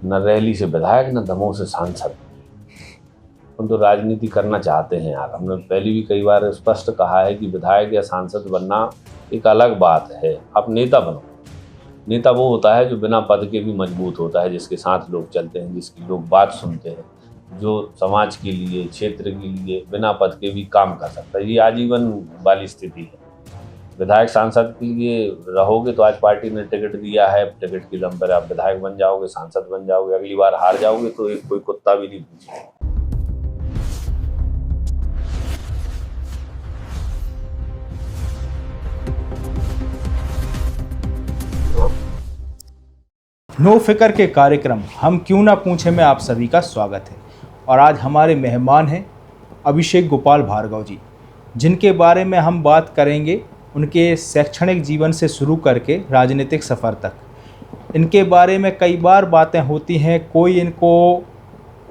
न रैली से विधायक, न दमोह से सांसद। हम तो राजनीति करना चाहते हैं यार। हमने पहले भी कई बार स्पष्ट कहा है कि विधायक या सांसद बनना एक अलग बात है, आप नेता बनो। नेता वो होता है जो बिना पद के भी मजबूत होता है, जिसके साथ लोग चलते हैं, जिसकी लोग बात सुनते हैं, जो समाज के लिए, क्षेत्र के लिए बिना पद के भी काम कर सकता है। ये आजीवन वाली स्थिति है। विधायक सांसद के लिए रहोगे तो आज पार्टी ने टिकट दिया है, टिकट के दम पर आप विधायक बन जाओगे, सांसद बन जाओगे, अगली बार हार जाओगे तो एक कोई कुत्ता भी नहीं पूछेगा। नो फिकर के कार्यक्रम हम क्यों ना पूछे में आप सभी का स्वागत है। और आज हमारे मेहमान हैं अभिषेक गोपाल भार्गव जी, जिनके बारे में हम बात करेंगे उनके शैक्षणिक जीवन से शुरू करके राजनीतिक सफ़र तक। इनके बारे में कई बार बातें होती हैं। कोई इनको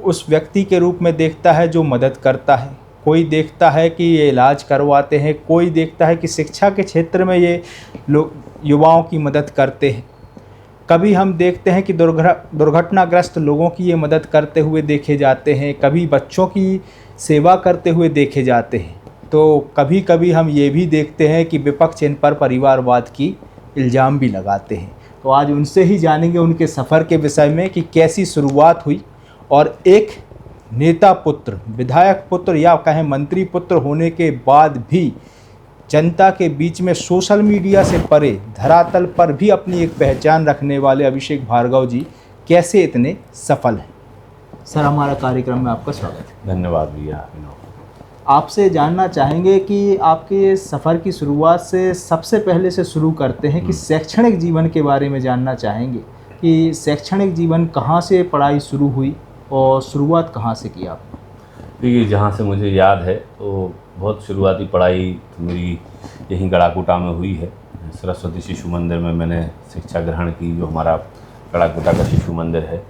उस व्यक्ति के रूप में देखता है जो मदद करता है, कोई देखता है कि ये इलाज करवाते हैं, कोई देखता है कि शिक्षा के क्षेत्र में ये लोग युवाओं की मदद करते हैं। कभी हम देखते हैं कि दुर्घटनाग्रस्त लोगों की ये मदद करते हुए देखे जाते हैं, कभी बच्चों की सेवा करते हुए देखे जाते हैं, तो कभी कभी हम ये भी देखते हैं कि विपक्ष इन पर परिवारवाद की इल्ज़ाम भी लगाते हैं। तो आज उनसे ही जानेंगे उनके सफ़र के विषय में कि कैसी शुरुआत हुई और एक नेता पुत्र, विधायक पुत्र या कहें मंत्री पुत्र होने के बाद भी जनता के बीच में सोशल मीडिया से परे धरातल पर भी अपनी एक पहचान रखने वाले अभिषेक भार्गव जी कैसे इतने सफल हैं। सर, हमारा कार्यक्रम में आपका स्वागत है। धन्यवाद भैया। आपसे जानना चाहेंगे कि आपके सफ़र की शुरुआत से सबसे पहले से शुरू करते हैं कि शैक्षणिक जीवन के बारे में जानना चाहेंगे कि शैक्षणिक जीवन कहाँ से पढ़ाई शुरू हुई और शुरुआत कहाँ से की आपने? देखिए, जहाँ से मुझे याद है तो बहुत शुरुआती पढ़ाई तो मेरी यहीं गड़ाकोटा में हुई है। सरस्वती शिशु मंदिर में मैंने शिक्षा ग्रहण की, जो हमारा गड़ाकोटा का शिशु मंदिर है।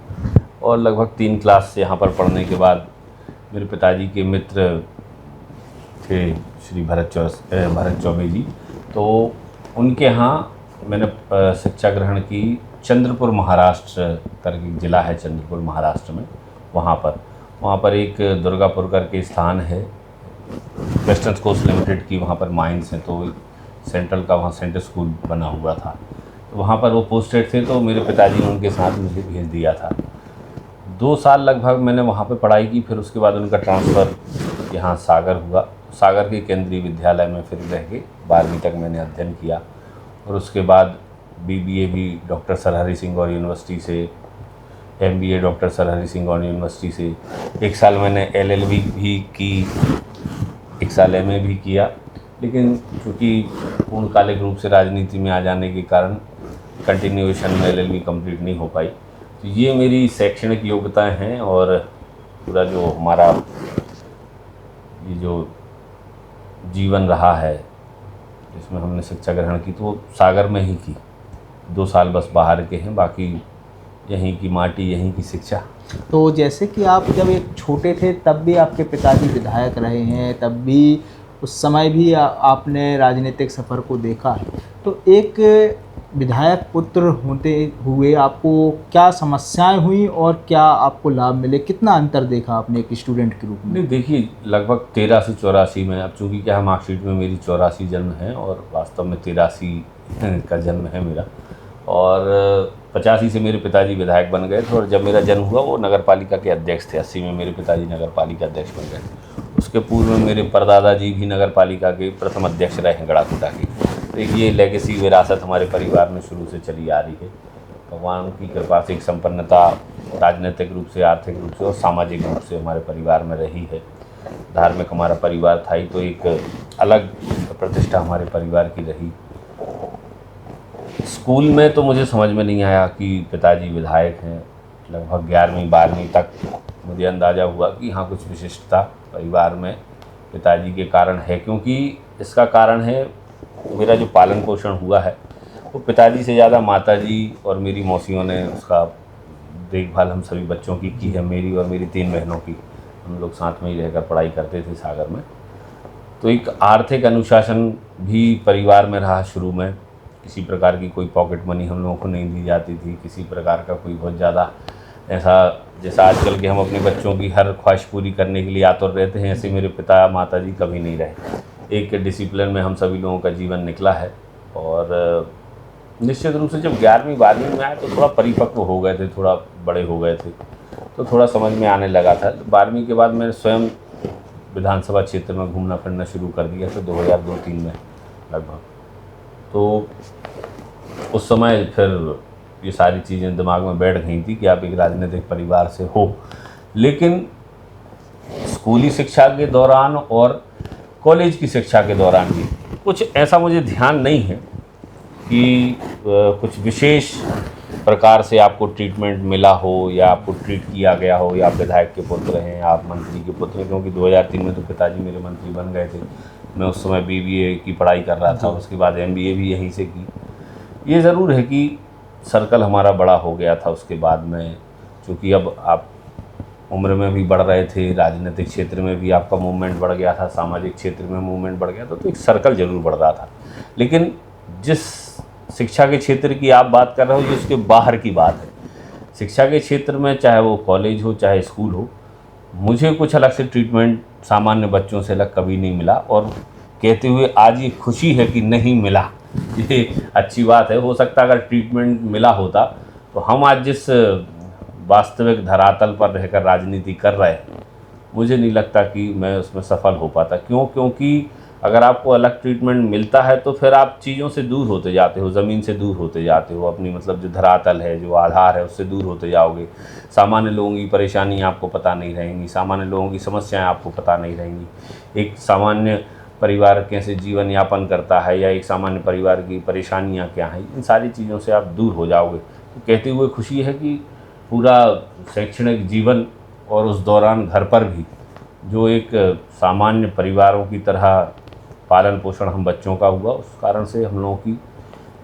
और लगभग 3 क्लास से यहाँ पर पढ़ने के बाद मेरे पिताजी के मित्र थे श्री भरत चौबे जी, तो उनके यहाँ मैंने शिक्षा ग्रहण की। चंद्रपुर महाराष्ट्र करके ज़िला है, चंद्रपुर महाराष्ट्र में, वहाँ पर एक दुर्गापुर करके स्थान है, वेस्टर्न कोस्ट लिमिटेड की वहाँ पर माइंस हैं, तो सेंट्रल का वहाँ सेंट्रल स्कूल बना हुआ था, तो वहाँ पर वो पोस्टेड थे। तो मेरे पिताजी ने उनके साथ मुझे भेज दिया था। 2 साल लगभग मैंने वहाँ पे पढ़ाई की। फिर उसके बाद उनका ट्रांसफ़र यहाँ सागर हुआ। सागर के केंद्रीय विद्यालय में फिर रह के 12वीं तक मैंने अध्ययन किया। और उसके बाद BBA भी डॉक्टर सरहरी सिंह गौर यूनिवर्सिटी से, MBA डॉक्टर सरहरी सिंह गौर यूनिवर्सिटी से। 1 साल मैंने LLB भी की, 1 साल MA भी किया। लेकिन चूँकि पूर्णकालिक रूप से राजनीति में आ जाने के कारण कंटिन्यूएशन में LLB कंप्लीट नहीं हो पाई। तो ये मेरी शैक्षणिक योग्यताएं हैं। और पूरा जो हमारा ये जो जीवन रहा है जिसमें हमने शिक्षा ग्रहण की, तो वो सागर में ही की। 2 साल बस बाहर के हैं, बाकी यहीं की माटी, यहीं की शिक्षा। तो जैसे कि आप जब एक छोटे थे तब भी आपके पिताजी विधायक रहे हैं, तब भी उस समय भी आपने राजनीतिक सफ़र को देखा है, तो एक विधायक पुत्र होते हुए आपको क्या समस्याएं हुई और क्या आपको लाभ मिले? कितना अंतर देखा आपने एक स्टूडेंट के रूप में? नहीं, देखिए, लगभग 13 से 84 में, अब चूँकि क्या मार्कशीट में मेरी 84 जन्म है और वास्तव में 83 का जन्म है मेरा। और 85 से मेरे पिताजी विधायक बन गए थे। और जब मेरा जन्म हुआ वो नगर पालिका के अध्यक्ष थे। 80 में मेरे पिताजी नगर पालिका अध्यक्ष बन गए। उसके पूर्व में मेरे परदादा जी भी नगर पालिका के प्रथम अध्यक्ष रहे हैं गड़ाकोटा के। तो ये लेगेसी विरासत हमारे परिवार में शुरू से चली आ रही है। भगवान की कृपा से एक संपन्नता राजनीतिक रूप से, आर्थिक रूप से और सामाजिक रूप से हमारे परिवार में रही है। धार्मिक हमारा परिवार था ही, तो एक अलग प्रतिष्ठा हमारे परिवार की रही। स्कूल में तो मुझे समझ में नहीं आया कि पिताजी विधायक हैं। लगभग 11वीं 12वीं तक मुझे अंदाज़ा हुआ कि हाँ, कुछ विशिष्टता परिवार में पिताजी के कारण है। क्योंकि इसका कारण है मेरा जो पालन पोषण हुआ है वो पिताजी से ज़्यादा माताजी और मेरी मौसियों ने उसका देखभाल हम सभी बच्चों की है। मेरी और मेरी 3 बहनों की। हम लोग साथ में ही रहकर पढ़ाई करते थे सागर में। तो एक आर्थिक अनुशासन भी परिवार में रहा शुरू में। किसी प्रकार की कोई पॉकेट मनी हम लोगों को नहीं दी जाती थी, किसी प्रकार का कोई बहुत ज़्यादा ऐसा जैसा आजकल के हम अपने बच्चों की हर ख्वाहिश पूरी करने के लिए आतुर रहते हैं, ऐसे मेरे पिता माता जी कभी नहीं रहे। एक डिसिप्लिन में हम सभी लोगों का जीवन निकला है। और निश्चित रूप से जब 11वीं 12वीं में आए तो थोड़ा परिपक्व हो गए थे, थोड़ा बड़े हो गए थे, तो थोड़ा समझ में आने लगा था। 12वीं के बाद मैंने स्वयं विधानसभा क्षेत्र में घूमना फिरना शुरू कर दिया था 2002-03 में लगभग। तो उस समय फिर ये सारी चीज़ें दिमाग में बैठ गई थी कि आप एक राजनीतिक परिवार से हो। लेकिन स्कूली शिक्षा के दौरान और कॉलेज की शिक्षा के दौरान भी कुछ ऐसा मुझे ध्यान नहीं है कि कुछ विशेष प्रकार से आपको ट्रीटमेंट मिला हो या आपको ट्रीट किया गया हो, या आप विधायक के पुत्र हैं, आप मंत्री के पुत्र हैं, क्योंकि 2003 में तो पिताजी मेरे मंत्री बन गए थे। मैं उस समय BBA की पढ़ाई कर रहा था, उसके बाद MBA भी यहीं से की। ये ज़रूर है कि सर्कल हमारा बड़ा हो गया था उसके बाद में, चूँकि अब आप उम्र में भी बढ़ रहे थे, राजनीतिक क्षेत्र में भी आपका मूवमेंट बढ़ गया था, सामाजिक क्षेत्र में मूवमेंट बढ़ गया था, तो एक सर्कल ज़रूर बढ़ रहा था। लेकिन जिस शिक्षा के क्षेत्र की आप बात कर रहे हो, ये उसके बाहर की बात है। शिक्षा के क्षेत्र में चाहे वो कॉलेज हो चाहे स्कूल हो, मुझे कुछ अलग से ट्रीटमेंट सामान्य बच्चों से अलग कभी नहीं मिला। और कहते हुए आज ये खुशी है कि नहीं मिला, ये अच्छी बात है। हो सकता है अगर ट्रीटमेंट मिला होता तो हम आज जिस वास्तविक धरातल पर रहकर राजनीति कर रहे हैं, मुझे नहीं लगता कि मैं उसमें सफल हो पाता। क्योंकि अगर आपको अलग ट्रीटमेंट मिलता है तो फिर आप चीज़ों से दूर होते जाते हो, ज़मीन से दूर होते जाते हो, अपनी मतलब जो धरातल है, जो आधार है, उससे दूर होते जाओगे। सामान्य लोगों की परेशानियाँ आपको पता नहीं रहेंगी, सामान्य लोगों की समस्याएं आपको पता नहीं रहेंगी। एक सामान्य परिवार कैसे जीवन यापन करता है या एक सामान्य परिवार की परेशानियाँ क्या हैं, इन सारी चीज़ों से आप दूर हो जाओगे। तो कहते हुए खुशी है कि पूरा शैक्षणिक जीवन और उस दौरान घर पर भी जो एक सामान्य परिवारों की तरह पालन पोषण हम बच्चों का हुआ, उस कारण से हम लोगों की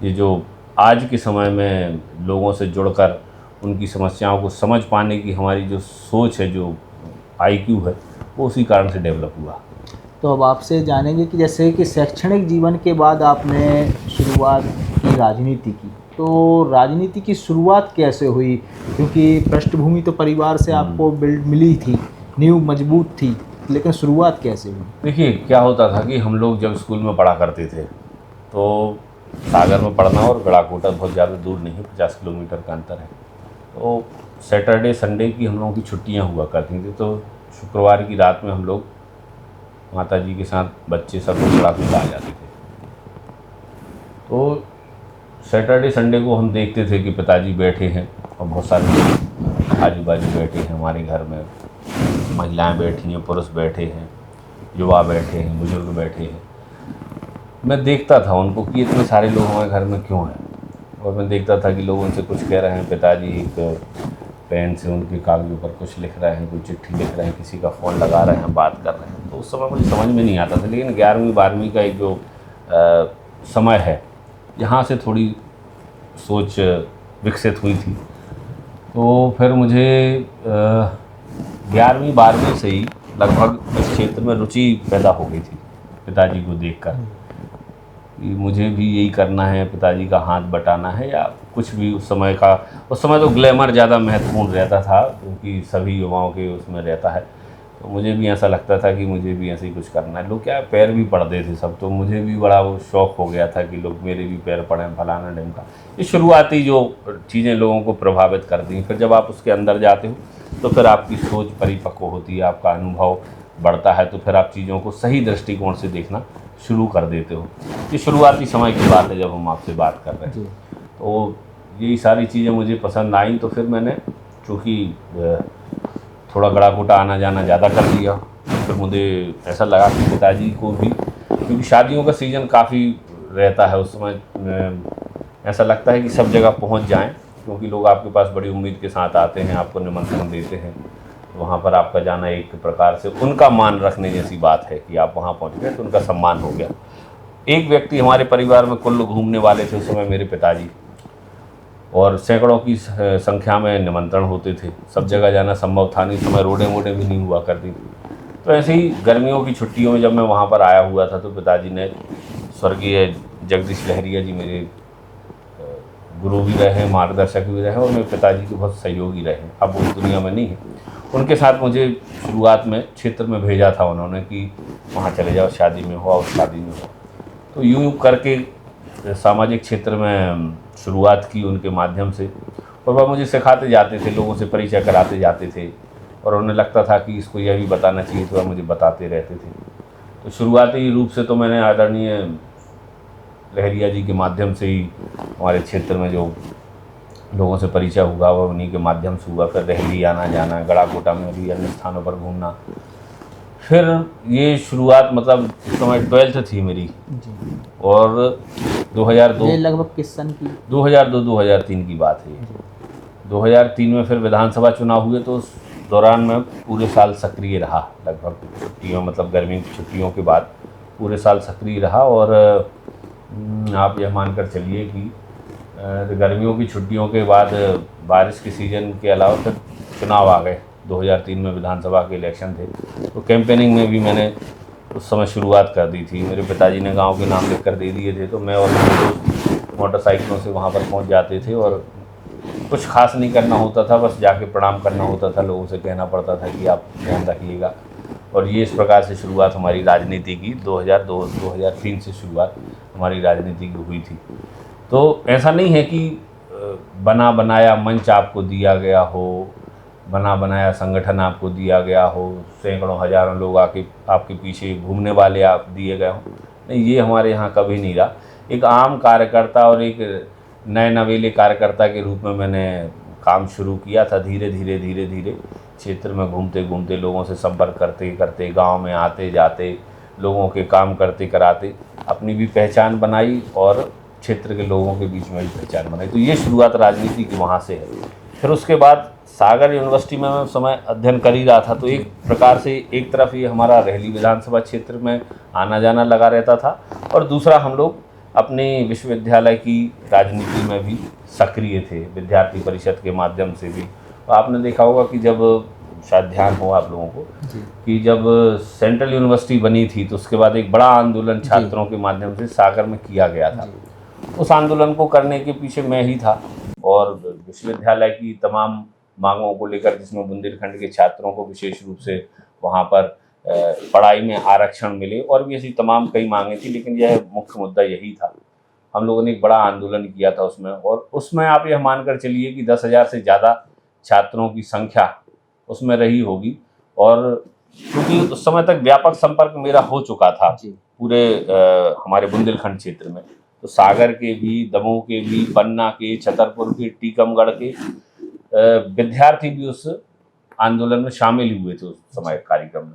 ये जो आज के समय में लोगों से जुड़कर उनकी समस्याओं को समझ पाने की हमारी जो सोच है, जो IQ है, वो उसी कारण से डेवलप हुआ। तो अब आपसे जानेंगे कि जैसे कि शैक्षणिक जीवन के बाद आपने शुरुआत की राजनीति की, तो राजनीति की शुरुआत कैसे हुई? क्योंकि पृष्ठभूमि तो परिवार से आपको बिल्ड मिली थी, नींव मजबूत थी, लेकिन शुरुआत कैसे हुई? देखिए क्या होता था कि हम लोग जब स्कूल में पढ़ा करते थे तो सागर में पढ़ना और गड़ाकोटा बहुत ज़्यादा दूर नहीं, 50 किलोमीटर का अंतर है। तो सैटरडे संडे की हम लोगों की छुट्टियां हुआ करती थी, तो शुक्रवार की रात में हम लोग माता जी के साथ बच्चे सब लोग गड़ाकोटा आ जाते थे। तो सैटरडे संडे को हम देखते थे कि पिताजी बैठे हैं और बहुत सारे लोग आजू बाजू बैठे हैं हमारे घर में, महिलाएं बैठी हैं, पुरुष बैठे हैं, युवा बैठे हैं, बुजुर्ग बैठे हैं। मैं देखता था उनको कि इतने सारे लोग हमारे घर में क्यों हैं, और मैं देखता था कि लोग उनसे कुछ कह रहे हैं, पिताजी एक पेन से उनके कागज़ों पर कुछ लिख रहे हैं, कोई चिट्ठी लिख रहे हैं, किसी का फ़ोन लगा रहे हैं, बात कर रहे हैं। तो उस समय मुझे समझ में नहीं आता था। लेकिन 11वीं 12वीं का एक जो समय है, यहाँ से थोड़ी सोच विकसित हुई थी। तो फिर मुझे 11वीं 12वीं से ही लगभग इस क्षेत्र में रुचि पैदा हो गई थी पिताजी को देखकर कि मुझे भी यही करना है, पिताजी का हाथ बटाना है या कुछ भी। उस समय तो ग्लैमर ज़्यादा महत्वपूर्ण रहता था, क्योंकि सभी युवाओं के उसमें रहता है। तो मुझे भी ऐसा लगता था कि मुझे भी ऐसे ही कुछ करना है। लोग क्या पैर भी पड़ते थे सब, तो मुझे भी बड़ा वो शौक़ हो गया था कि लोग मेरे भी पैर पड़ें, फलाना ढिमका। ये शुरुआती जो चीज़ें लोगों को प्रभावित करती हैं, फिर जब आप उसके अंदर जाते हो तो फिर आपकी सोच परिपक्व होती है, आपका अनुभव बढ़ता है, तो फिर आप चीज़ों को सही दृष्टिकोण से देखना शुरू कर देते हो। ये शुरुआती समय की बात है जब हम आपसे बात कर रहे हैं। तो यही सारी चीज़ें मुझे पसंद आई। तो फिर मैंने चूँकि थोड़ा गड़ाकोटा आना जाना ज़्यादा कर दिया, फिर मुझे ऐसा लगा कि पिताजी को भी, क्योंकि शादियों का सीज़न काफ़ी रहता है उस समय, ऐसा लगता है कि सब जगह पहुंच जाएं, क्योंकि लोग आपके पास बड़ी उम्मीद के साथ आते हैं, आपको निमंत्रण देते हैं। वहाँ पर आपका जाना एक प्रकार से उनका मान रखने जैसी बात है कि आप वहाँ पहुँच गए तो उनका सम्मान हो गया। एक व्यक्ति हमारे परिवार में कुल्लू घूमने वाले थे उस समय मेरे पिताजी, और सैकड़ों की संख्या में निमंत्रण होते थे, सब जगह जाना संभव था नहीं। समय रोडें वोडें भी नहीं हुआ करती थी। तो ऐसे ही गर्मियों की छुट्टियों में जब मैं वहाँ पर आया हुआ था, तो पिताजी ने, स्वर्गीय जगदीश लहरिया जी मेरे गुरु भी रहे, मार्गदर्शक भी रहे और मेरे पिताजी के बहुत सहयोगी रहे। अब वो दुनिया में नहीं है। उनके साथ मुझे शुरुआत में क्षेत्र में भेजा था उन्होंने कि वहाँ चले जाओ, शादी में हो और शादी में हो। तो यूँ करके सामाजिक क्षेत्र में शुरुआत की उनके माध्यम से, और वह मुझे सिखाते जाते थे, लोगों से परिचय कराते जाते थे, और उन्हें लगता था कि इसको यह भी बताना चाहिए, तो वह मुझे बताते रहते थे। तो शुरुआती रूप से तो मैंने आदरणीय लहरिया जी के माध्यम से ही हमारे क्षेत्र में जो लोगों से परिचय हुआ वह उन्हीं के माध्यम से हुआ। फिर दिल्ली आना जाना, गड़ाकोटा में भी अन्य स्थानों पर घूमना। फिर ये शुरुआत मतलब इस समय 12th थी मेरी, और 2002 ये लगभग किस सन की? 2002-2003 की बात है। 2003 में फिर विधानसभा चुनाव हुए, तो उस दौरान मैं पूरे साल सक्रिय रहा। लगभग छुट्टियों, मतलब गर्मी की छुट्टियों के बाद पूरे साल सक्रिय रहा। और आप यह मानकर चलिए कि गर्मियों की छुट्टियों के बाद बारिश के सीज़न के अलावा फिर चुनाव आ गए। 2003 में विधानसभा के इलेक्शन थे, तो कैंपेनिंग में भी मैंने उस समय शुरुआत कर दी थी। मेरे पिताजी ने गांव के नाम लिख कर दे दिए थे, तो मैं और मेरे दोस्त मोटरसाइकिलों से वहां पर पहुंच जाते थे, और कुछ खास नहीं करना होता था, बस जाके प्रणाम करना होता था। लोगों से कहना पड़ता था कि आप ध्यान रखिएगा। और ये इस प्रकार से शुरुआत हमारी राजनीति की 2002-2003 से शुरुआत हमारी राजनीति की हुई थी। तो ऐसा नहीं है कि बना बनाया मंच आपको दिया गया हो, बना बनाया संगठन आपको दिया गया हो, सैकड़ों हजारों लोग आके आपके पीछे घूमने वाले आप दिए गए हों। नहीं, ये हमारे यहाँ कभी नहीं रहा। एक आम कार्यकर्ता और एक नए नवेले कार्यकर्ता के रूप में मैंने काम शुरू किया था। धीरे धीरे क्षेत्र में घूमते घूमते, लोगों से संपर्क करते करते, गांव में आते जाते, लोगों के काम करते कराते अपनी भी पहचान बनाई, और क्षेत्र के लोगों के बीच में भी पहचान बनाई। तो ये शुरुआत राजनीति की वहाँ से है। फिर उसके बाद सागर यूनिवर्सिटी में मैं उस समय अध्ययन कर ही रहा था, तो एक प्रकार से एक तरफ ये हमारा रेहली विधानसभा क्षेत्र में आना जाना लगा रहता था, और दूसरा हम लोग अपने विश्वविद्यालय की राजनीति में भी सक्रिय थे, विद्यार्थी परिषद के माध्यम से भी। तो आपने देखा होगा कि जब, शायद ध्यान हो आप लोगों को, कि जब सेंट्रल यूनिवर्सिटी बनी थी, तो उसके बाद एक बड़ा आंदोलन छात्रों के माध्यम से सागर में किया गया था। उस आंदोलन को करने के पीछे मैं ही था, और विश्वविद्यालय की तमाम मांगों को लेकर, जिसमें बुंदेलखंड के छात्रों को विशेष रूप से वहाँ पर पढ़ाई में आरक्षण मिले, और भी ऐसी तमाम कई मांगें थी, लेकिन यह मुख्य मुद्दा यही था। हम लोगों ने एक बड़ा आंदोलन किया था उसमें, और उसमें आप यह मानकर चलिए कि 10,000 से ज़्यादा छात्रों की संख्या उसमें रही होगी। और क्योंकि उस समय तक व्यापक संपर्क मेरा हो चुका था पूरे हमारे बुंदेलखंड क्षेत्र में, तो सागर के भी, दमोह के भी, पन्ना के, छतरपुर के, टीकमगढ़ के विद्यार्थी भी उस आंदोलन में शामिल हुए थे उस समय कार्यक्रम में।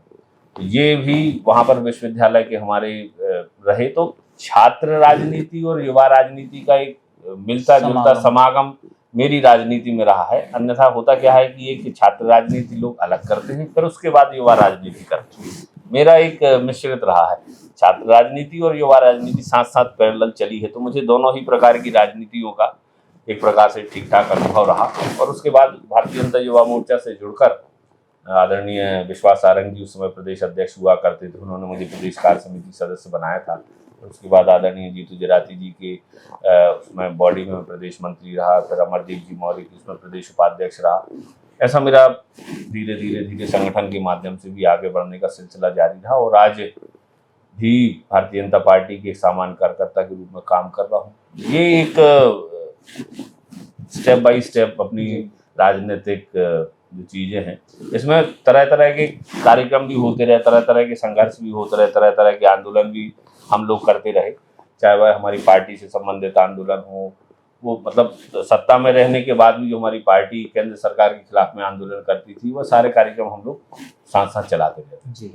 तो ये भी वहाँ पर विश्वविद्यालय के हमारे रहे। तो छात्र राजनीति और युवा राजनीति का एक मिलता जुलता समागम मेरी राजनीति में रहा है। अन्यथा होता क्या है कि एक छात्र राजनीति लोग अलग करते हैं, फिर उसके बाद युवा राजनीति करते हैं। मेरा एक मिश्रित रहा है, छात्र राजनीति और युवा राजनीति साथ साथ पैरेलल चली है। तो मुझे दोनों ही प्रकार की राजनीतियों का एक प्रकार से ठीक ठाक अनुभव रहा। और उसके बाद भारतीय जनता युवा मोर्चा से जुड़कर आदरणीय विश्वास सारंग जी उस समय प्रदेश अध्यक्ष हुआ करते थे, उन्होंने मुझे प्रदेश कार्य समिति सदस्य बनाया था। और उसके बाद आदरणीय जीतू जराती जी के उसमें बॉडी में प्रदेश मंत्री रहा। फिर अमरदीप जी मौर्य की उसमें प्रदेश उपाध्यक्ष रहा। ऐसा मेरा धीरे धीरे संगठन के माध्यम से भी आगे बढ़ने का सिलसिला जारी रहा, और आज भी भारतीय जनता पार्टी के एक सामान्य कार्यकर्ता के रूप में काम कर रहा हूँ। ये एक स्टेप बाय स्टेप अपनी राजनीतिक जो चीज़ें हैं, इसमें तरह तरह के कार्यक्रम भी होते रहे, तरह तरह के संघर्ष भी होते रहे, तरह तरह के आंदोलन भी हम लोग करते रहे, चाहे वह हमारी पार्टी से संबंधित आंदोलन हो, वो मतलब सत्ता में रहने के बाद भी जो हमारी पार्टी केंद्र सरकार के खिलाफ में आंदोलन करती थी, वह सारे कार्यक्रम हम लोग साथ साथ चलाते रहते जी।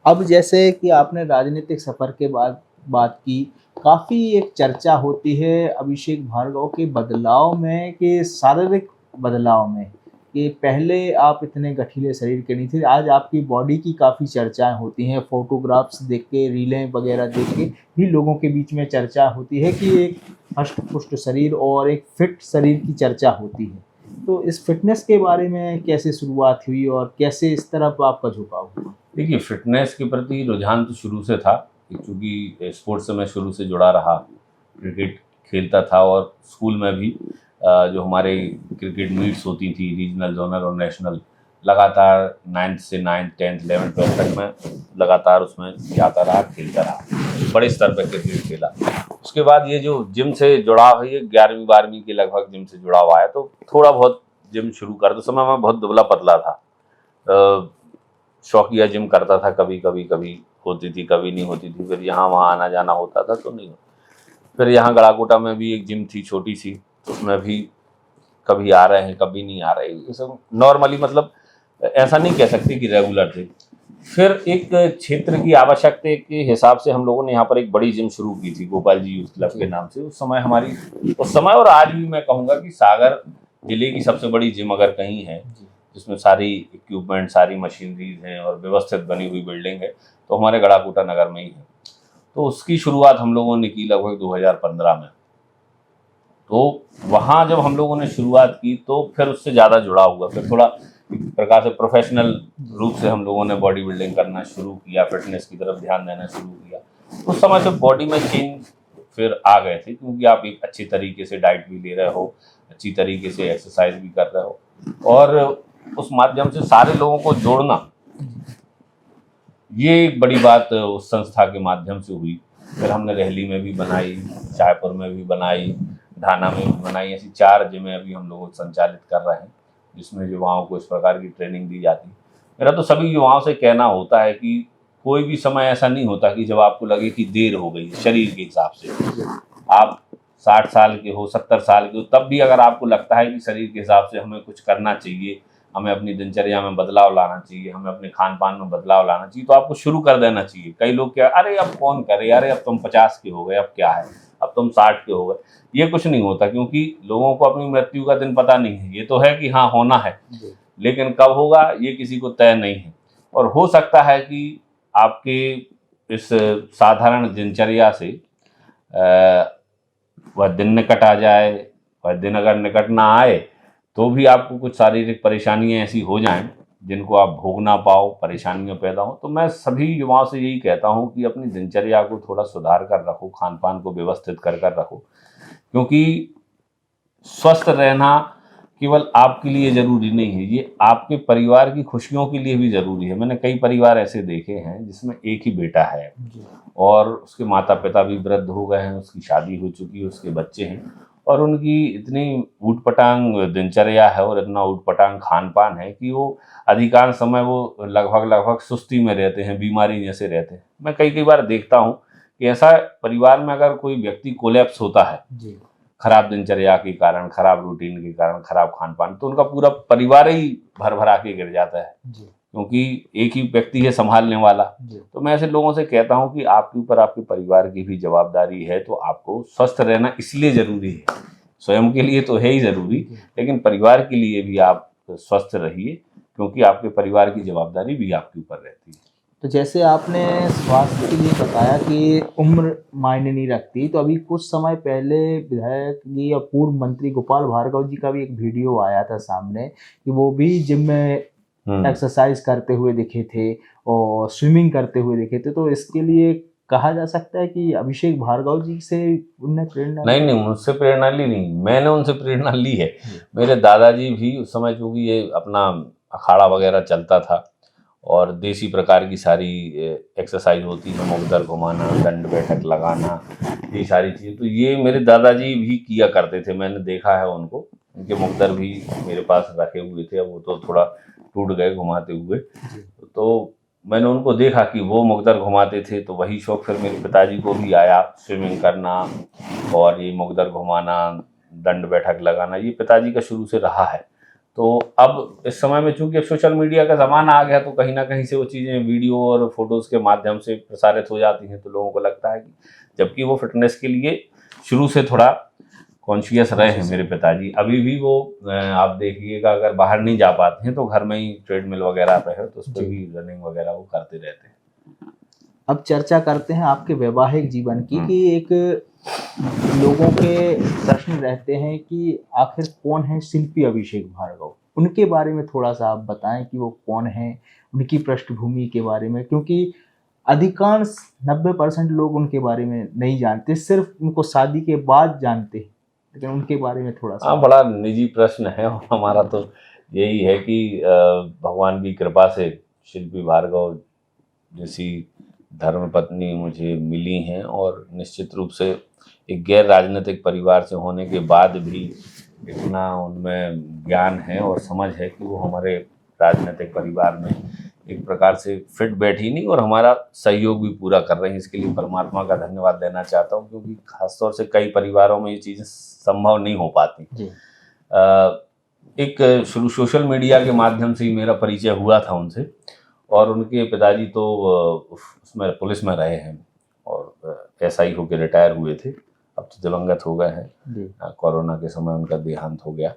अब जैसे कि आपने राजनीतिक सफ़र के बाद बात की, काफ़ी एक चर्चा होती है अभिषेक भार्गव के बदलाव में, कि शारीरिक बदलाव में, कि पहले आप इतने गठीले शरीर के नहीं थे, आज आपकी बॉडी की काफ़ी चर्चाएं होती हैं। फोटोग्राफ्स देख के, रीलें वगैरह देख के भी लोगों के बीच में चर्चा होती है कि एक हष्ट पुष्ट शरीर और एक फिट शरीर की चर्चा होती है। तो इस फिटनेस के बारे में कैसे शुरुआत हुई और कैसे इस तरफ आपका झुकाव हुआ? देखिए, फिटनेस के प्रति रुझान तो शुरू से था, क्योंकि स्पोर्ट्स से मैं शुरू से जुड़ा रहा। क्रिकेट खेलता था, और स्कूल में भी जो हमारे क्रिकेट मीट्स होती थी, रीजनल, जोनल और नेशनल, लगातार 9th से 9th 10th 11th 12th तक मैं लगातार उसमें जाता रहा, खेलता रहा, बड़े स्तर पर क्रिकेट खेला। उसके बाद ये जो जिम से जुड़ाव है, ये 11वीं 12वीं के लगभग जिम से जुड़ा हुआ है। तो थोड़ा बहुत जिम शुरू कर दो, समय मैं बहुत दुबला पतला था, शौकिया जिम करता था, कभी होती थी, कभी नहीं होती थी, फिर यहाँ वहाँ आना जाना होता था तो नहीं। फिर यहाँ गड़ाकोटा में भी एक जिम थी छोटी सी, तो उसमें भी कभी आ रहे हैं कभी नहीं आ रहे, ये सब नॉर्मली, मतलब ऐसा नहीं कह सकते कि रेगुलर थे। फिर एक क्षेत्र की आवश्यकता के हिसाब से हम लोगों ने यहाँ पर एक बड़ी जिम शुरू की थी, गोपाल जी यूथ क्लब के नाम से। उस समय और आज भी मैं कहूँगा कि सागर जिले की सबसे बड़ी जिम अगर कहीं है, जिसमें सारी इक्विपमेंट, सारी मशीनरीज हैं और व्यवस्थित बनी हुई बिल्डिंग है, तो हमारे गड़ाकोटा नगर में ही है। तो उसकी शुरुआत हम लोगों ने की लगभग 2015 में। तो वहाँ जब हम लोगों ने शुरुआत की तो फिर उससे ज़्यादा जुड़ा हुआ, फिर थोड़ा एक प्रकार से प्रोफेशनल रूप से हम लोगों ने बॉडी बिल्डिंग करना शुरू किया, फिटनेस की तरफ ध्यान देना शुरू किया। उस समय से बॉडी में चेंज फिर आ गए थे, क्योंकि आप एक अच्छी तरीके से डाइट भी ले रहे हो, अच्छी तरीके से एक्सरसाइज भी कर रहे हो, और उस माध्यम से सारे लोगों को जोड़ना, ये एक बड़ी बात उस संस्था के माध्यम से हुई। फिर हमने रहली में भी बनाई, शाहपुर में भी बनाई, ढाना में भी बनाई, ऐसी 4 जिमें अभी हम लोग संचालित कर रहे हैं, जिसमें युवाओं को इस प्रकार की ट्रेनिंग दी जाती है। मेरा तो सभी युवाओं से कहना होता है कि कोई भी समय ऐसा नहीं होता कि जब आपको लगे कि देर हो गई है शरीर के हिसाब से। आप 60 साल के हो, 70 साल के हो, तब भी अगर आपको लगता है कि शरीर के हिसाब से हमें कुछ करना चाहिए, हमें अपनी दिनचर्या में बदलाव लाना चाहिए, हमें अपने खान पान में बदलाव लाना चाहिए, तो आपको शुरू कर देना चाहिए। कई लोग क्या, अरे अब कौन करे, अरे अब तुम 50 के हो गए, अब क्या है, अब तुम 60 के हो गए। ये कुछ नहीं होता, क्योंकि लोगों को अपनी मृत्यु का दिन पता नहीं है। ये तो है कि हाँ होना है, लेकिन कब होगा ये किसी को तय नहीं है। और हो सकता है कि आपके इस साधारण दिनचर्या से वह दिन निकट आ जाए, वह दिन अगर निकट ना आए तो भी आपको कुछ शारीरिक परेशानियां ऐसी हो जाएं जिनको आप भोग ना पाओ, परेशानियां पैदा हो। तो मैं सभी युवाओं से यही कहता हूं कि अपनी दिनचर्या को थोड़ा सुधार कर रखो, खान पान को व्यवस्थित कर रखो, क्योंकि स्वस्थ रहना केवल आपके लिए ज़रूरी नहीं है, ये आपके परिवार की खुशियों के लिए भी ज़रूरी है। मैंने कई परिवार ऐसे देखे हैं जिसमें एक ही बेटा है और उसके माता पिता भी वृद्ध हो गए हैं, उसकी शादी हो चुकी है, उसके बच्चे हैं, और उनकी इतनी ऊटपटांग दिनचर्या है और इतना ऊटपटांग खान पान है कि वो अधिकांश समय वो लगभग सुस्ती में रहते हैं, बीमारी जैसे रहते हैं। मैं कई बार देखता हूँ कि ऐसा परिवार में अगर कोई व्यक्ति कोलैप्स होता है खराब दिनचर्या के कारण, खराब रूटीन के कारण, खराब खान पान, तो उनका पूरा परिवार ही भर भरा के गिर जाता है, क्योंकि एक ही व्यक्ति है संभालने वाला। तो मैं ऐसे लोगों से कहता हूं कि आपके ऊपर आपके परिवार की भी जवाबदारी है, तो आपको स्वस्थ रहना इसलिए ज़रूरी है, स्वयं के लिए तो है ही ज़रूरी, लेकिन परिवार के लिए भी आप स्वस्थ रहिए, क्योंकि आपके परिवार की जवाबदारी भी आपके ऊपर रहती है। तो जैसे आपने स्वास्थ्य के लिए बताया कि उम्र मायने नहीं रखती, तो अभी कुछ समय पहले विधायक जी और पूर्व मंत्री गोपाल भार्गव जी का भी एक वीडियो आया था सामने कि वो भी जिम में एक्सरसाइज करते हुए दिखे थे और स्विमिंग करते हुए दिखे थे। तो इसके लिए कहा जा सकता है कि अभिषेक भार्गव जी से उनने प्रेरणा नहीं, उनसे प्रेरणा ली नहीं, मैंने उनसे प्रेरणा ली है। मेरे दादाजी भी उस समय, चूँकि ये अपना अखाड़ा वगैरह चलता था और देसी प्रकार की सारी एक्सरसाइज होती है, मुगदर घुमाना, दंड बैठक लगाना, ये सारी चीज़ें, तो ये मेरे दादाजी भी किया करते थे। मैंने देखा है उनको, उनके मुगदर भी मेरे पास रखे हुए थे, अब वो तो थोड़ा टूट गए घुमाते हुए। तो मैंने उनको देखा कि वो मुगदर घुमाते थे, तो वही शौक फिर मेरे पिताजी को भी आया, स्विमिंग करना और ये मुगदर घुमाना, दंड बैठक लगाना, ये पिताजी का शुरू से रहा है। तो अब इस समय में चूंकि सोशल मीडिया का ज़माना आ गया, तो कहीं ना कहीं से वो चीज़ें वीडियो और फोटोज़ के माध्यम से प्रसारित हो जाती हैं, तो लोगों को लगता है कि, जबकि वो फिटनेस के लिए शुरू से थोड़ा कॉन्शियस रहे हैं मेरे पिताजी। अभी भी वो आप देखिएगा, अगर बाहर नहीं जा पाते हैं तो घर में ही ट्रेडमिल वगैरह पे है, तो उस पर भी रनिंग वगैरह वो करते रहते हैं। अब चर्चा करते हैं आपके वैवाहिक जीवन की, कि एक लोगों के प्रश्न रहते हैं कि आखिर कौन है शिल्पी अभिषेक भार्गव, उनके बारे में थोड़ा सा आप बताएं कि वो कौन है, उनकी पृष्ठभूमि के बारे में, क्योंकि अधिकांश 90% लोग उनके बारे में नहीं जानते, सिर्फ उनको शादी के बाद जानते हैं, लेकिन उनके बारे में थोड़ा सा। हाँ, बड़ा निजी प्रश्न है और हमारा तो यही है कि भगवान की कृपा से शिल्पी भार्गव जैसी धर्मपत्नी मुझे मिली हैं, और निश्चित रूप से एक गैर राजनीतिक परिवार से होने के बाद भी इतना उनमें ज्ञान है और समझ है कि वो हमारे राजनीतिक परिवार में एक प्रकार से फिट बैठी नहीं और हमारा सहयोग भी पूरा कर रहे हैं। इसके लिए परमात्मा का धन्यवाद देना चाहता हूँ, क्योंकि खासतौर से कई परिवारों में ये चीज़ें संभव नहीं हो पाती। जी। एक शुरू सोशल मीडिया के माध्यम से ही मेरा परिचय हुआ था उनसे, और उनके पिताजी तो उसमें पुलिस में रहे हैं और एसआई होकर रिटायर हुए थे, अब तो दिवंगत हो गए हैं। कोरोना के समय उनका देहांत हो गया।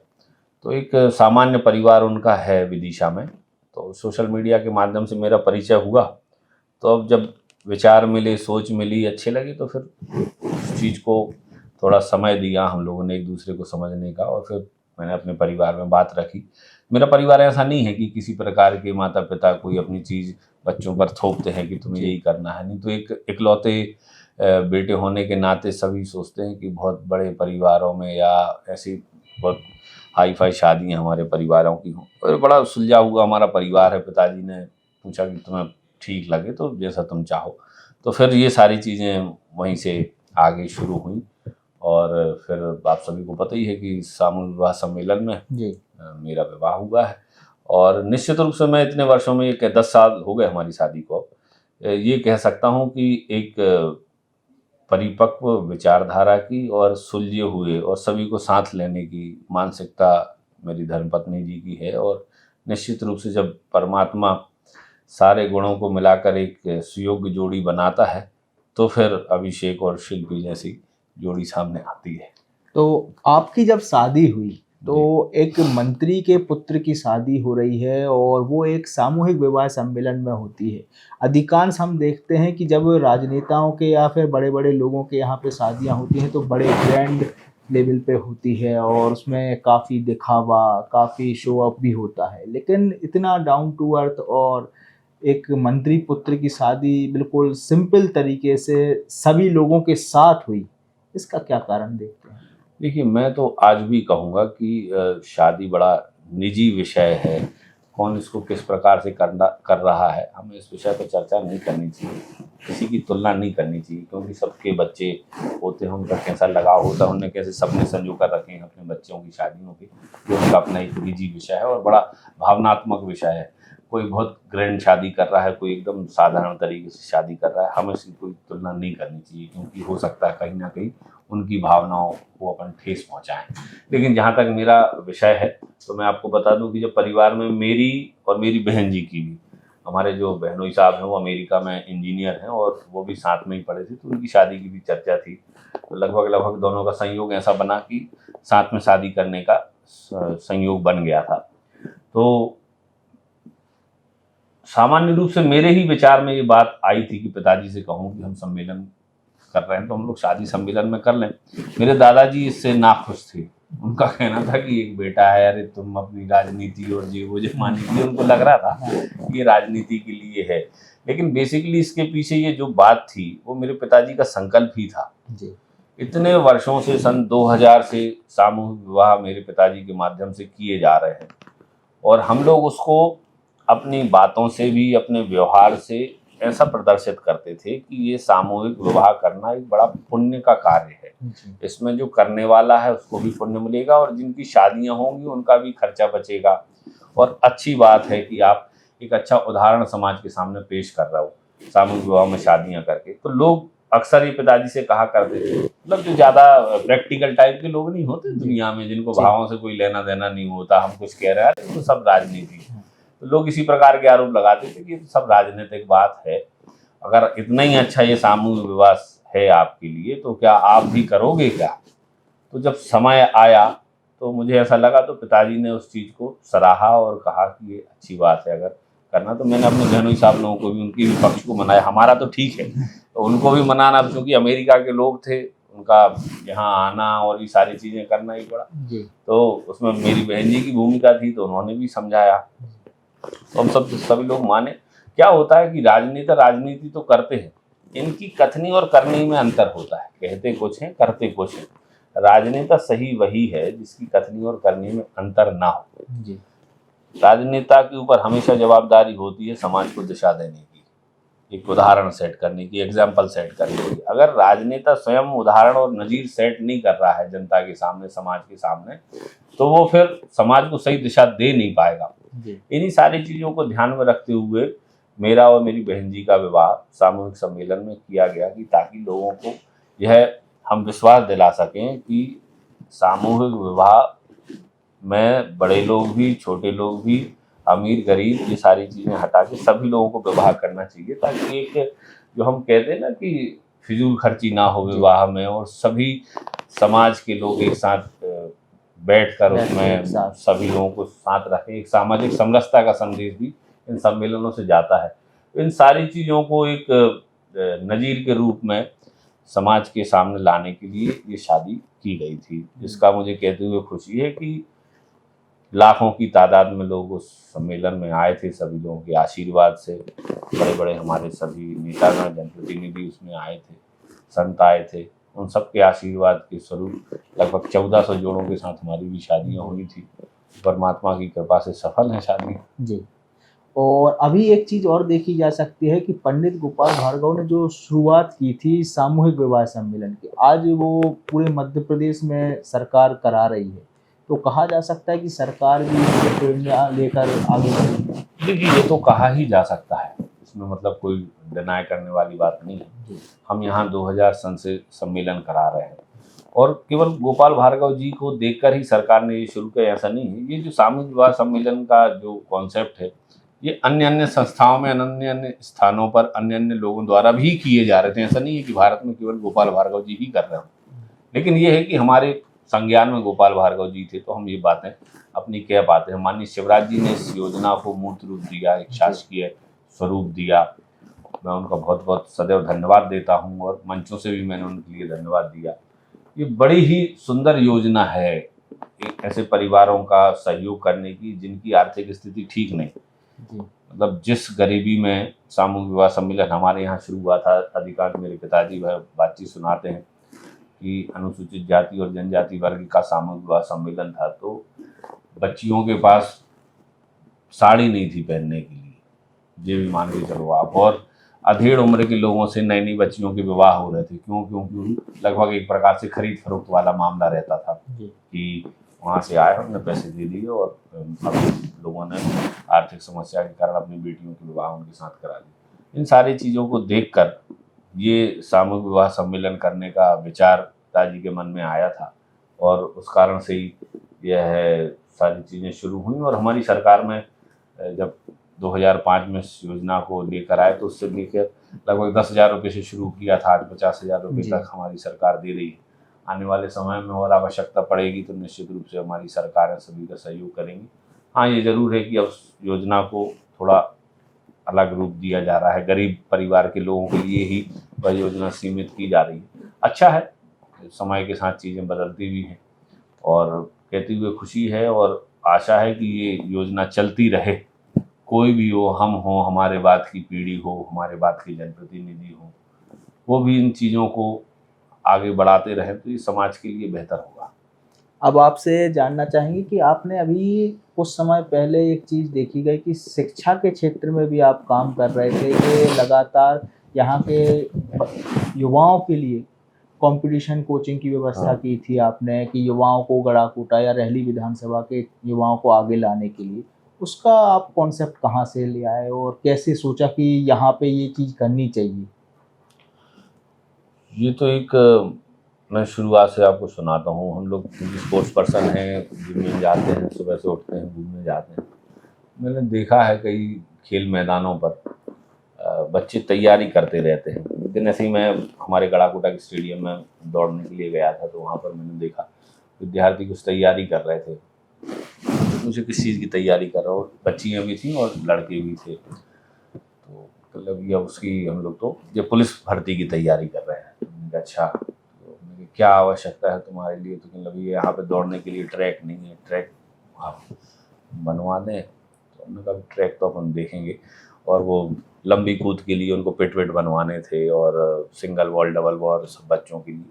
तो एक सामान्य परिवार उनका है विदिशा में, तो सोशल मीडिया के माध्यम से मेरा परिचय हुआ। तो अब जब विचार मिले, सोच मिली, अच्छे लगे, तो फिर उस चीज़ को थोड़ा समय दिया हम लोगों ने एक दूसरे को समझने का, और फिर मैंने अपने परिवार में बात रखी। मेरा परिवार ऐसा नहीं है कि किसी प्रकार के माता पिता कोई अपनी चीज़ बच्चों पर थोपते हैं कि तुम्हें यही करना है, नहीं तो एक इकलौते बेटे होने के नाते सभी सोचते हैं कि बहुत बड़े परिवारों में या ऐसी बहुत हाई फाई शादियाँ हमारे परिवारों की हों। और बड़ा सुलझा हुआ हमारा परिवार है। पिताजी ने पूछा कि तुम्हें ठीक लगे तो जैसा तुम चाहो, तो फिर ये सारी चीज़ें वहीं से आगे शुरू हुई। और फिर आप सभी को पता ही है कि सामूहिक विवाह सम्मेलन में जी। मेरा विवाह हुआ है, और निश्चित रूप से मैं इतने वर्षों में, 10 साल हो गए हमारी शादी को, ये कह सकता हूँ कि एक परिपक्व विचारधारा की और सुलझे हुए और सभी को साथ लेने की मानसिकता मेरी धर्मपत्नी जी की है। और निश्चित रूप से जब परमात्मा सारे गुणों को मिलाकर एक सुयोग्य जोड़ी बनाता है, तो फिर अभिषेक और शिल्पी जैसी जोड़ी सामने आती है। तो आपकी जब शादी हुई तो एक मंत्री के पुत्र की शादी हो रही है, और वो एक सामूहिक विवाह सम्मेलन में होती है। अधिकांश हम देखते हैं कि जब राजनेताओं के या फिर बड़े बड़े लोगों के यहाँ पे शादियाँ होती हैं तो बड़े ग्रैंड लेवल पे होती है, और उसमें काफ़ी दिखावा, काफ़ी शो ऑफ भी होता है। लेकिन इतना डाउन टू अर्थ और एक मंत्री पुत्र की शादी बिल्कुल सिंपल तरीके से सभी लोगों के साथ हुई, इसका क्या कारण देखते हैं? देखिए, मैं तो आज भी कहूँगा कि शादी बड़ा निजी विषय है। कौन इसको किस प्रकार से कर रहा है, हमें इस विषय पर चर्चा नहीं करनी चाहिए, किसी की तुलना नहीं करनी चाहिए, क्योंकि सबके बच्चे होते हैं, उनका कैसा लगाव होता है, उन्हें कैसे सपने संजो कर रखे हैं अपने बच्चों की शादियों के, ये उनका अपना एक निजी विषय है और बड़ा भावनात्मक विषय है। कोई बहुत ग्रैंड शादी कर रहा है, कोई एकदम साधारण तरीके से शादी कर रहा है, हमें इसकी कोई तुलना नहीं करनी चाहिए, क्योंकि हो सकता है कहीं ना कहीं उनकी भावनाओं को अपन ठेस पहुंचाएं। लेकिन जहाँ तक मेरा विषय है, तो मैं आपको बता दूं कि जब परिवार में मेरी और मेरी बहन जी की भी, हमारे जो बहनोई साहब हैं वो अमेरिका में इंजीनियर हैं और वो भी साथ में ही पढ़े थे, तो उनकी शादी की भी चर्चा थी। तो लगभग दोनों का संयोग ऐसा बना कि साथ में शादी करने का संयोग बन गया था। तो सामान्य रूप से मेरे ही विचार में ये बात आई थी कि पिताजी से कहूँ कि हम सम्मेलन कर रहे हैं तो हम लोग शादी सम्मेलन में कर लें। मेरे दादाजी इससे नाखुश थे। उनका कहना था कि एक बेटा है, अरे तुम अपनी राजनीति और ये वो मानने के लिए, उनको लग रहा था कि ये राजनीति के लिए है। लेकिन बेसिकली इसके पीछे ये जो बात थी वो मेरे पिताजी का संकल्प ही था जी। इतने वर्षों से, सन 2000 से सामूहिक विवाह मेरे पिताजी के माध्यम से किए जा रहे हैं, और हम लोग उसको अपनी बातों से भी, अपने व्यवहार से ऐसा प्रदर्शित करते थे कि ये सामूहिक विवाह करना एक बड़ा पुण्य का कार्य है। इसमें जो करने वाला है उसको भी पुण्य मिलेगा और जिनकी शादियां होंगी उनका भी खर्चा बचेगा। और अच्छी बात है कि आप एक अच्छा उदाहरण समाज के सामने पेश कर रहे हो सामूहिक विवाह में शादियां करके। तो लोग अक्सर ये पिताजी से कहा करते थे, मतलब जो ज़्यादा प्रैक्टिकल टाइप के लोग नहीं होते दुनिया में, जिनको भावों से कोई लेना देना नहीं होता, हम कुछ कह रहे हैं तो सब राजनीति, तो लोग इसी प्रकार के आरोप लगाते थे कि सब राजनीतिक बात है। अगर इतना ही अच्छा ये सामूहिक विवाह है आपके लिए तो क्या आप भी करोगे क्या? तो जब समय आया तो मुझे ऐसा लगा, तो पिताजी ने उस चीज़ को सराहा और कहा कि ये अच्छी बात है अगर करना। तो मैंने अपने बहनोई साहब लोगों को भी, उनकी भी पक्ष को मनाया। हमारा तो ठीक है, तो उनको भी मनाना, क्योंकि अमेरिका के लोग थे, उनका यहाँ आना और ये सारी चीज़ें करना ही पड़ा। तो उसमें मेरी बहन जी की भूमिका थी, तो उन्होंने भी समझाया, तो हम सभी लोग माने। क्या होता है कि राजनेता राजनीति तो करते हैं, इनकी कथनी और करनी में अंतर होता है। कहते कुछ हैं, करते कुछ हैं। राजनेता सही वही है जिसकी कथनी और करनी में अंतर ना हो। जी। राजनेता के ऊपर हमेशा जवाबदारी होती है समाज को दिशा देने की, एक उदाहरण सेट करने की, एग्जाम्पल सेट करने की। अगर राजनेता स्वयं उदाहरण और नजीर सेट नहीं कर रहा है जनता के सामने, समाज के सामने, तो वो फिर समाज को सही दिशा दे नहीं पाएगा। इन्हीं सारी चीज़ों को ध्यान में रखते हुए मेरा और मेरी बहन जी का विवाह सामूहिक सम्मेलन में किया गया, कि ताकि लोगों को यह हम विश्वास दिला सकें कि सामूहिक विवाह में बड़े लोग भी, छोटे लोग भी, अमीर गरीब, ये सारी चीज़ें हटा के सभी लोगों को विवाह करना चाहिए, ताकि एक जो हम कहते हैं ना कि फिजूल खर्ची ना हो विवाह में, और सभी समाज के लोग एक साथ बैठकर उसमें सभी लोगों को साथ रखें। एक सामाजिक समरसता का संदेश भी इन सम्मेलनों से जाता है। इन सारी चीज़ों को एक नज़ीर के रूप में समाज के सामने लाने के लिए ये शादी की गई थी, जिसका मुझे कहते हुए खुशी है कि लाखों की तादाद में लोग उस सम्मेलन में आए थे। सभी लोगों के आशीर्वाद से बड़े बड़े हमारे सभी नेतागण, जनप्रतिनिधि उसमें आए थे, संत आए थे। उन सब के आशीर्वाद के स्वरूप लगभग 1400 जोड़ों के साथ हमारी भी शादियाँ हुई थी। परमात्मा की कृपा से सफल है शादी जी। और अभी एक चीज़ और देखी जा सकती है कि पंडित गोपाल भार्गव ने जो शुरुआत की थी सामूहिक विवाह सम्मेलन की, आज वो पूरे मध्य प्रदेश में सरकार करा रही है। तो कहा जा सकता है कि सरकार भी इससे प्रेरणा लेकर आगे बढ़ी है। देखिए, ये तो कहा ही जा सकता है, इसमें मतलब कोई डिनाई करने वाली बात नहीं है। हम यहाँ 2000 सन से सम्मेलन करा रहे हैं, और केवल गोपाल भार्गव जी को देखकर ही सरकार ने ये शुरू किया, ऐसा नहीं है। ये जो सामूहिक विवाह सम्मेलन का जो कॉन्सेप्ट है, ये अन्य अन्य संस्थाओं में, अन्य अन्य स्थानों पर अन्य अन्य लोगों द्वारा भी किए जा रहे थे। ऐसा नहीं है कि भारत में केवल गोपाल भार्गव जी ही कर रहे हो, लेकिन ये है कि हमारे संज्ञान में गोपाल भार्गव जी थे, तो हम ये बातें अपनी कह पाते हैं। माननीय शिवराज जी ने इस योजना को मूर्त रूप दिया, एक शासकीय स्वरूप दिया। मैं उनका बहुत बहुत सदैव धन्यवाद देता हूँ, और मंचों से भी मैंने उनके लिए धन्यवाद दिया। ये बड़ी ही सुंदर योजना है एक ऐसे परिवारों का सहयोग करने की जिनकी आर्थिक स्थिति ठीक नहीं। मतलब जिस गरीबी में सामूहिक विवाह सम्मेलन हमारे यहाँ शुरू हुआ था, अधिकांश मेरे पिताजी वह बातचीत सुनाते हैं कि अनुसूचित जाति और जनजाति वर्ग का सामूहिक विवाह सम्मेलन था, तो बच्चियों के पास साड़ी नहीं थी पहनने के लिए, ये भी मान के चलो आप। और अधेड़ उम्र के लोगों से नई नई बच्चियों के विवाह हो रहे थे। क्योंकि लगभग एक प्रकार से खरीद फरोख्त वाला मामला रहता था कि वहाँ से आए, हमने पैसे दे दिए, और अब लोगों ने आर्थिक समस्या के कारण अपनी बेटियों के विवाह उनके साथ करा दिए। इन सारी चीज़ों को देखकर ये सामूहिक विवाह सम्मेलन करने का विचार पिताजी के मन में आया था, और उस कारण से ही यह सारी चीज़ें शुरू हुई। और हमारी सरकार में जब 2005 में इस योजना को लेकर आए, तो उससे लेकर लगभग 10,000 रुपये से शुरू किया था, आज 50,000 रुपये तक हमारी सरकार दे रही है। आने वाले समय में और आवश्यकता पड़ेगी तो निश्चित रूप से हमारी सरकार सभी का सहयोग करेंगी। हाँ, ये ज़रूर है कि अब योजना को थोड़ा अलग रूप दिया जा रहा है, गरीब परिवार के लोगों के लिए ही वह योजना सीमित की जा रही है। अच्छा है, समय के साथ चीज़ें बदलती भी हैं, और कहते हुए खुशी है और आशा है कि ये योजना चलती रहे। कोई भी हो, हम हो, हमारे बाद की पीढ़ी हो, हमारे बाद के जनप्रतिनिधि हो, वो भी इन चीज़ों को आगे बढ़ाते रहें तो ये समाज के लिए बेहतर होगा। अब आपसे जानना चाहेंगे कि आपने अभी कुछ समय पहले एक चीज़ देखी गई कि शिक्षा के क्षेत्र में भी आप काम कर रहे थे, कि लगातार यहाँ के युवाओं के लिए कंपटीशन कोचिंग की व्यवस्था की थी आपने, कि युवाओं को गड़ाकोटा या रहली विधानसभा के युवाओं को आगे लाने के लिए। उसका आप कॉन्सेप्ट कहाँ से ले आए और कैसे सोचा कि यहाँ पे ये चीज़ करनी चाहिए? ये तो एक मैं शुरुआत से आपको सुनाता हूँ। हम लोग स्पोर्ट्स पर्सन हैं, जिम में जाते हैं, सुबह से उठते हैं, घूमने जाते हैं। मैंने देखा है कई खेल मैदानों पर बच्चे तैयारी करते रहते हैं। एक दिन ऐसे ही मैं हमारे गड़ाकोटा के स्टेडियम में दौड़ने के लिए गया था, तो वहाँ पर मैंने देखा विद्यार्थी कुछ तैयारी कर रहे थे। मुझे किस चीज़ की तैयारी कर रहा हूँ, बच्चियाँ भी थीं और लड़के भी थे। तो मतलब ये उसकी हम लोग तो ये पुलिस भर्ती की तैयारी कर रहे हैं। मैंने कहा अच्छा, तो मैंने क्या आवश्यकता है तुम्हारे लिए? तो मतलब ये यहाँ पे दौड़ने के लिए ट्रैक नहीं है, ट्रैक आप बनवा दें। तो हमने कहा ट्रैक तो अपन देखेंगे। और वो लंबी कूद के लिए उनको पिट विट बनवाने थे और सिंगल वॉल डबल वॉल सब बच्चों के लिए।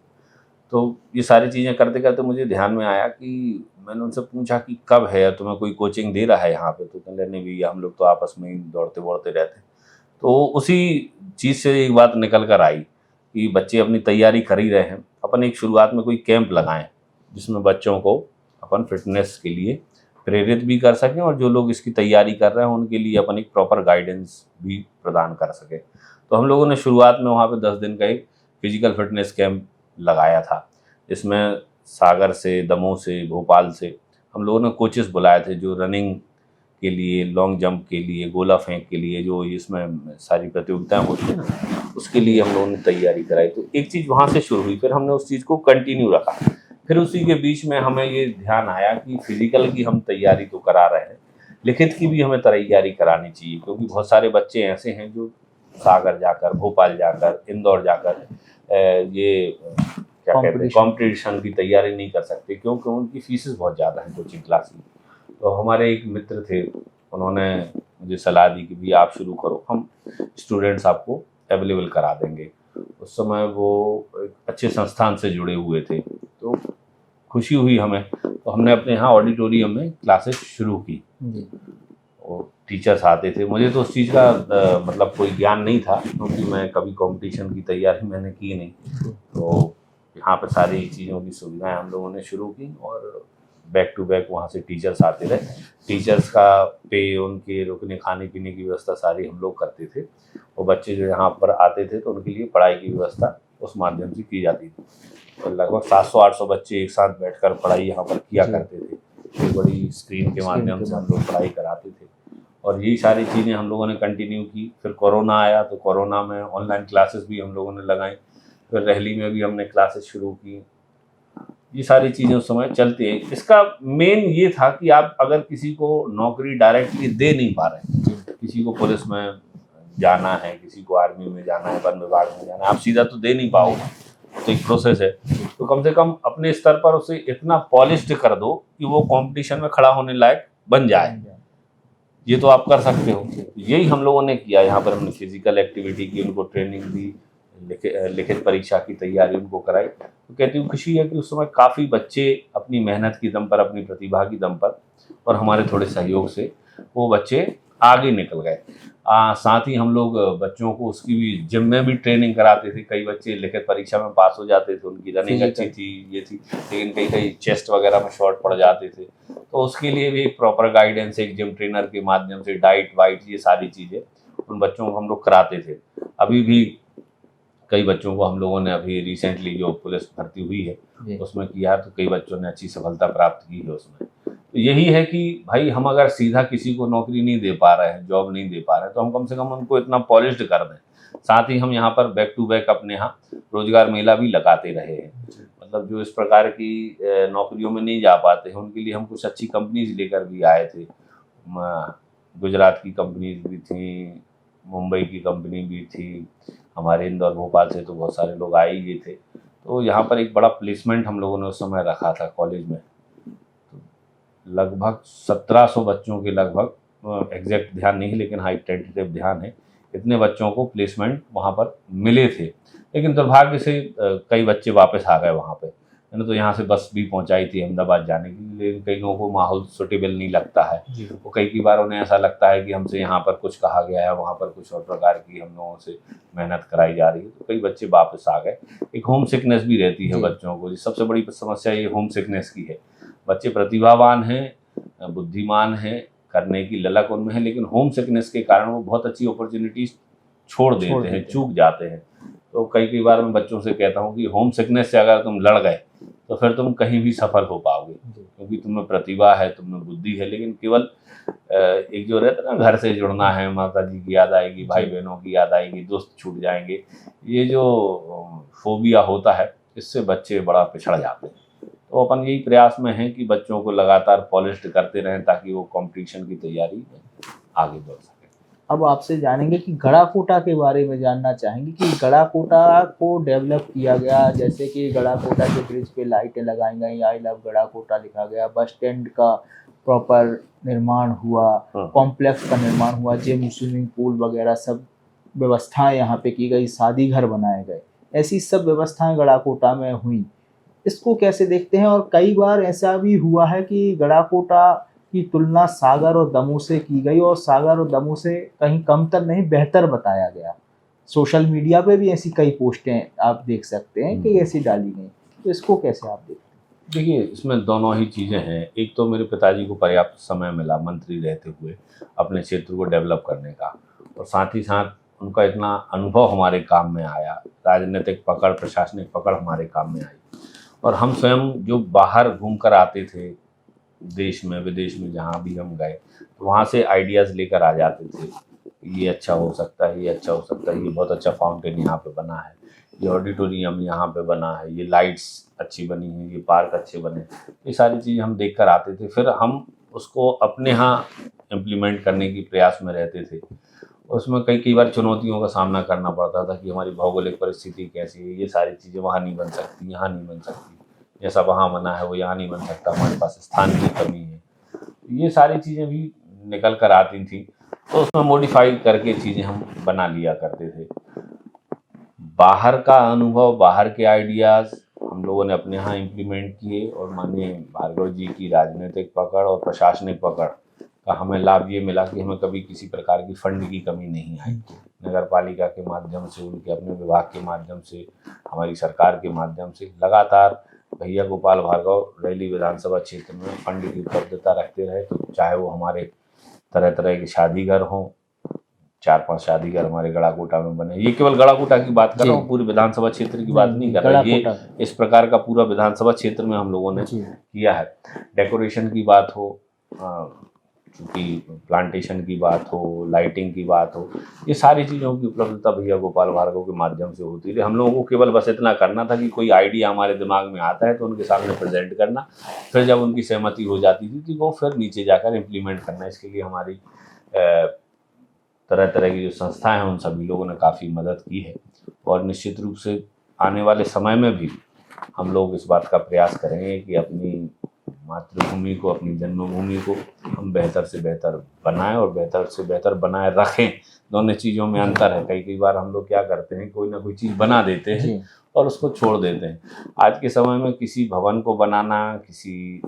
तो ये सारी चीज़ें करते करते मुझे ध्यान में आया कि मैंने उनसे पूछा कि कब है, तुम्हें कोई कोचिंग दे रहा है यहाँ पे? तो कहने नहीं भैया, हम लोग तो आपस में ही दौड़ते दौड़ते रहते हैं। तो उसी चीज़ से एक बात निकल कर आई कि बच्चे अपनी तैयारी कर ही रहे हैं, अपन एक शुरुआत में कोई कैंप लगाएं जिसमें बच्चों को अपन फिटनेस के लिए प्रेरित भी कर सकें और जो लोग इसकी तैयारी कर रहे हैं उनके लिए अपन एक प्रॉपर गाइडेंस भी प्रदान कर सकें। तो हम लोगों ने शुरुआत में वहाँ पे 10 दिन का एक फिजिकल फिटनेस कैंप लगाया था। इसमें सागर से, दमोह से, भोपाल से हम लोगों ने कोचेस बुलाए थे जो रनिंग के लिए, लॉन्ग जंप के लिए, गोला फेंक के लिए, जो इसमें सारी प्रतियोगिताएं होती हैं ना, उसके लिए हम लोगों ने तैयारी कराई। तो एक चीज़ वहाँ से शुरू हुई, फिर हमने उस चीज़ को कंटिन्यू रखा। फिर उसी के बीच में हमें ये ध्यान आया कि फिजिकल की हम तैयारी तो करा रहे हैं, लिखित की भी हमें तैयारी करानी चाहिए, क्योंकि बहुत सारे बच्चे ऐसे हैं जो सागर जाकर, भोपाल जाकर, इंदौर जाकर ये क्या कहते हैं कॉम्पिटिशन की तैयारी नहीं कर सकते, क्योंकि उनकी फीसेस बहुत ज़्यादा हैं कोचिंग क्लास की। तो हमारे एक मित्र थे, उन्होंने मुझे सलाह दी कि भी आप शुरू करो, हम स्टूडेंट्स आपको अवेलेबल करा देंगे। उस समय वो एक अच्छे संस्थान से जुड़े हुए थे, तो खुशी हुई हमें। तो हमने अपने यहाँ ऑडिटोरियम में क्लासेस शुरू की और टीचर्स आते थे। मुझे तो उस चीज़ का मतलब कोई ज्ञान नहीं था, क्योंकि मैं कभी कंपटीशन की तैयारी मैंने की नहीं। तो यहाँ पर सारी चीज़ों की सुविधाएं हम लोगों ने शुरू की और बैक टू बैक वहाँ से टीचर्स आते रहे। टीचर्स का पे, उनके रुकने खाने पीने की व्यवस्था सारी हम लोग करते थे। और बच्चे जो यहाँ पर आते थे तो उनके लिए पढ़ाई की व्यवस्था उस माध्यम से की जाती थी। और लगभग 700-800 बच्चे एक साथ बैठकर पढ़ाई यहाँ पर किया करते थे। एक बड़ी स्क्रीन के माध्यम से हम लोग पढ़ाई कराते थे और यही सारी चीज़ें हम लोगों ने कंटिन्यू की। फिर कोरोना आया तो कोरोना में ऑनलाइन क्लासेस भी हम लोगों ने लगाई। फिर रैली में भी हमने क्लासेस शुरू की। ये सारी चीज़ें उस समय चलती हैं। इसका मेन ये था कि आप अगर किसी को नौकरी डायरेक्टली दे नहीं पा रहे हैं, किसी को पुलिस में जाना है, किसी को आर्मी में जाना है, वन विभाग में जाना है, आप सीधा तो दे नहीं पाओगे, तो एक प्रोसेस है। तो कम से कम अपने स्तर पर उसे इतना पॉलिश्ड कर दो कि वो कंपटीशन में खड़ा होने लायक बन जाए। ये तो आप कर सकते हो। यही हम लोगों ने किया। यहाँ पर हमने फिजिकल एक्टिविटी की, उनको ट्रेनिंग दी, लिखित परीक्षा की तैयारी उनको कराई। तो कहती हूँ खुशी है कि उस समय काफ़ी बच्चे अपनी मेहनत की दम पर, अपनी प्रतिभा की दम पर और हमारे थोड़े सहयोग से वो बच्चे आगे निकल गए। साथ ही हम लोग बच्चों को उसकी भी जिम में भी ट्रेनिंग कराते थे। कई बच्चे लिखित परीक्षा में पास हो जाते थे, उनकी रनिंग अच्छी थी, ये थी, लेकिन कई चेस्ट वगैरह में शॉर्ट पड़ जाते थे। तो उसके लिए भी एक प्रॉपर गाइडेंस एक जिम ट्रेनर के माध्यम से, डाइट वाइट, ये सारी चीज़ें उन बच्चों को हम लोग कराते थे। अभी भी कई बच्चों को हम लोगों ने अभी रिसेंटली जो पुलिस भर्ती हुई है उसमें किया, तो कई बच्चों ने अच्छी सफलता प्राप्त की है उसमें। तो यही है कि भाई हम अगर सीधा किसी को नौकरी नहीं दे पा रहे हैं, जॉब नहीं दे पा रहे हैं, तो हम कम से कम उनको इतना पॉलिश्ड कर दें। साथ ही हम यहाँ पर बैक टू बैक अपने यहाँ रोजगार मेला भी लगाते रहे हैं। मतलब जो इस प्रकार की नौकरियों में नहीं जा पाते हैं उनके लिए हम कुछ अच्छी कंपनीज लेकर भी आए थे। गुजरात की कंपनीज भी थी, मुंबई की कंपनी भी थी, हमारे इंदौर भोपाल से तो बहुत सारे लोग आए ही थे। तो यहाँ पर एक बड़ा प्लेसमेंट हम लोगों ने उस समय रखा था कॉलेज में। तो लगभग 1700 बच्चों के लगभग, एग्जैक्ट ध्यान नहीं है लेकिन हाई टेंटेटिव ध्यान है, इतने बच्चों को प्लेसमेंट वहाँ पर मिले थे। लेकिन दुर्भाग्य से कई बच्चे वापस आ गए वहाँ पे। मैंने तो यहाँ से बस भी पहुँचाई थी अहमदाबाद जाने की, लेकिन कई लोगों को माहौल सूटेबल नहीं लगता है। वो कई बार उन्हें ऐसा लगता है कि हमसे यहाँ पर कुछ कहा गया है, वहाँ पर कुछ और प्रकार की हम लोगों से मेहनत कराई जा रही है। तो कई बच्चे वापस आ गए। एक होम सिकनेस भी रहती है बच्चों को। सबसे बड़ी समस्या ये होम सिकनेस की है। बच्चे प्रतिभावान हैं, बुद्धिमान हैं, करने की ललक उनमें है, लेकिन होम सिकनेस के कारण वो बहुत अच्छी अपॉर्चुनिटीज छोड़ देते हैं, चूक जाते हैं। तो कई बार मैं बच्चों से कहता हूँ कि होम सिकनेस से अगर तुम लड़ गए तो फिर तुम कहीं भी सफल हो पाओगे, क्योंकि तुम्हें प्रतिभा है, तुम्हें बुद्धि है, लेकिन केवल एक जो रहता है ना, घर से जुड़ना है, माता जी की याद आएगी, भाई बहनों की याद आएगी, दोस्त छूट जाएंगे, ये जो फोबिया होता है, इससे बच्चे बड़ा पिछड़ जाते हैं। तो अपन यही प्रयास में हैं कि बच्चों को लगातार पॉलिश्ड करते रहें ताकि वो कंपटीशन की तैयारी में आगे बढ़ सके। अब आपसे जानेंगे कि गड़ाकोटा के बारे में जानना चाहेंगे कि गड़ाकोटा को डेवलप किया गया, जैसे कि गड़ाकोटा के ब्रिज पे लाइटें लगाई गई, आई लव गड़ाकोटा लिखा गया, बस स्टैंड का प्रॉपर निर्माण हुआ, हाँ। कॉम्प्लेक्स का निर्माण हुआ, जिम स्विमिंग पूल वगैरह सब व्यवस्थाएं यहाँ पे की गई, शादी घर बनाए गए, ऐसी सब व्यवस्थाएं गड़ाकोटा में हुई। इसको कैसे देखते हैं? और कई बार ऐसा भी हुआ है कि गड़ाकोटा की तुलना सागर और दमोह से की गई और सागर और दमोह से कहीं कमतर नहीं बेहतर बताया गया। सोशल मीडिया पे भी ऐसी कई पोस्टें आप देख सकते हैं कि ऐसी डाली गई। तो इसको कैसे आप देखते हैं? देखिए, इसमें दोनों ही चीज़ें हैं। एक तो मेरे पिताजी को पर्याप्त समय मिला मंत्री रहते हुए अपने क्षेत्र को डेवलप करने का, और साथ ही साथ उनका इतना अनुभव हमारे काम में आया, राजनीतिक पकड़, प्रशासनिक पकड़ हमारे काम में आई। और हम स्वयं जो बाहर घूम कर आते थे, देश में विदेश में जहाँ भी हम गए, तो वहाँ से आइडियाज़ लेकर आ जाते थे, ये अच्छा हो सकता है, ये अच्छा हो सकता है, ये बहुत अच्छा फाउंटेन यहाँ पे बना है, ये ऑडिटोरियम यहाँ पे बना है, ये लाइट्स अच्छी बनी है, ये पार्क अच्छे बने। ये सारी चीज़ें हम देख कर आते थे, फिर हम उसको अपने यहाँ इम्प्लीमेंट करने की प्रयास में रहते थे। उसमें कई बार चुनौतियों का सामना करना पड़ता था कि हमारी भौगोलिक परिस्थिति कैसी है, ये सारी चीज़ें वहाँ नहीं बन सकती, यहाँ नहीं बन सकती, जैसा वहाँ बना है वो यहाँ नहीं बन सकता, हमारे पास स्थान की कमी है। ये सारी चीज़ें भी निकल कर आती थी, तो उसमें मॉडिफाई करके चीज़ें हम बना लिया करते थे। बाहर का अनुभव, बाहर के आइडियाज़ हम लोगों ने अपने यहाँ इम्प्लीमेंट किए, और माननीय भार्गव जी की राजनीतिक पकड़ और प्रशासनिक पकड़ का हमें लाभ ये मिला कि हमें कभी किसी प्रकार की फंड की कमी नहीं आई। नगर पालिका के माध्यम से, उनके अपने विभाग के माध्यम से, हमारी सरकार के माध्यम से लगातार भैया गोपाल भार्गव रैली विधानसभा क्षेत्र में फंड की उपलब्धता रखते रहे। तो चाहे वो हमारे तरह तरह के शादी घर हों, 4-5 शादी घर हमारे गड़ाकोटा में बने। ये केवल गड़ाकोटा की बात कर रहा हूँ, पूरी विधानसभा क्षेत्र की बात नहीं कर रहा। ये इस प्रकार का पूरा विधानसभा क्षेत्र में हम लोगों ने किया है। डेकोरेशन की बात हो, चूँकि प्लांटेशन की बात हो, लाइटिंग की बात हो, ये सारी चीज़ों की उपलब्धता भैया गोपाल भार्गव के माध्यम से होती रही। हम लोगों को केवल बस इतना करना था कि कोई आइडिया हमारे दिमाग में आता है तो उनके सामने प्रेजेंट करना, फिर जब उनकी सहमति हो जाती थी तो वो फिर नीचे जाकर इम्प्लीमेंट करना। इसके लिए हमारी तरह तरह की जो संस्थाएं हैं उन सभी लोगों ने काफ़ी मदद की है, और निश्चित रूप से आने वाले समय में भी हम लोग इस बात का प्रयास करेंगे कि अपनी मातृभूमि को, अपनी जन्मभूमि को हम बेहतर से बेहतर बनाएं और बेहतर से बेहतर बनाए रखें। दोनों चीज़ों में अंतर है। कई बार हम लोग क्या करते हैं, कोई ना कोई चीज़ बना देते हैं और उसको छोड़ देते हैं। आज के समय में किसी भवन को बनाना, किसी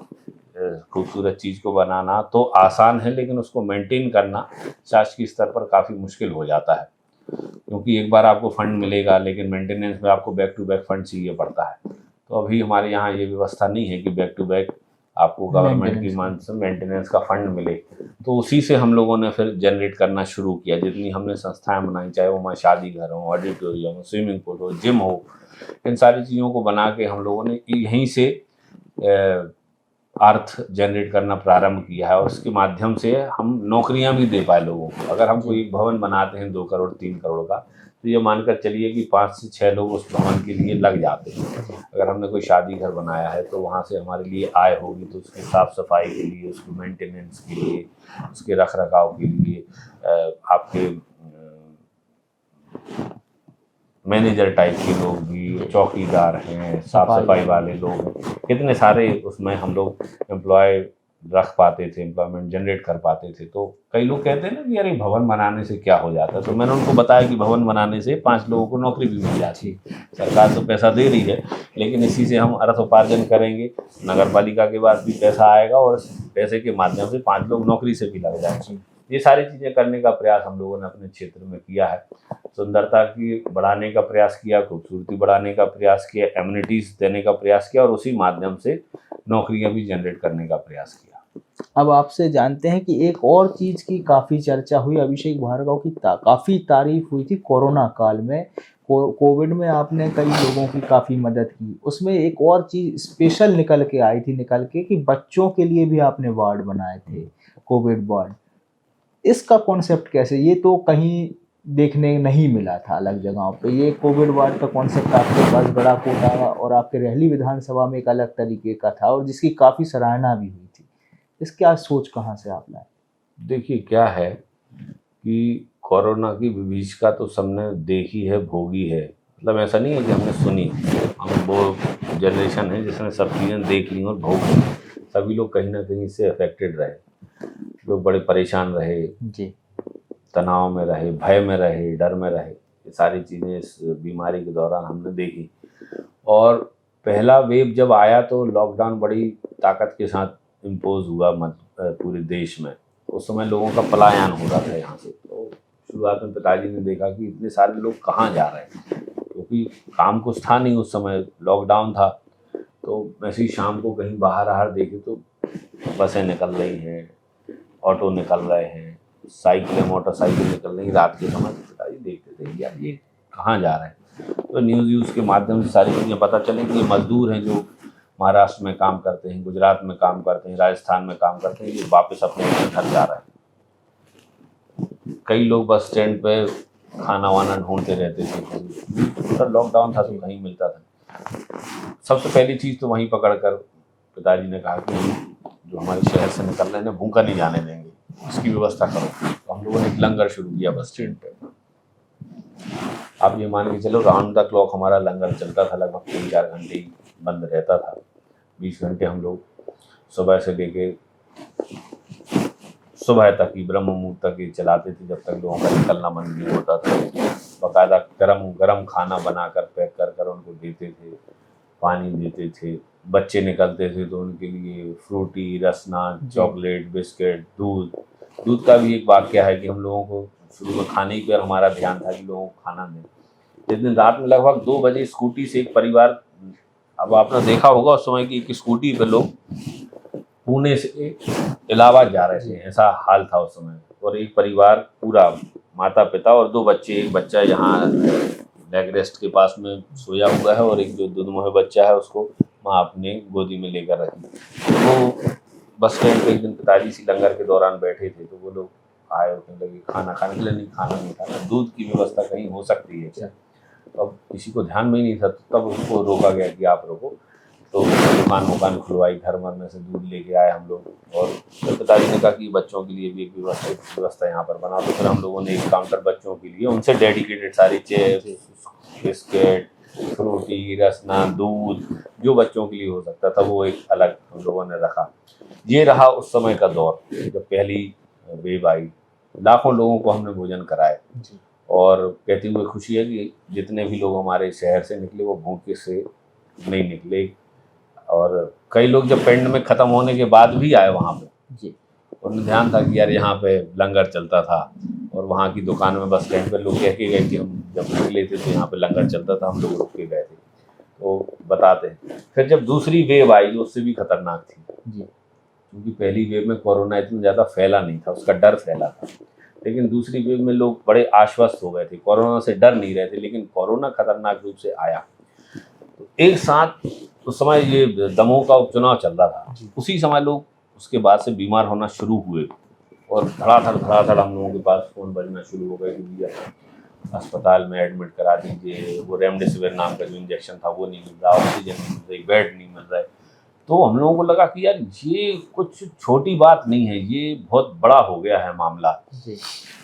खूबसूरत चीज़ को बनाना तो आसान है, लेकिन उसको मेंटेन करना शासकीय स्तर पर काफ़ी मुश्किल हो जाता है, क्योंकि एक बार आपको फंड मिलेगा लेकिन मेंटेनेंस में आपको बैक टू बैक फंड चाहिए पड़ता है। तो अभी हमारे यहाँ ये व्यवस्था नहीं है कि बैक टू बैक आपको गवर्नमेंट की मान से मेंटेनेंस का फंड मिले। तो उसी से हम लोगों ने फिर जनरेट करना शुरू किया। जितनी हमने संस्थाएं बनाई, चाहे वो हमारे शादी घर हो, ऑडिटोरियम हो, स्विमिंग पूल हो, जिम हो, इन सारी चीज़ों को बना के हम लोगों ने यहीं से अर्थ जनरेट करना प्रारंभ किया है, और उसके माध्यम से हम नौकरियां भी दे पाए लोगों को। अगर हम कोई एक भवन बनाते हैं 2 करोड़ 3 करोड़ का, तो ये मानकर चलिए कि 5 से 6 लोग उस भवन के लिए लग जाते हैं। अगर हमने कोई शादी घर बनाया है तो वहाँ से हमारे लिए आय होगी, तो उसकी साफ़ सफाई के लिए, उसकी मेंटेनेंस के लिए, उसके रख रखाव के लिए आपके मैनेजर टाइप के लोग भी, चौकीदार हैं, साफ सफाई वाले लोग हैं, कितने सारे उसमें हम लोग एम्प्लॉय रख पाते थे, एम्प्लॉयमेंट जनरेट कर पाते थे। तो कई लोग कहते हैं ना कि यार ये भवन बनाने से क्या हो जाता है, तो मैंने उनको बताया कि भवन बनाने से 5 लोगों को नौकरी भी मिल जाती है। सरकार तो पैसा दे रही है, लेकिन इसी से हम अर्थोपार्जन करेंगे, नगर पालिका के पास भी पैसा आएगा और पैसे के माध्यम से 5 लोग नौकरी से भी लग जाएंगे। ये सारी चीज़ें करने का प्रयास हम लोगों ने अपने क्षेत्र में किया है। सुंदरता की बढ़ाने का प्रयास किया, खूबसूरती बढ़ाने का प्रयास किया, एम्यूनिटीज़ देने का प्रयास किया, और उसी माध्यम से नौकरियां भी जनरेट करने का प्रयास किया। अब आपसे जानते हैं कि एक और चीज़ की काफ़ी चर्चा हुई, अभिषेक भार्गव की काफ़ी तारीफ हुई थी कोरोना काल में। कोविड में आपने कई लोगों की काफ़ी मदद की। उसमें एक और चीज़ स्पेशल निकल के कि बच्चों के लिए भी आपने वार्ड बनाए थे, कोविड वार्ड। इसका कॉन्सेप्ट कैसे? ये तो कहीं देखने नहीं मिला था अलग जगहों पे। ये कोविड वार्ड का कॉन्सेप्ट आपके पास गड़ाकोटा और आपके रहली विधानसभा में एक अलग तरीके का था, और जिसकी काफ़ी सराहना भी हुई थी। इसकी सोच कहाँ से आप लाए? देखिए, क्या है कि कोरोना की विभीषिका तो सबने देखी है, भोगी है। मतलब ऐसा नहीं है कि हमने सुनी, हम वो जनरेशन है जिसने सब चीज़ें देख ली और भोग ली। सभी लोग कहीं ना कहीं इससे अफेक्टेड रहे, लोग बड़े परेशान रहे, जी तनाव में रहे, भय में रहे, डर में रहे। ये सारी चीज़ें इस बीमारी के दौरान हमने देखी। और पहला वेव जब आया तो लॉकडाउन बड़ी ताकत के साथ इम्पोज हुआ पूरे देश में। उस समय लोगों का पलायन हो रहा था यहाँ से। तो शुरुआत में पिताजी ने देखा कि इतने सारे लोग कहाँ जा रहे हैं, क्योंकि काम कुछ था नहीं उस समय, लॉकडाउन था। तो वैसे ही शाम को कहीं बाहर देखे तो बसें निकल रही हैं, ऑटो निकल रहे हैं, साइकिलें मोटरसाइकिल निकल रही। रात के समय पिताजी देखते थे यार ये कहाँ जा रहे हैं। तो न्यूज़ के माध्यम से सारी चीज़ें पता चलें कि ये मजदूर हैं जो महाराष्ट्र में काम करते हैं, गुजरात में काम करते हैं, राजस्थान में काम करते हैं, ये वापस अपने घर जा रहे हैं। कई लोग बस स्टैंड पे खाना वाना ढूंढते रहते थे। तो लॉकडाउन था तो कहीं मिलता था। सबसे पहली चीज़ तो वहीं पकड़ कर पिताजी ने कहा कि जो हमारे शहर से निकल रहे हैं भूखा नहीं जाने देंगे, इसकी व्यवस्था करो। तो हम लोगों ने एक लंगर शुरू किया बस स्टैंड पे। आप ये मान के चलो राउंड द क्लॉक हमारा लंगर चलता था, लगभग 3-4 घंटे ही बंद रहता था। 20 घंटे हम लोग सुबह से लेके सुबह तक ही, ब्रह्म मुहूर्त तक ही चलाते थे, जब तक लोगों का निकलना बंद नहीं होता था। बाकायदा गरम खाना बनाकर पैक कर कर उनको देते थे, पानी देते थे। बच्चे निकलते थे तो उनके लिए फ्रूटी, रसना, चॉकलेट, बिस्किट, दूध का भी एक वाक्य है कि हम लोगों को शुरू में खाने ही पर हमारा ध्यान था कि लोगों को खाना दें। जिस दिन रात में लगभग 2 बजे स्कूटी से एक परिवार, अब आपने देखा होगा उस समय की एक स्कूटी पर लोग पुणे से इलाहाबाद जा रहे थे, ऐसा हाल था उस समय। और एक परिवार पूरा, माता पिता और 2 बच्चे, एक बच्चा यहाँ लेग रेस्ट के पास में सोया हुआ है और एक जो दुधमुहे बच्चा है उसको माँ अपने गोदी में लेकर रखी। वो बस स्टैंड पे एक दिन पिताजी सी लंगर के दौरान बैठे थे तो वो लोग आए और कहने लगे खाना खाने के लिए। नहीं, खाना नहीं खाना, दूध की व्यवस्था कहीं हो सकती है क्या? अब किसी को ध्यान में ही नहीं था, तब उसको रोका गया कि आप रोको। तो दुकान खुलवाई, घर में से दूध लेके आए हम लोग। और फिर पिताजी ने कहा कि बच्चों के लिए भी एक व्यवस्था यहाँ पर बना। तो फिर हम लोगों ने एक काउंटर बच्चों के लिए, उनसे डेडिकेटेड सारी चिप्स, बिस्किट, फ्रूटी, रसना, दूध जो बच्चों के लिए हो सकता था वो एक अलग हम लोगों ने रखा। ये रहा उस समय का दौर जब पहली वेव आई। लाखों लोगों को हमने भोजन कराए। और कहते हुए खुशी है कि जितने भी लोग हमारे शहर से निकले वो भूखे से नहीं निकले। और कई लोग जब पेंड में ख़त्म होने के बाद भी आए वहाँ पे जी, उन्हें ध्यान था कि यार यहाँ पे लंगर चलता था। और वहाँ की दुकान में बस स्टैंड पे लोग कह के गए कि हम जब निकले थे तो यहाँ पे लंगर चलता था, हम लोग रुक के गए थे। तो बताते हैं फिर जब दूसरी वेव आई जो उससे भी खतरनाक थी जी, क्योंकि पहली वेव में कोरोना इतना ज़्यादा फैला नहीं था, उसका डर फैला था। लेकिन दूसरी वेव में लोग बड़े आश्वस्त हो गए थे, कोरोना से डर नहीं रहे थे, लेकिन कोरोना खतरनाक रूप से आया। तो एक साथ उस समय ये दमोह का उपचुनाव चल रहा था, उसी समय लोग उसके बाद से बीमार होना शुरू हुए। और धड़ाधड़ हम लोगों के पास फ़ोन बजना शुरू हो गए कि भैया अस्पताल में एडमिट करा दीजिए, वो रेमडेसिविर नाम का जो इंजेक्शन था वो नहीं मिल रहा, ऑक्सीजन नहीं मिल रही, बेड नहीं मिल रहा है। तो हम लोगों को लगा कि यार ये कुछ छोटी बात नहीं है, ये बहुत बड़ा हो गया है मामला।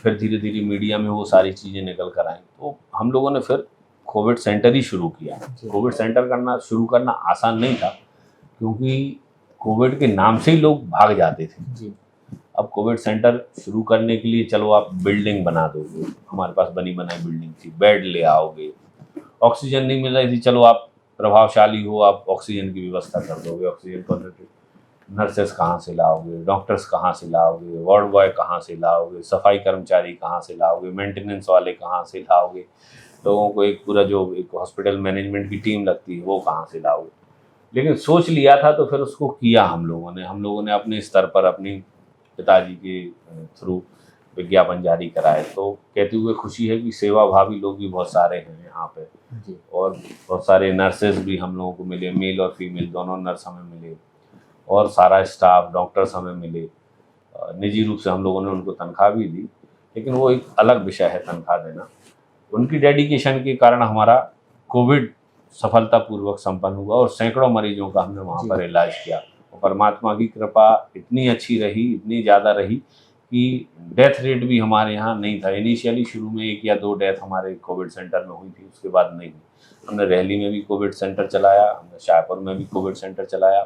फिर धीरे धीरे मीडिया में वो सारी चीज़ें निकल कर आई। तो हम लोगों ने फिर कोविड सेंटर ही शुरू किया। कोविड सेंटर शुरू करना आसान नहीं था, क्योंकि कोविड के नाम से ही लोग भाग जाते थे जी। अब कोविड सेंटर शुरू करने के लिए चलो आप बिल्डिंग बना दोगे, हमारे पास बनी बनाई बिल्डिंग थी, बेड ले आओगे। ऑक्सीजन नहीं मिल रही थी, चलो आप प्रभावशाली हो, आप ऑक्सीजन की व्यवस्था कर दोगे। ऑक्सीजन कॉन्सेंट्रेट, नर्सेस कहाँ से लाओगे, डॉक्टर्स कहाँ से लाओगे, वार्ड बॉय कहाँ से लाओगे, सफाई कर्मचारी कहाँ से लाओगे, मेंटेनेंस वाले कहाँ से लाओगे, लोगों को एक पूरा जो एक हॉस्पिटल मैनेजमेंट की टीम लगती है वो कहाँ से लाओगे। लेकिन सोच लिया था तो फिर उसको किया हम लोगों ने अपने स्तर पर अपनी पिताजी के थ्रू विज्ञापन जारी कराए। तो कहते हुए खुशी है कि सेवाभावी लोग भी बहुत सारे हैं यहाँ पे जी। और बहुत सारे नर्सेज भी हम लोगों को मिले, मेल और फीमेल दोनों नर्स हमें मिले, और सारा स्टाफ, डॉक्टर्स हमें मिले। निजी रूप से हम लोगों ने उनको तनख्वाह भी दी, लेकिन वो एक अलग विषय है तनख्वाह देना। उनकी डेडिकेशन के कारण हमारा कोविड सफलतापूर्वक संपन्न हुआ और सैकड़ों मरीजों का हमने वहाँ पर इलाज किया। और परमात्मा की कृपा इतनी अच्छी रही, इतनी ज़्यादा रही कि डेथ रेट भी हमारे यहाँ नहीं था। इनिशियली शुरू में 1 या 2 डेथ हमारे कोविड सेंटर में हुई थी, उसके बाद नहीं हुई। हमने रैली में भी कोविड सेंटर चलाया, हमने शाहपुर में भी कोविड सेंटर चलाया,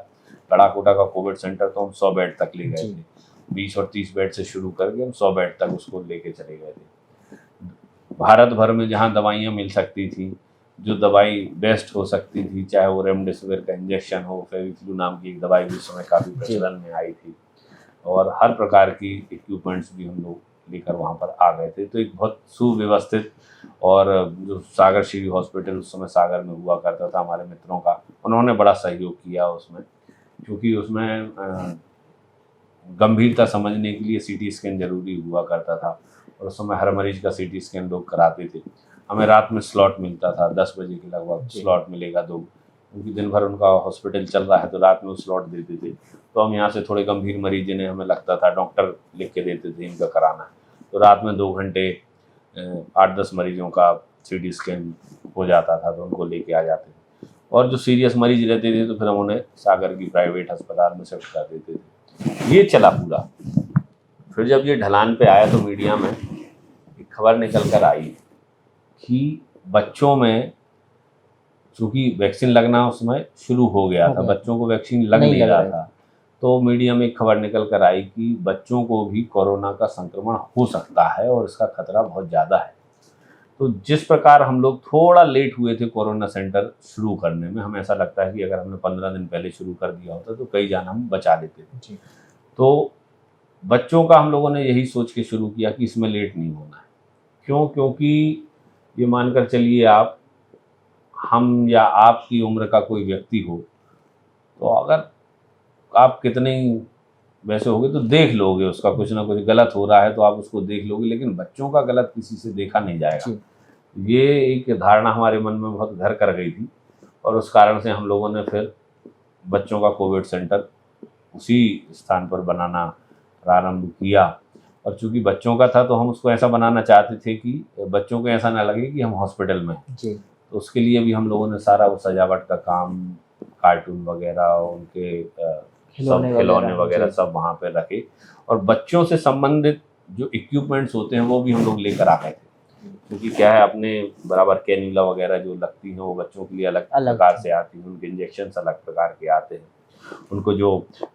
गड़ाकोटा का कोविड सेंटर तो हम 100 बेड तक ले गए थे। 20 और 30 बेड से शुरू करके हम 100 बेड तक उसको लेके चले गए थे। भारत भर में जहाँ दवाइयाँ मिल सकती थी, जो दवाई बेस्ट हो सकती थी, चाहे वो रेमडेसिविर का इंजेक्शन हो, फेविफ्लू नाम की एक दवाई भी उस समय काफ़ी प्रचलन में आई थी, और हर प्रकार की इक्विपमेंट्स भी हम लोग लेकर वहाँ पर आ गए थे। तो एक बहुत सुव्यवस्थित, और जो सागर श्री हॉस्पिटल उस समय सागर में हुआ करता था हमारे मित्रों का, उन्होंने बड़ा सहयोग किया उसमें, क्योंकि उसमें गंभीरता समझने के लिए सीटी स्कैन जरूरी हुआ करता था, और उस समय हर मरीज का सीटी स्कैन लोग कराते थे। हमें रात में स्लॉट मिलता था, 10 बजे के लगभग स्लॉट मिलेगा, तो क्योंकि दिन भर उनका हॉस्पिटल चल रहा है तो रात में वो स्लॉट देते थे। तो हम यहाँ से थोड़े गंभीर मरीज जिन्हें हमें लगता था, डॉक्टर लिख के देते थे इनका कराना है, तो रात में 2 घंटे 8-10 मरीजों का सीटी स्कैन हो जाता था, तो उनको लेके आ जाते थे। और जो सीरियस मरीज रहते थे तो फिर हम उन्हें सागर की प्राइवेट अस्पताल में शिफ्ट कर देते थे। ये चला पूरा। फिर जब ये ढलान पे आया तो मीडिया में एक खबर निकल कर आई कि बच्चों में, चूँकि वैक्सीन लगना उस समय शुरू हो गया था, बच्चों को वैक्सीन लग नहीं रहा था, तो मीडिया में एक खबर निकल कर आई कि बच्चों को भी कोरोना का संक्रमण हो सकता है और इसका खतरा बहुत ज़्यादा है। तो जिस प्रकार हम लोग थोड़ा लेट हुए थे कोरोना सेंटर शुरू करने में, हमें ऐसा लगता है कि अगर हमने 15 दिन पहले शुरू कर दिया होता तो कई जान हम बचा लेते थे। तो बच्चों का हम लोगों ने यही सोच के शुरू किया कि इसमें लेट नहीं होना है। क्यों? क्योंकि ये मानकर चलिए आप, हम या आपकी उम्र का कोई व्यक्ति हो, तो अगर आप कितने ही वैसे होगे तो देख लोगे उसका कुछ ना कुछ गलत हो रहा है तो आप उसको देख लोगे, लेकिन बच्चों का गलत किसी से देखा नहीं जाएगा। ये एक धारणा हमारे मन में बहुत घर कर गई थी, और उस कारण से हम लोगों ने फिर बच्चों का कोविड सेंटर उसी स्थान पर बनाना प्रारंभ किया। और चूंकि बच्चों का था तो हम उसको ऐसा बनाना चाहते थे कि बच्चों को ऐसा ना लगे कि हम हॉस्पिटल में हैं। तो उसके लिए भी हम लोगों ने सारा वो सजावट का काम, कार्टून वगैरह, उनके खिलौने वगैरह सब वहाँ पे रखे, और बच्चों से संबंधित जो इक्विपमेंट्स होते हैं वो भी हम लोग लेकर आ गए थे। क्योंकि क्या है, अपने बराबर कैन्यूला वगैरह जो लगती हैं वो बच्चों के लिए अलग प्रकार से आती हैं, उनके इंजेक्शन अलग प्रकार के आते हैं, उनको जो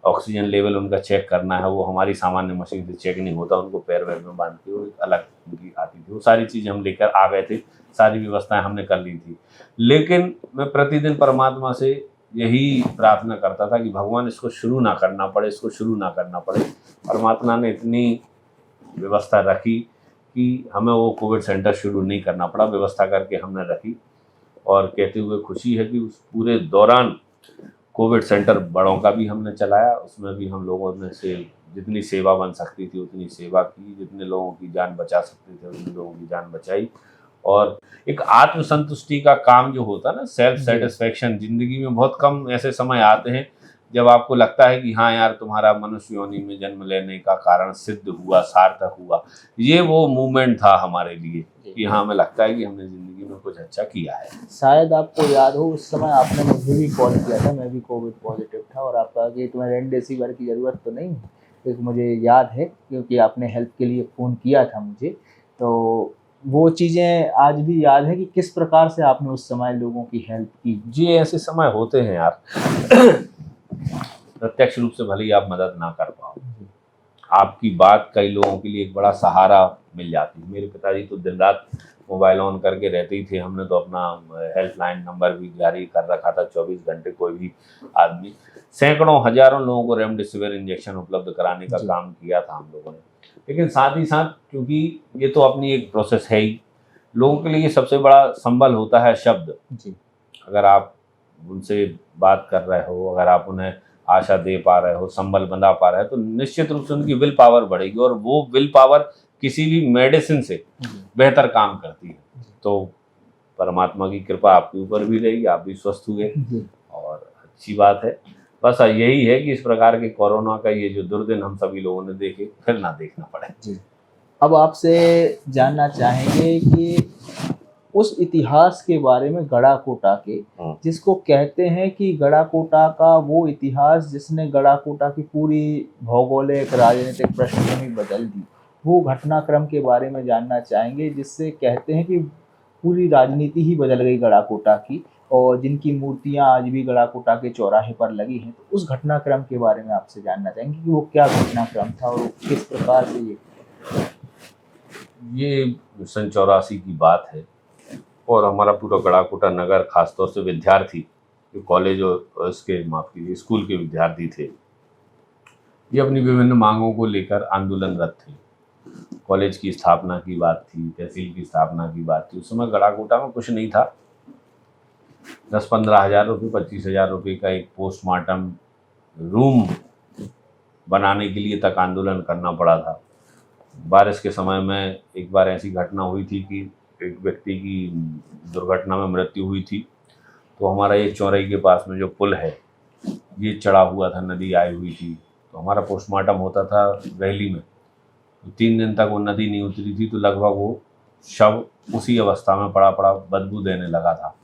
ऑक्सीजन लेवल उनका चेक करना है वो हमारी सामान्य मशीन से चेक नहीं होता, उनको पैर वैर में बांध के वो अलग उनकी आती थी। वो सारी चीज़ें हम लेकर आ गए थे, सारी व्यवस्थाएं हमने कर ली थी। लेकिन मैं प्रतिदिन परमात्मा से यही प्रार्थना करता था कि भगवान इसको शुरू ना करना पड़े, इसको शुरू ना करना पड़े। परमात्मा ने इतनी व्यवस्था रखी कि हमें वो कोविड सेंटर शुरू नहीं करना पड़ा, व्यवस्था करके हमने रखी। और कहते हुए खुशी है कि उस पूरे दौरान कोविड सेंटर बड़ों का भी हमने चलाया, उसमें भी हम लोगों ने से जितनी सेवा बन सकती थी उतनी सेवा की, जितने लोगों की जान बचा सकते थे उतने लोगों की जान बचाई। और एक आत्मसंतुष्टि का काम जो होता है ना, सेल्फ सेटिस्फेक्शन, जिंदगी में बहुत कम ऐसे समय आते हैं जब आपको लगता है कि हाँ यार, तुम्हारा मनुष्य योनि में जन्म लेने का कारण सिद्ध हुआ, सार्थक हुआ। ये वो मूवमेंट था हमारे लिए कि हाँ, हमें लगता है कि हमने ज़िंदगी में कुछ अच्छा किया है। शायद आपको याद हो, उस समय आपने मुझे भी कॉल किया था, मैं भी कोविड पॉजिटिव था, और आप कहा कि तुम्हें रेमडेसिविर की ज़रूरत तो नहीं। एक मुझे याद है क्योंकि आपने हेल्प के लिए फ़ोन किया था मुझे, तो वो चीज़ें आज भी याद है कि किस प्रकार से आपने उस समय लोगों की हेल्प की। जी, ऐसे समय होते हैं यार। प्रत्यक्ष रूप से भले ही आप मदद ना कर पाओ, आपकी बात कई लोगों के लिए एक बड़ा सहारा मिल जाती है। मेरे पिताजी तो दिन रात मोबाइल ऑन करके रहते ही थे। हमने तो अपना हेल्पलाइन नंबर भी जारी कर रखा था, 24 घंटे कोई भी आदमी, सैकड़ों हजारों लोगों को रेमडेसिविर इंजेक्शन उपलब्ध कराने का काम किया था हम लोगों ने। लेकिन साथ ही साथ, क्योंकि ये तो अपनी एक प्रोसेस है ही, लोगों के लिए सबसे बड़ा संबल होता है शब्द। अगर आप उनसे बात कर रहे हो, अगर आप उन्हें आशा दे पा रहे हो, संबल बंधा पा रहे हो, तो निश्चित रूप से उनकी विल पावर बढ़ेगी, और वो विल पावर किसी भी मेडिसिन से बेहतर काम करती है। तो परमात्मा की कृपा आपके ऊपर भी रहेगी, आप भी स्वस्थ हुए, और अच्छी बात है। बस यही है कि इस प्रकार के कोरोना का ये जो दुर्दिन हम सभी लोगों ने देखे, फिर ना देखना पड़े। अब आपसे जानना चाहेंगे कि उस इतिहास के बारे में, गड़ाकोटा के, जिसको कहते हैं कि गड़ाकोटा का वो इतिहास जिसने गड़ाकोटा की पूरी भौगोलिक राजनीतिक पृष्ठभूमि बदल दी, वो घटनाक्रम के बारे में जानना चाहेंगे, जिससे कहते हैं कि पूरी राजनीति ही बदल गई गड़ाकोटा की। और जिनकी मूर्तियां आज भी गड़ाकोटा के चौराहे पर लगी हैं, तो उस घटनाक्रम के बारे में आपसे जानना चाहेंगे कि वो क्या घटनाक्रम था और किस प्रकार से ये सन 84 की बात है और हमारा पूरा गड़ाकोटा नगर, खासतौर से विद्यार्थी, जो कॉलेज और इसके माफ कीजिए स्कूल के विद्यार्थी थे, ये अपनी विभिन्न मांगों को लेकर आंदोलनरत थे। कॉलेज की स्थापना की बात थी, तहसील की स्थापना की बात थी। उस समय गड़ाकोटा में कुछ नहीं था, 10-15 हज़ार रुपये, 25 हज़ार रुपये का एक पोस्टमार्टम रूम बनाने के लिए तक आंदोलन करना पड़ा था। बारिश के समय में एक बार ऐसी घटना हुई थी कि एक व्यक्ति की दुर्घटना में मृत्यु हुई थी, तो हमारा ये चौराही के पास में जो पुल है ये चढ़ा हुआ था, नदी आई हुई थी, तो हमारा पोस्टमार्टम होता था रैली में। तो 3 दिन तक वो नदी नहीं उतरी थी, तो लगभग वो शव उसी अवस्था में पड़ा बदबू देने लगा था।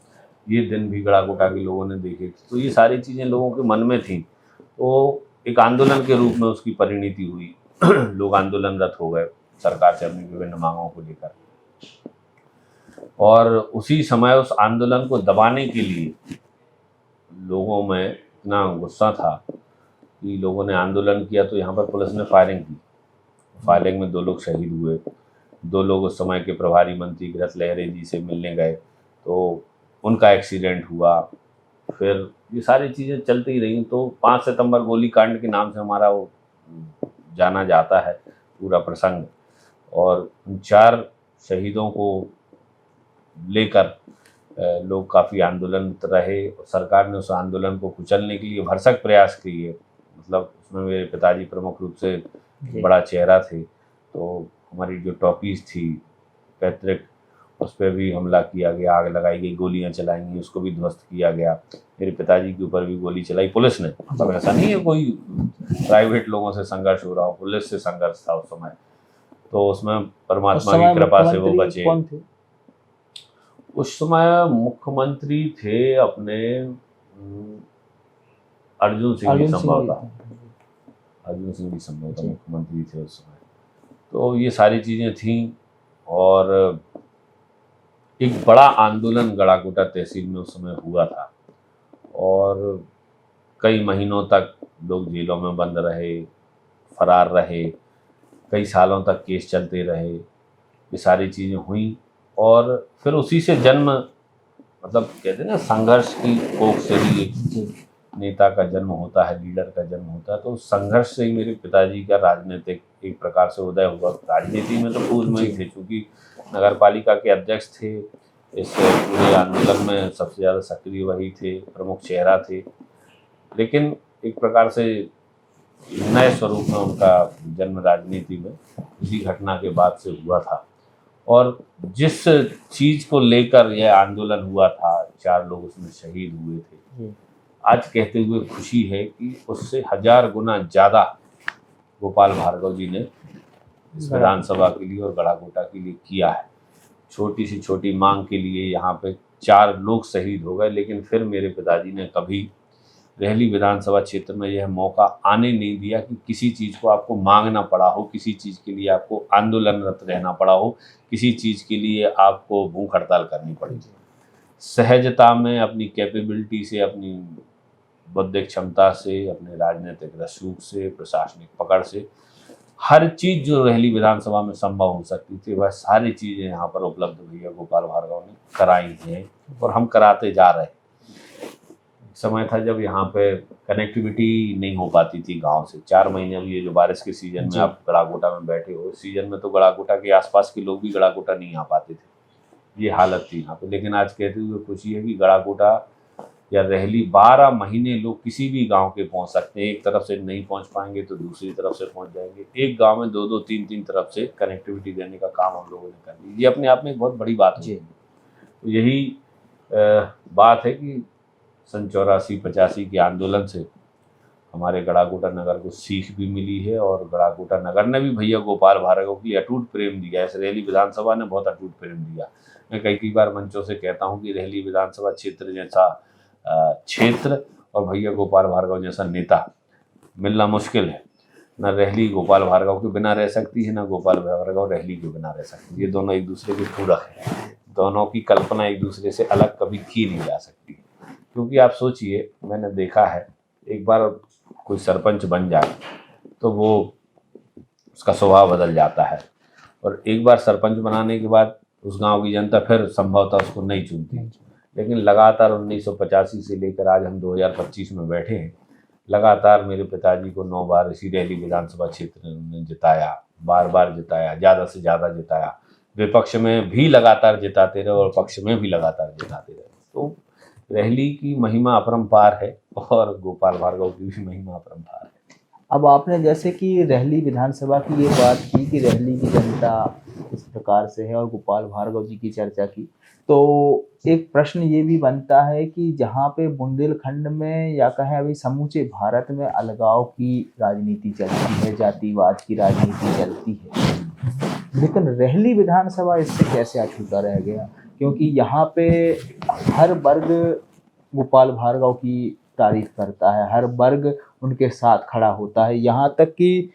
ये दिन भी गड़ाकोटा के लोगों ने देखे थे। तो ये सारी चीज़ें लोगों के मन में थी, तो एक आंदोलन के रूप में उसकी परिणति हुई। लोग आंदोलनरत हो गए सरकार से अपनी विभिन्न मांगों को लेकर, और उसी समय उस आंदोलन को दबाने के लिए लोगों में इतना गुस्सा था कि लोगों ने आंदोलन किया, तो यहाँ पर पुलिस ने फायरिंग की। फायरिंग में 2 लोग शहीद हुए। 2 लोग उस समय के प्रभारी मंत्री घृत लहरे जी से मिलने गए, तो उनका एक्सीडेंट हुआ। फिर ये सारी चीज़ें चलती रही। तो 5 सितंबर गोलीकांड के नाम से हमारा वो जाना जाता है पूरा प्रसंग, और उन 4 शहीदों को लेकर लोग काफ़ी आंदोलनरत रहे, और सरकार ने उस आंदोलन को कुचलने के लिए भरसक प्रयास किए। मतलब उसमें मेरे पिताजी प्रमुख रूप से बड़ा चेहरा थे, तो हमारी जो टॉकीज़ थी पैतृक, उस पर भी हमला किया गया, आग लगाई गई, गोलियां चलाई गई, उसको भी ध्वस्त किया गया। मेरे पिताजी के ऊपर भी गोली चलाई पुलिस ने। मतलब ऐसा नहीं है कोई प्राइवेट लोगों से संघर्ष हो रहा हो, पुलिस से संघर्ष था उस समय। तो उसमें परमात्मा की कृपा से वो बचे। कौन थे? उस समय मुख्यमंत्री थे अपने अर्जुन सिंह जी संभवतः, अर्जुन सिंह जी संभवतः मुख्यमंत्री थे उस समय। तो ये सारी चीज़ें थीं, और एक बड़ा आंदोलन गड़ाकोटा तहसील में उस समय हुआ था, और कई महीनों तक लोग जेलों में बंद रहे, फरार रहे, कई सालों तक केस चलते रहे। ये सारी चीज़ें हुई, और फिर उसी से जन्म, मतलब कहते हैं ना, संघर्ष की कोख से ही एक नेता का जन्म होता है, लीडर का जन्म होता है। तो उस संघर्ष से ही मेरे पिताजी का राजनीतिक एक प्रकार से उदय हुआ। राजनीति में तो पूर्व में ही थे, चूँकि नगर पालिका के अध्यक्ष थे, इस पूरे आंदोलन में सबसे ज़्यादा सक्रिय वही थे, प्रमुख चेहरा थे। लेकिन एक प्रकार से नए स्वरूप में उनका जन्म राजनीति में इसी घटना के बाद से हुआ था। और जिस चीज़ को लेकर यह आंदोलन हुआ था, 4 लोग उसमें शहीद हुए थे, आज कहते हुए खुशी है कि उससे 1000 गुना ज़्यादा गोपाल भार्गव जी ने इस विधानसभा के लिए और गड़ाकोटा के लिए किया है। छोटी सी छोटी मांग के लिए यहाँ पे 4 लोग शहीद हो गए, लेकिन फिर मेरे पिताजी ने कभी रहली विधानसभा क्षेत्र में यह मौका आने नहीं दिया कि किसी चीज़ को आपको मांगना पड़ा हो, किसी चीज़ के लिए आपको आंदोलनरत रहना पड़ा हो, किसी चीज़ के लिए आपको भूख हड़ताल करनी पड़ी। सहजता में, अपनी कैपेबिलिटी से, अपनी बौद्धिक क्षमता से, अपने राजनीतिक रसूख से, प्रशासनिक पकड़ से, हर चीज़ जो रहली विधानसभा में संभव हो सकती थी, वह सारी चीज़ें यहाँ पर उपलब्ध भैया गोपाल भार्गव ने कराई हैं, और हम कराते जा रहे हैं। समय था जब यहाँ पे कनेक्टिविटी नहीं हो पाती थी गांव से। 4 महीने अभी ये जो बारिश के सीजन में आप गड़ाकोटा में बैठे हो, इस सीजन में तो गड़ाकोटा के आसपास के लोग भी गड़ाकोटा नहीं आ पाते थे, ये हालत थी यहाँ पे। लेकिन आज कहते हुए खुशी है कि गड़ाकोटा या रहली 12 महीने लोग किसी भी गांव के पहुंच सकते हैं। एक तरफ से नहीं पहुंच पाएंगे तो दूसरी तरफ से पहुंच जाएंगे। एक गांव में 2-2, 3-3 तरफ से कनेक्टिविटी देने का काम हम लोगों ने कर लिया। ये अपने आप में एक बहुत बड़ी बात है। तो यही बात है कि सन 84-85 के आंदोलन से हमारे गड़ाकोटा नगर को सीख भी मिली है, और गड़ाकोटा नगर ने भी भैया गोपाल भार्गव की अटूट प्रेम दिया है। रहली विधानसभा ने बहुत अटूट प्रेम दिया। मैं कई बार मंचों से कहता हूँ कि रहली विधानसभा क्षेत्र जैसा क्षेत्र और भैया गोपाल भार्गव जैसा नेता मिलना मुश्किल है। न रहली गोपाल भार्गव के बिना रह सकती है, न गोपाल भार्गव रहली के बिना रह सकती है। ये दोनों एक दूसरे के पूरक हैं। दोनों की कल्पना एक दूसरे से अलग कभी की नहीं जा सकती। क्योंकि आप सोचिए, मैंने देखा है एक बार कोई सरपंच बन जाए तो वो उसका स्वभाव बदल जाता है, और एक बार सरपंच बनाने के बाद उस गांव की जनता फिर संभवतः उसको नहीं चुनती। लेकिन लगातार 1985 से लेकर आज हम 2025 में बैठे हैं, लगातार मेरे पिताजी को 9 बार इसी रहली विधानसभा क्षेत्र में जिताया, बार बार जिताया, ज़्यादा से ज़्यादा जिताया, विपक्ष में भी लगातार जिताते रहे और पक्ष में भी लगातार जिताते रहे। तो रहली की महिमा अपरंपार है और गोपाल भार्गव की भी महिमा अपरंपार है। अब आपने जैसे कि रहली विधानसभा की ये बात की कि रहली की जनता इस प्रकार से है और गोपाल भार्गव जी की चर्चा की, तो एक प्रश्न ये भी बनता है कि जहाँ पे बुंदेलखंड में या कहें अभी समूचे भारत में अलगाव की राजनीति चलती है, जातिवाद की राजनीति चलती है, लेकिन रहली विधानसभा इससे कैसे अछूता रह गया? क्योंकि यहाँ पे हर वर्ग गोपाल भार्गव की तारीफ करता है, हर वर्ग उनके साथ खड़ा होता है। यहाँ तक कि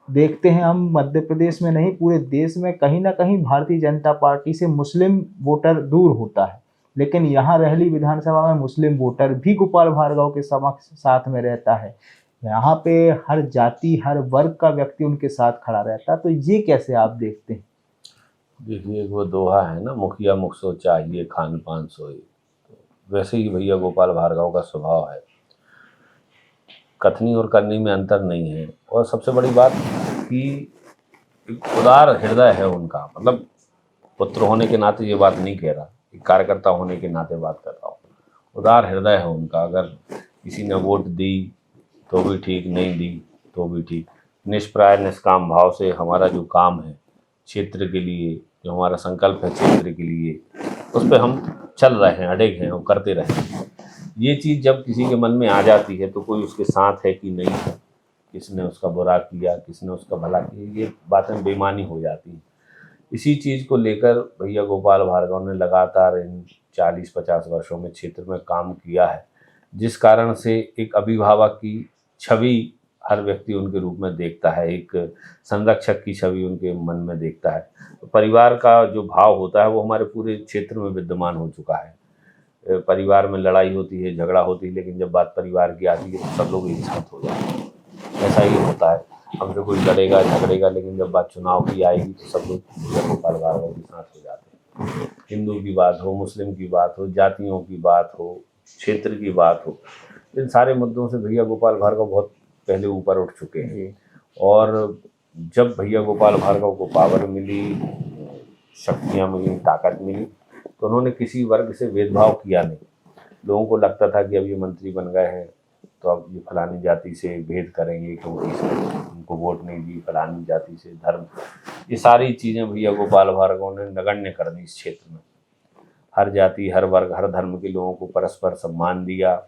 देखते हैं हम मध्य प्रदेश में नहीं, पूरे देश में कहीं ना कहीं भारतीय जनता पार्टी से मुस्लिम वोटर दूर होता है, लेकिन यहाँ रहली विधानसभा में मुस्लिम वोटर भी गोपाल भार्गव के साथ में रहता है। यहाँ पे हर जाति हर वर्ग का व्यक्ति उनके साथ खड़ा रहता है, तो ये कैसे आप देखते हैं? देखिए, वो दोहा है ना, मुखिया मुख सो चाहिए खान पान सोए। तो वैसे ही भैया गोपाल भार्गव का स्वभाव है, कथनी और करनी में अंतर नहीं है। और सबसे बड़ी बात कि एक उदार हृदय है उनका, मतलब पुत्र होने के नाते ये बात नहीं कह रहा, एक कार्यकर्ता होने के नाते बात कर रहा हूँ। उदार हृदय है उनका, अगर किसी ने वोट दी तो भी ठीक, नहीं दी तो भी ठीक, निष्प्राय निष्काम भाव से हमारा जो काम है क्षेत्र के लिए, जो हमारा संकल्प है क्षेत्र के लिए, उस पर हम चल रहे हैं, अड़िग हैं और करते रहे हैं। ये चीज़ जब किसी के मन में आ जाती है तो कोई उसके साथ है कि नहीं है, किसने उसका बुरा किया, किसने उसका भला किया, ये बातें बेमानी हो जाती हैं। इसी चीज़ को लेकर भैया गोपाल भार्गव ने लगातार इन 40-50 वर्षों में क्षेत्र में काम किया है, जिस कारण से एक अभिभावक की छवि हर व्यक्ति उनके रूप में देखता है, एक संरक्षक की छवि उनके मन में देखता है। तो परिवार का जो भाव होता है वो हमारे पूरे क्षेत्र में विद्यमान हो चुका है। परिवार में लड़ाई होती है, झगड़ा होती है, लेकिन जब बात परिवार की आती है तो सब लोग एक साथ हो जाते हैं। ऐसा ही होता है, हमसे कोई लड़ेगा झगड़ेगा, लेकिन जब बात चुनाव की आएगी तो सब लोग गोपाल भार्गव के साथ हो जाते हैं। हिंदू की बात हो, मुस्लिम की बात हो, जातियों की बात हो, क्षेत्र की बात हो, इन सारे मुद्दों से भैया गोपाल भार्गव बहुत पहले ऊपर उठ चुके हैं। और जब भैया गोपाल भार्गव को पावर मिली, शक्तियाँ मिली, ताकत मिली, तो उन्होंने किसी वर्ग से भेदभाव किया नहीं। लोगों को लगता था कि अब ये मंत्री बन गए हैं तो अब ये फलानी जाति से भेद करेंगे क्योंकि उनको वोट नहीं दी, फलानी जाति से, धर्म, ये सारी चीज़ें भैया गोपाल भार्गव ने नगण्य कर दी इस क्षेत्र में। हर जाति हर वर्ग हर धर्म के लोगों को परस्पर सम्मान दिया,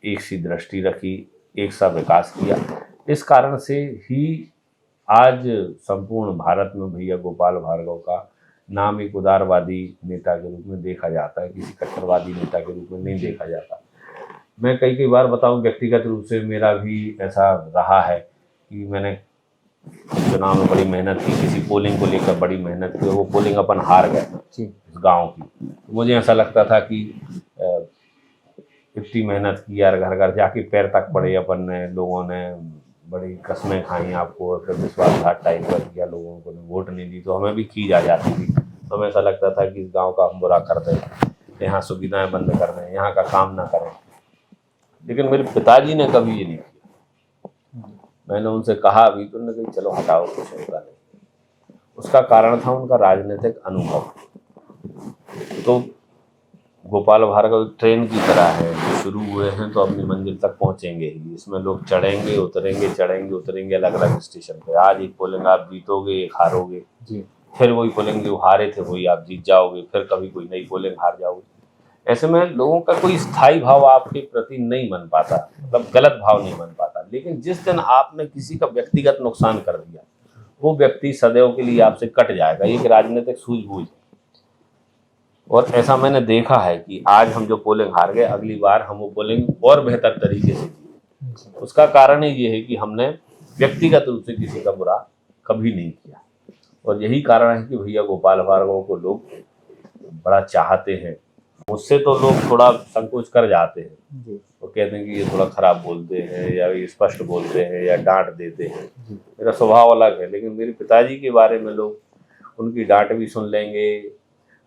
एक सी दृष्टि रखी, एक सा विकास किया। इस कारण से ही आज संपूर्ण भारत में भैया गोपाल भार्गव का नाम एक उदारवादी नेता के रूप में देखा जाता है, किसी कट्टरवादी नेता के रूप में नहीं देखा जाता। मैं कई बार बताऊं, व्यक्तिगत रूप से मेरा भी ऐसा रहा है कि मैंने चुनाव में बड़ी मेहनत की, किसी पोलिंग को लेकर बड़ी मेहनत की, और वो पोलिंग अपन हार गए इस गांव की। तो मुझे ऐसा लगता था कि इतनी मेहनत की यार, घर घर जाके पैर तक पड़े अपन ने, लोगों ने बड़ी कस्में खाई आपको, फिर विश्वासघात टाइप का किया, लोगों को वोट नहीं दी तो हमें भी की जा जाती थी। तो हमें ऐसा लगता था कि इस गांव का हम बुरा कर दें, यहाँ सुविधाएं बंद कर दें, यहाँ का काम ना करें। लेकिन मेरे पिताजी ने कभी ये नहीं किया। मैंने उनसे कहा भी तो उन्होंने कहा चलो हटाओ, कुछ होगा नहीं। उसका कारण था उनका राजनीतिक अनुभव। तो गोपाल भार्गव ट्रेन की तरह है, जो शुरू हुए हैं तो अपनी मंजिल तक पहुंचेंगे ही। इसमें लोग चढ़ेंगे उतरेंगे, चढ़ेंगे उतरेंगे अलग अलग स्टेशन पे। आज एक पोलिंग आप जीतोगे, एक हारोगे जी, फिर वही पोलिंग जो हारे थे वही आप जीत जाओगे, फिर कभी कोई नई पोलिंग हार जाओगे। ऐसे में लोगों का कोई स्थायी भाव आपके प्रति नहीं बन पाता, मतलब गलत भाव नहीं बन पाता। लेकिन जिस दिन आपने किसी का व्यक्तिगत नुकसान कर दिया, वो व्यक्ति सदैव के लिए आपसे कट जाएगा। ये राजनीतिक सूझबूझ है। और ऐसा मैंने देखा है कि आज हम जो पोलिंग हार गए, अगली बार हम वो पोलिंग और बेहतर तरीके से जीते। उसका कारण ही ये है कि हमने व्यक्तिगत रूप से किसी का बुरा कभी नहीं किया। और यही कारण है कि भैया गोपाल भार्गव को लोग बड़ा चाहते हैं। मुझसे तो लोग थोड़ा संकोच कर जाते हैं, जी वो कहते हैं कि ये थोड़ा खराब बोलते हैं या ये स्पष्ट बोलते हैं या डांट देते हैं। जी मेरा स्वभाव अलग है, लेकिन मेरे पिताजी के बारे में लोग उनकी डांट भी सुन लेंगे,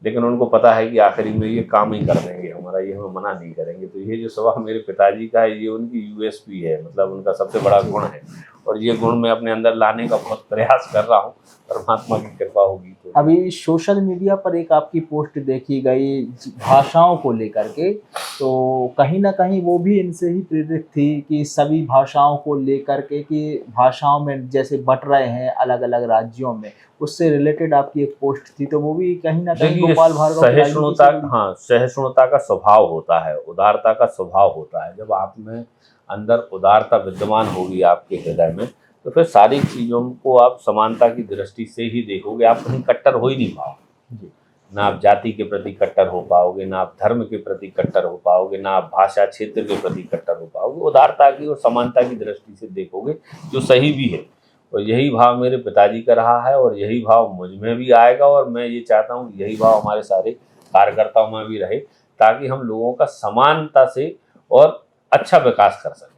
लेकिन उनको पता है कि आखिरी में ये काम ही कर देंगे हमारा, ये हमें मना नहीं करेंगे। तो ये जो स्वभाव मेरे पिताजी का है, ये उनकी यूएसपी है, मतलब उनका सबसे बड़ा गुण है, और ये गुण मैं अपने अंदर लाने का बहुत प्रयास कर रहा हूँ। परमात्मा की कृपा होगी तो। अभी सोशल मीडिया पर एक आपकी पोस्ट देखी गई भाषाओं को लेकर के, तो कहीं ना कहीं वो भी इनसे ही प्रेरित थी कि सभी भाषाओं को लेकर के, कि भाषाओं में जैसे बट रहे हैं अलग अलग राज्यों में, उससे रिलेटेड आपकी एक पोस्ट थी, तो वो भी कहीं ना कहीं देखिए, गोपाल भार्गव की राजनीति सहिष्णुता, से जुड़ी। हाँ, सहिष्णुता का स्वभाव होता है, उदारता का स्वभाव होता है। जब आप में अंदर उदारता विद्यमान होगी आपके हृदय में, तो फिर सारी चीज़ों को आप समानता की दृष्टि से ही देखोगे। आप कहीं कट्टर हो ही नहीं पाओगे, जी ना आप जाति के प्रति कट्टर हो पाओगे, ना आप धर्म के प्रति कट्टर हो पाओगे, ना आप भाषा क्षेत्र के प्रति कट्टर हो पाओगे। उदारता की और समानता की दृष्टि से देखोगे, जो सही भी है। और यही भाव मेरे पिताजी का रहा है, और यही भाव मुझ में भी आएगा, और मैं ये चाहता हूँ यही भाव हमारे सारे कार्यकर्ताओं में भी रहे, ताकि हम लोगों का समानता से और अच्छा विकास कर सकें।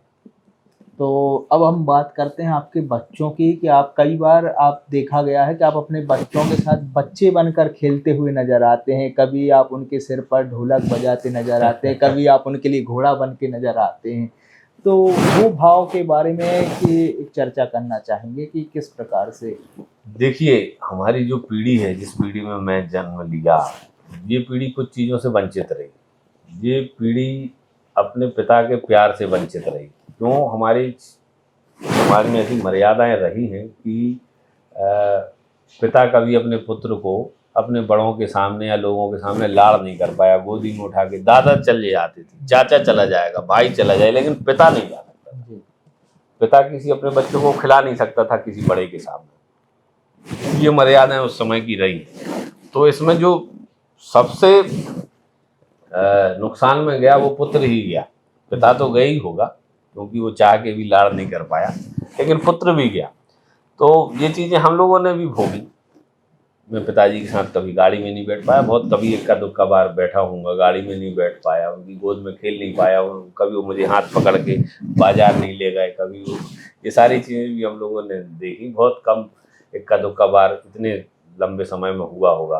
तो अब हम बात करते हैं आपके बच्चों की, कि आप कई बार आप देखा गया है कि आप अपने बच्चों के साथ बच्चे बनकर खेलते हुए नजर आते हैं, कभी आप उनके सिर पर ढोलक बजाते नजर आते हैं, कभी आप उनके लिए घोड़ा बन के नजर आते हैं। तो वो भाव के बारे में कि एक चर्चा करना चाहेंगे कि किस प्रकार से। देखिए, हमारी जो पीढ़ी है, जिस पीढ़ी में मैं जन्म लिया, ये पीढ़ी कुछ चीज़ों से वंचित रही। ये पीढ़ी अपने पिता के प्यार से वंचित रही। क्यों? हमारी समाज में ऐसी मर्यादाएं रही हैं कि पिता कभी अपने पुत्र को अपने बड़ों के सामने या लोगों के सामने लाड़ नहीं कर पाया। गोदी में उठा के दादा चले जाते थे, चाचा चला जाएगा, भाई चला जाए, लेकिन पिता नहीं जा सकता था। जी पिता किसी अपने बच्चों को खिला नहीं सकता था किसी बड़े के सामने। ये मर्यादाएं उस समय की रही। तो इसमें जो सबसे नुकसान में गया वो पुत्र ही गया। पिता तो गया ही होगा, क्योंकि वो चाह के भी लाड़ नहीं कर पाया, लेकिन पुत्र भी गया। तो ये चीज़ें हम लोगों ने भी भोगी। मैं पिताजी के साथ कभी गाड़ी में नहीं बैठ पाया, बहुत कभी इक्का दुक्का बार बैठा हूँगा, गाड़ी में नहीं बैठ पाया, उनकी गोद में खेल नहीं पाया, कभी वो मुझे हाथ पकड़ के बाजार नहीं ले गए, कभी वो, ये सारी चीज़ें भी हम लोगों ने देखी। बहुत कम इक्का दुक्का बार इतने लंबे समय में हुआ होगा।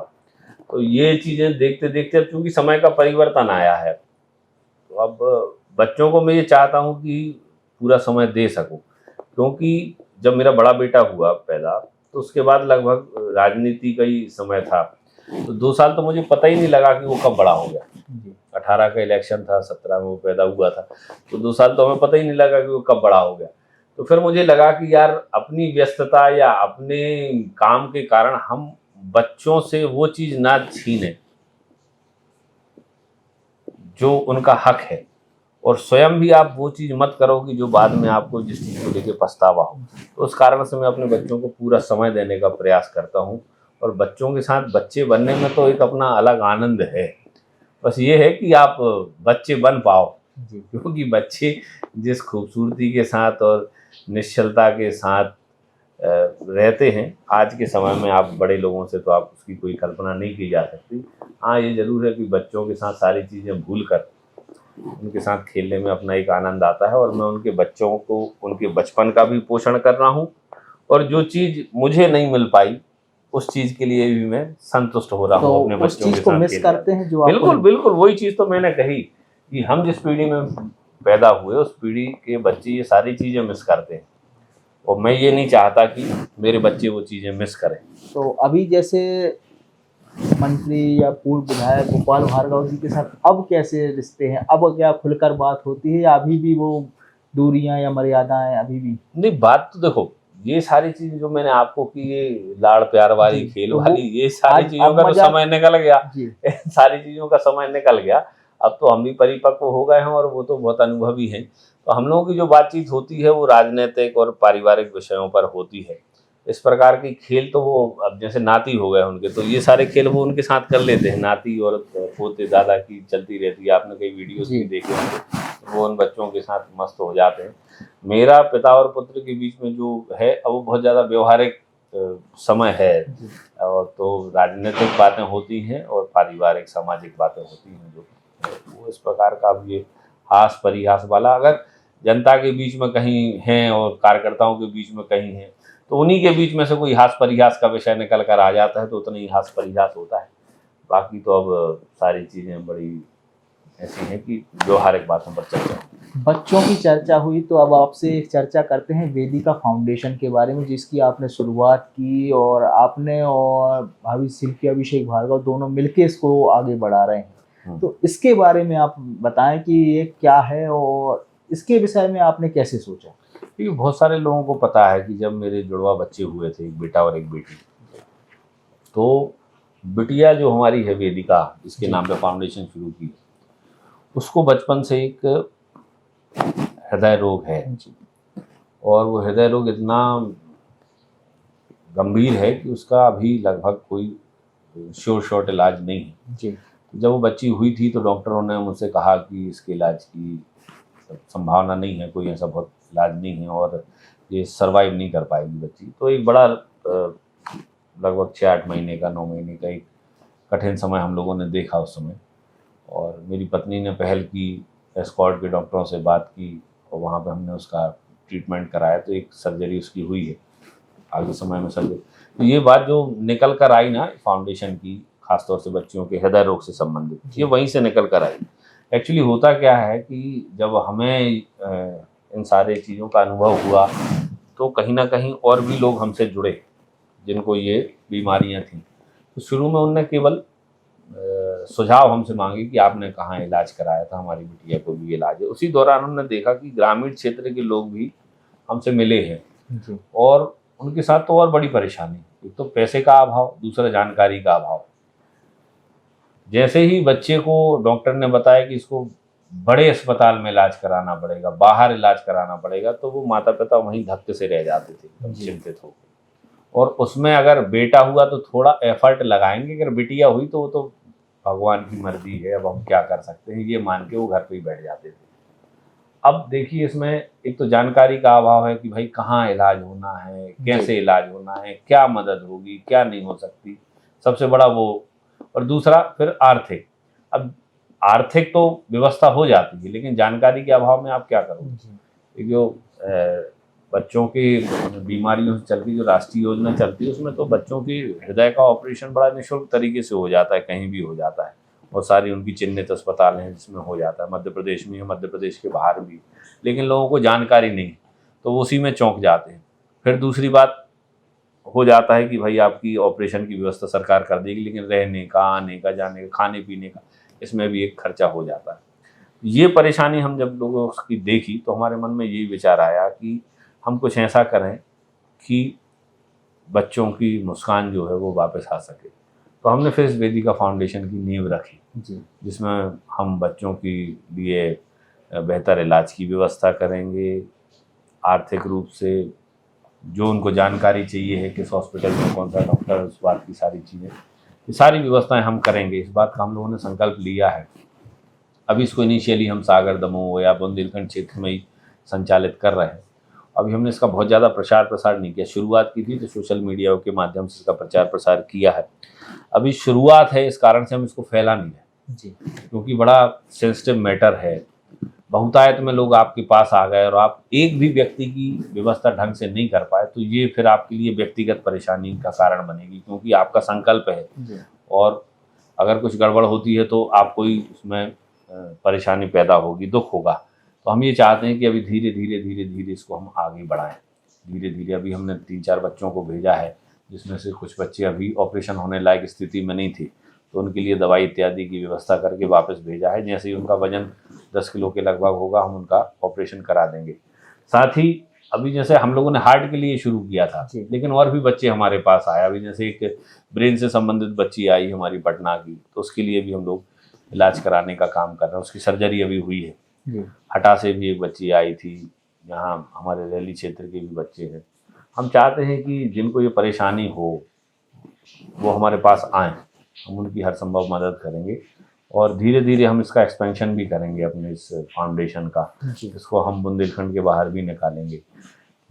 तो ये चीज़ें देखते देखते अब चूँकि समय का परिवर्तन आया है, तो अब बच्चों को मैं ये चाहता हूँ कि पूरा समय दे सकूँ। क्योंकि जब मेरा बड़ा बेटा हुआ पैदा, तो उसके बाद लगभग राजनीति का ही समय था। तो 2 साल तो मुझे पता ही नहीं लगा कि वो कब बड़ा हो गया। जी 18 का इलेक्शन था, 17 में वो पैदा हुआ था, तो 2 साल तो हमें पता ही नहीं लगा कि वो कब बड़ा हो गया। तो फिर मुझे लगा कि यार, अपनी व्यस्तता या अपने काम के कारण हम बच्चों से वो चीज़ ना छीनें जो उनका हक है, और स्वयं भी आप वो चीज़ मत करो कि जो बाद में आपको जिस चीज़ को लेकर पछतावा हो। तो उस कारण से मैं अपने बच्चों को पूरा समय देने का प्रयास करता हूँ, और बच्चों के साथ बच्चे बनने में तो एक अपना अलग आनंद है। बस ये है कि आप बच्चे बन पाओ, जी क्योंकि बच्चे जिस खूबसूरती के साथ और निश्चलता के साथ रहते हैं आज के समय में, आप बड़े लोगों से तो आप उसकी कोई कल्पना नहीं की जा सकती। हाँ, ये ज़रूर है कि बच्चों के साथ सारी चीज़ें भूल कर उनके साथ खेलने में अपना एक आनंद आता है, और मैं उनके बच्चों को उनके बचपन का भी पोषण कर रहा हूँ, और जो चीज़ मुझे नहीं मिल पाई उस चीज़ के लिए भी मैं संतुष्ट हो रहा हूँ अपने तो उस बच्चों के चीज को साथ मिस खेलने। करते हैं जो आपको। बिल्कुल बिल्कुल, वही चीज़ तो मैंने कही कि हम जिस पीढ़ी में पैदा हुए, उस पीढ़ी के बच्चे ये सारी चीज़ें मिस करते हैं, और मैं ये नहीं चाहता कि मेरे बच्चे वो चीज़ें मिस करें। तो अभी जैसे मंत्री या पूर्व विधायक गोपाल भार्गव जी के साथ अब कैसे रिश्ते हैं, अब क्या खुलकर बात होती है, या अभी भी वो दूरियां या मर्यादाएं अभी भी। नहीं, बात तो देखो, ये सारी चीज़ जो मैंने आपको की, ये लाड़ प्यार वाली, जी, खेल तो वो वाली, ये सारी आज चीज़ों अब का तो मजा। समय निकल गया। जी सारी चीज़ों का समय निकल गया। अब तो हम भी परिपक्व हो गए हैं, और वो तो बहुत अनुभवी हैं। तो हम लोगों की जो बातचीत होती है वो राजनीतिक और पारिवारिक विषयों पर होती है। इस प्रकार की खेल तो वो, अब जैसे नाती हो गए उनके, तो ये सारे खेल वो उनके साथ कर लेते हैं। नाती और पोते दादा की चलती रहती है, आपने कई वीडियोस जी। भी देखे होंगे, वो उन बच्चों के साथ मस्त हो जाते हैं। मेरा पिता और पुत्र के बीच में जो है, अब वो बहुत ज़्यादा व्यवहारिक समय है, और तो राजनीतिक बातें होती हैं और पारिवारिक सामाजिक बातें होती हैं, जो वो इस प्रकार का अब ये हास परिहास वाला अगर जनता के बीच में कहीं हैं और कार्यकर्ताओं के बीच में कहीं हैं, तो उन्हीं के बीच में से कोई हास परिहास का विषय निकल कर आ जाता है तो उतना ही हास परिहास होता है। बाकी तो अब सारी चीज़ें बड़ी ऐसी हैं कि व्यवहारिक बातों पर चर्चा होती है। बच्चों की चर्चा हुई तो अब आपसे एक चर्चा करते हैं वेदिका फाउंडेशन के बारे में, जिसकी आपने शुरुआत की और आपने और भाभी शिल्पी अभिषेक भार्गव दोनों मिलके इसको आगे बढ़ा रहे हैं। तो इसके बारे में आप बताएं कि ये क्या है और इसके विषय में आपने कैसे सोचा? क्योंकि बहुत सारे लोगों को पता है कि जब मेरे जुड़वा बच्चे हुए थे, एक बेटा और एक बेटी, तो बिटिया जो हमारी है वेदिका, जिसके नाम पे फाउंडेशन शुरू की, उसको बचपन से एक हृदय रोग है, और वो हृदय रोग इतना गंभीर है कि उसका अभी लगभग कोई शॉर्ट इलाज नहीं है जी। जब वो बच्ची हुई थी तो डॉक्टरों ने मुझसे कहा कि इसके इलाज की संभावना नहीं है, कोई ऐसा बहुत इलाज नहीं है और ये सरवाइव नहीं कर पाएगी बच्ची। तो एक बड़ा लगभग 6-8 महीने का 9 महीने का एक कठिन समय हम लोगों ने देखा उस समय, और मेरी पत्नी ने पहल की, एस्कॉर्ट के डॉक्टरों से बात की और वहाँ पे हमने उसका ट्रीटमेंट कराया, तो एक सर्जरी उसकी हुई है, आगे समय में सर्जरी। तो ये बात जो निकल कर आई ना फाउंडेशन की, खासतौर से बच्चियों के हृदय रोग से संबंधित, ये वहीं से निकल कर आई। एक्चुअली होता क्या है कि जब हमें इन सारे चीज़ों का अनुभव हुआ तो कहीं ना कहीं और भी लोग हमसे जुड़े जिनको ये बीमारियां थीं। तो शुरू में उनने केवल सुझाव हमसे मांगे कि आपने कहाँ इलाज कराया था, हमारी बिटिया को भी इलाज है। उसी दौरान हमने देखा कि ग्रामीण क्षेत्र के लोग भी हमसे मिले हैं और उनके साथ तो और बड़ी परेशानी, एक तो पैसे का अभाव, दूसरा जानकारी का अभाव। जैसे ही बच्चे को डॉक्टर ने बताया कि इसको बड़े अस्पताल में इलाज कराना पड़ेगा, बाहर इलाज कराना पड़ेगा, तो वो माता पिता वहीं धक्के से रह जाते थे, चिंतित हो। और उसमें अगर बेटा हुआ तो थोड़ा एफर्ट लगाएंगे, अगर बिटिया हुई तो वो तो भगवान की मर्जी है, अब हम क्या कर सकते हैं, ये मान के वो घर पे ही बैठ जाते थे। अब देखिए इसमें एक तो जानकारी का अभाव है कि भाई कहाँ इलाज होना है, कैसे इलाज होना है, क्या मदद होगी, क्या नहीं हो सकती, सबसे बड़ा वो। और दूसरा फिर आर्थिक। अब आर्थिक तो व्यवस्था हो जाती है लेकिन जानकारी के अभाव में आप क्या करोगे। जो बच्चों की बीमारियों से चलती जो राष्ट्रीय योजना चलती है उसमें तो बच्चों की हृदय का ऑपरेशन बड़ा निःशुल्क तरीके से हो जाता है, कहीं भी हो जाता है, और सारी उनकी चिन्हित अस्पताल हैं जिसमें हो जाता है। मध्य प्रदेश में है, मध्य प्रदेश के बाहर भी, लेकिन लोगों को जानकारी नहीं, तो वो उसी में चौंक जाते हैं। फिर दूसरी बात हो जाता है कि भाई आपकी ऑपरेशन की व्यवस्था सरकार कर देगी, लेकिन रहने का, आने का, जाने का, खाने पीने का, इसमें भी एक खर्चा हो जाता है। ये परेशानी हम जब लोगों की देखी तो हमारे मन में यही विचार आया कि हम कुछ ऐसा करें कि बच्चों की मुस्कान जो है वो वापस आ सके। तो हमने फिर इस वेदिका फाउंडेशन की नींव रखी, जिसमें हम बच्चों के लिए बेहतर इलाज की व्यवस्था करेंगे, आर्थिक रूप से जो उनको जानकारी चाहिए है किस हॉस्पिटल में कौन सा डॉक्टर, उस बात की सारी चीज़ें, ये सारी व्यवस्थाएं हम करेंगे। इस बात का हम लोगों ने संकल्प लिया है। अभी इसको इनिशियली हम सागर, दमोह या बुंदेलखंड क्षेत्र में ही संचालित कर रहे हैं। अभी हमने इसका बहुत ज़्यादा प्रचार प्रसार नहीं किया। शुरुआत की थी तो सोशल मीडिया के माध्यम से इसका प्रचार प्रसार किया है। अभी शुरुआत है, इस कारण से हम इसको फैला नहीं है जी, क्योंकि बड़ा सेंसिटिव मैटर है। बहुतायत में लोग आपके पास आ गए और आप एक भी व्यक्ति की व्यवस्था ढंग से नहीं कर पाए तो ये फिर आपके लिए व्यक्तिगत परेशानी का कारण बनेगी, क्योंकि आपका संकल्प है और अगर कुछ गड़बड़ होती है तो आपको ही उसमें परेशानी पैदा होगी, दुख होगा। तो हम ये चाहते हैं कि अभी धीरे धीरे इसको हम आगे बढ़ाएं। धीरे धीरे अभी हमने 3-4 बच्चों को भेजा है, जिसमें से कुछ बच्चे अभी ऑपरेशन होने लायक स्थिति में नहीं थे, तो उनके लिए दवाई इत्यादि की व्यवस्था करके वापस भेजा है। जैसे ही उनका वजन 10 किलो के लगभग होगा हम उनका ऑपरेशन करा देंगे। साथ ही अभी जैसे हम लोगों ने हार्ट के लिए शुरू किया था, लेकिन और भी बच्चे हमारे पास आए। अभी जैसे एक ब्रेन से संबंधित बच्ची आई हमारी पटना की, तो उसके लिए भी हम लोग इलाज कराने का काम कर रहे हैं। उसकी सर्जरी अभी हुई है। हटा से भी एक बच्ची आई थी, यहाँ हमारे रैली क्षेत्र के भी बच्चे हैं। हम चाहते हैं कि जिनको ये परेशानी हो वो हमारे पास आएँ, हम उनकी हर संभव मदद करेंगे और धीरे धीरे हम इसका एक्सपेंशन भी करेंगे अपने इस फाउंडेशन का। इसको हम बुंदेलखंड के बाहर भी निकालेंगे।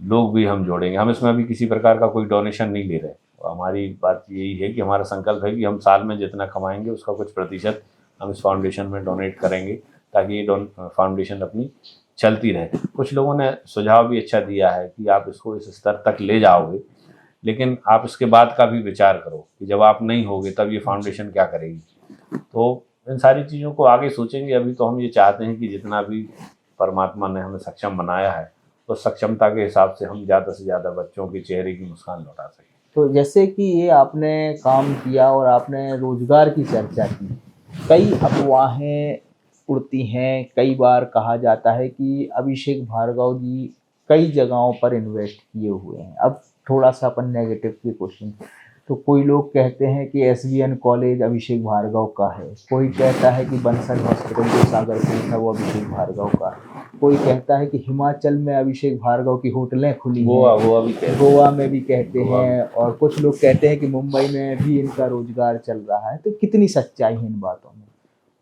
लोग भी हम जोड़ेंगे। हम इसमें अभी किसी प्रकार का कोई डोनेशन नहीं ले रहे। और हमारी बात यही है कि हमारा संकल्प है कि हम साल में जितना कमाएंगे उसका कुछ प्रतिशत हम इस फाउंडेशन में डोनेट करेंगे, ताकि ये फाउंडेशन अपनी चलती रहे। कुछ लोगों ने सुझाव भी अच्छा दिया है कि आप इसको इस स्तर तक ले जाओगे, लेकिन आप इसके बाद का भी विचार करो कि जब आप नहीं होगे तब ये फाउंडेशन क्या करेगी। तो इन सारी चीज़ों को आगे सोचेंगे। अभी तो हम ये चाहते हैं कि जितना भी परमात्मा ने हमें सक्षम बनाया है, तो सक्षमता के हिसाब से हम ज़्यादा से ज़्यादा बच्चों के चेहरे की मुस्कान लौटा सकें। तो जैसे कि ये आपने काम किया और आपने रोजगार की चर्चा की, कई अफवाहें उड़ती हैं। कई बार कहा जाता है कि अभिषेक भार्गव जी कई जगहों पर इन्वेस्ट किए हुए हैं। अब थोड़ा सा अपन नेगेटिव की क्वेश्चन, तो कोई लोग कहते हैं कि SVN कॉलेज अभिषेक भार्गव का है, कोई कहता है कि बंसल हॉस्पिटल जो सागरपुर था वो अभिषेक भार्गव का है, कोई कहता है कि हिमाचल में अभिषेक भार्गव की होटलें खुली हैं, गोवा में भी कहते हैं, और कुछ लोग कहते हैं कि मुंबई में भी इनका रोजगार चल रहा है। तो कितनी सच्चाई है इन बातों में?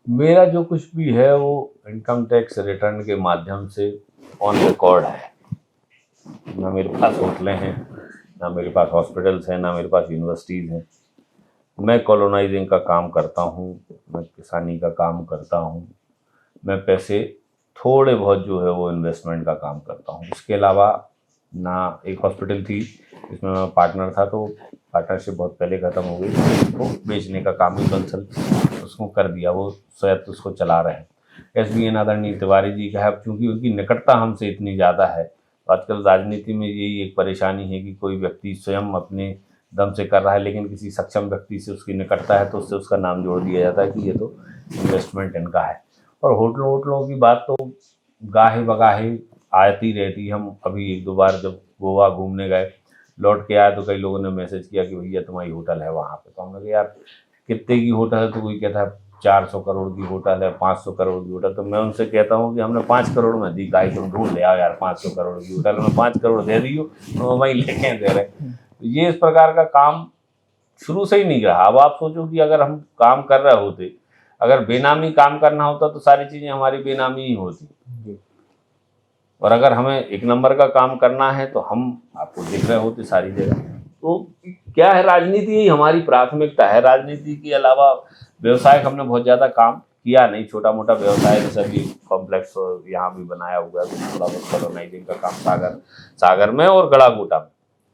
मेरा जो कुछ भी है वो इनकम टैक्स रिटर्न के माध्यम से ऑन रिकॉर्ड है। ना मेरे पास होटलें हैं, ना मेरे पास हॉस्पिटल्स हैं, ना मेरे पास यूनिवर्सिटीज़ हैं। मैं कॉलोनाइजिंग का काम करता हूँ, मैं किसानी का काम करता हूँ, मैं पैसे थोड़े बहुत जो है वो इन्वेस्टमेंट का काम करता हूँ। इसके अलावा ना एक हॉस्पिटल थी जिसमें मैं पार्टनर था, तो पार्टनरशिप बहुत पहले ख़त्म हो गई, तो बेचने का काम ही बंसल उसको कर दिया, वो शायद उसको चला रहे हैं। SVN आदरणीय तिवारी जी का है। अब चूँकि उनकी निकटता हमसे इतनी ज़्यादा है, तो आजकल राजनीति में यही एक परेशानी है कि कोई व्यक्ति स्वयं अपने दम से कर रहा है, लेकिन किसी सक्षम व्यक्ति से उसकी निकटता है तो उससे उसका नाम जोड़ दिया जाता है कि ये तो इन्वेस्टमेंट इनका है। और होटलों की बात तो गाहे बगाहे आती रहती। हम अभी 1-2 बार जब गोवा घूमने गए, लौट के आए, तो कई लोगों ने मैसेज किया कि भैया तुम्हारी होटल है वहाँ पे। तो हमने कहा यार कितने की होटल है? तो कोई कहता है 400 करोड़ की होटल है, 500 करोड़ की होटल। तो मैं उनसे कहता हूँ कि हमने 5 करोड़ में दी, गाय तुम ढूंढ ले आओ यार 500 करोड़ की होटल में 5 करोड़ दे दी हो, तो वहीं लेके दे रहे। तो ये इस प्रकार का काम शुरू से ही नहीं रहा। अब आप सोचो कि अगर हम काम कर रहे होते, अगर बेनामी काम करना होता तो सारी चीज़ें हमारी बेनामी ही होती, और अगर हमें एक नंबर का काम करना है तो हम आपको दिख रहे होते सारी जगह। तो क्या है, राजनीति ही हमारी प्राथमिकता है। राजनीति के अलावा व्यवसाय हमने बहुत ज़्यादा काम किया नहीं। छोटा मोटा व्यवसाय जैसे भी कॉम्प्लेक्स यहाँ भी बनाया हुआ है, तो थोड़ा बहुत कॉलोनाइजिंग का काम सागर में और गड़ाकोटा में।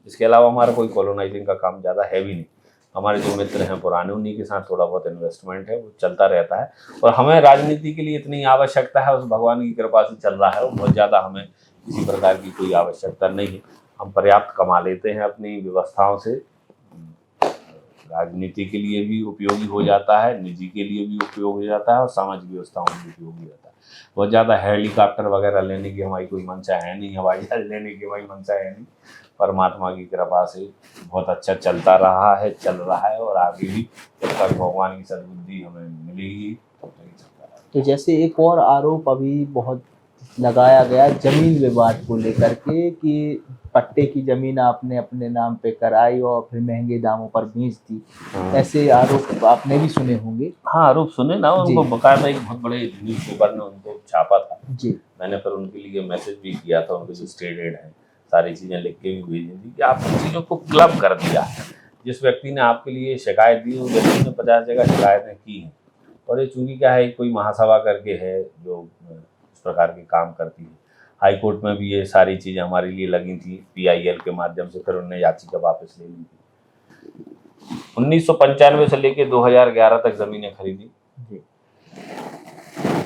इसके अलावा हमारा कोई कॉलोनाइजिंग का काम ज़्यादा है भी नहीं। हमारे जो मित्र हैं पुराने, उन्हीं के साथ थोड़ा बहुत इन्वेस्टमेंट है, वो चलता रहता है। और हमें राजनीति के लिए इतनी आवश्यकता है, उस भगवान की कृपा से चल रहा है, और बहुत ज़्यादा हमें किसी प्रकार की कोई आवश्यकता नहीं है। हम पर्याप्त कमा लेते हैं अपनी व्यवस्थाओं से। राजनीति के लिए भी उपयोगी हो जाता है, निजी के लिए भी उपयोग हो जाता है, और सामाजिक व्यवस्थाओं में भी उपयोगी होता है। बहुत ज़्यादा हेलीकॉप्टर वगैरह लेने की हमारी कोई मंशा है नहीं, हवाई जहाज लेने की हमारी मंशा है नहीं। परमात्मा की कृपा से बहुत अच्छा चलता रहा है, चल रहा है, और आगे भी जब तक भगवान की सद्बुद्धि हमें मिलेगी तब तक चलता रहेगा। तो जैसे एक और आरोप अभी बहुत लगाया गया जमीन विवाद को लेकर के, कि पट्टे की जमीन आपने अपने नाम पे कराई और फिर महंगे दामों पर बेच दी। ऐसे आरोप आपने भी सुने होंगे। हाँ, आरोप सुने ना, उनको बकायदा एक बहुत बड़े न्यूज़पेपर ने उनको छापा था जी। मैंने फिर उनके लिए मैसेज भी किया था, उनके जो स्टेट हेड हैं, सारी चीज़ें लिख के भी भेजी थी कि आपने चीज़ों को क्लब कर दिया। जिस व्यक्ति ने आपके लिए शिकायत दी, उस व्यक्ति ने 50 जगह शिकायतें की हैं। और ये चूँकि क्या है, कोई महासभा करके है जो इस प्रकार के काम करती है। हाई कोर्ट में भी ये सारी चीज़ें हमारे लिए लगी थी PIL के माध्यम से, फिर उन्होंने याचिका वापस ले ली थी। 1995 से लेके 2011 तक ज़मीनें खरीदी।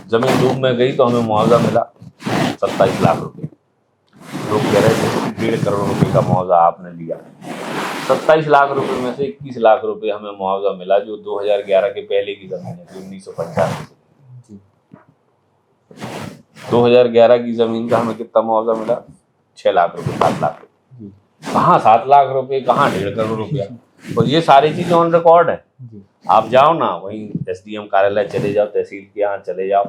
ज़मीन डूब में गई तो हमें मुआवजा मिला 27 लाख रुपए। लोग कह रहे थे 1.5 करोड़ रुपए का मुआवजा आपने लिया। 27 लाख रुपए में से 21 लाख रुपए हमें मुआवजा मिला, जो 2011 के पहले की ज़मीन थी, 1995 से। 2011 की ज़मीन का हमें कितना मुआवजा मिला? 6 लाख रुपए, 7 लाख रुपए। कहाँ 7 लाख रुपए, कहाँ 1.5 करोड़ रुपया। और ये सारी चीज़ें ऑन रिकॉर्ड है। आप जाओ ना, वहीं SDM कार्यालय चले जाओ, तहसील के यहाँ चले जाओ,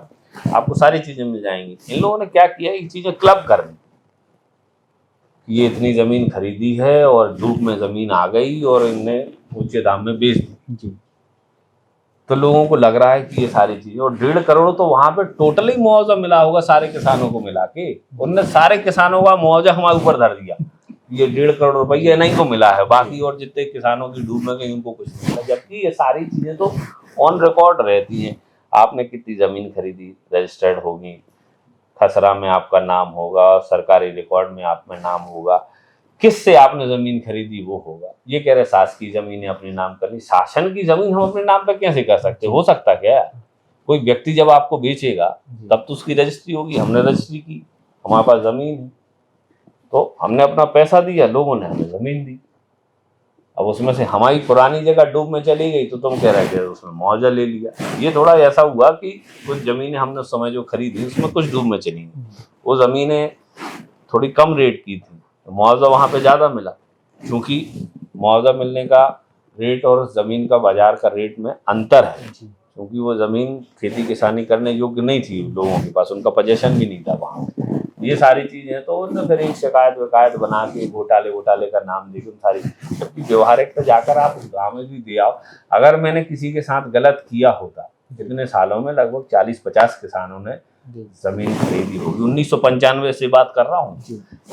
आपको सारी चीज़ें मिल जाएंगी। इन लोगों ने क्या किया, ये चीज़ें क्लब कर दी। ये इतनी ज़मीन खरीदी है और धूप में ज़मीन आ गई और इनने ऊंचे दाम में बेच दी। तो लोगों को लग रहा है कि ये सारी चीज़ें, और 1.5 करोड़ तो वहाँ पे टोटली मुआवजा मिला होगा सारे किसानों को मिला के। उनने सारे किसानों का मुआवजा हमारे ऊपर धर दिया, ये 1.5 करोड़ रुपये नहीं को मिला है, बाकी और जितने किसानों की डूब में गई उनको कुछ नहीं मिला। जबकि ये सारी चीज़ें तो ऑन रिकॉर्ड रहती हैं। आपने कितनी ज़मीन खरीदी, रजिस्टर्ड होगी, खसरा में आपका नाम होगा, सरकारी रिकॉर्ड में आप में नाम होगा, किससे आपने जमीन खरीदी वो होगा। ये कह रहे शासकीय जमीन अपने नाम करनी, शासन की जमीन हम अपने नाम पर कैसे कर सकते? हो सकता क्या? कोई व्यक्ति जब आपको बेचेगा तब तो उसकी रजिस्ट्री होगी। हमने रजिस्ट्री की, हमारे पास जमीन है, तो हमने अपना पैसा दिया, लोगों ने हमें जमीन दी। अब उसमें से हमारी पुरानी जगह डूब में चली गई तो तुम कह रहे थे उसमें मुआवजा ले लिया। ये थोड़ा ऐसा हुआ कि कुछ ज़मीनें हमने उस समय जो खरीदी उसमें कुछ डूब में चली गई, वो ज़मीनें थोड़ी कम रेट की थी, तो मुआवजा वहाँ पे ज़्यादा मिला। क्योंकि मुआवजा मिलने का रेट और ज़मीन का बाजार का रेट में अंतर है, क्योंकि वो ज़मीन खेती किसानी करने योग्य नहीं थी लोगों के पास, उनका पोजीशन भी नहीं था वहाँ। ये सारी चीज़ें तो उन्होंने फिर एक शिकायत बना के घोटाले का नाम देकर सारी, जबकि व्यवहारिक तो जाकर आप उस गाँव में भी दे आओ। अगर मैंने किसी के साथ गलत किया होता, कितने सालों में लगभग 40-50 किसानों ने जमीन खरीदी होगी, 1995 से बात कर रहा हूँ।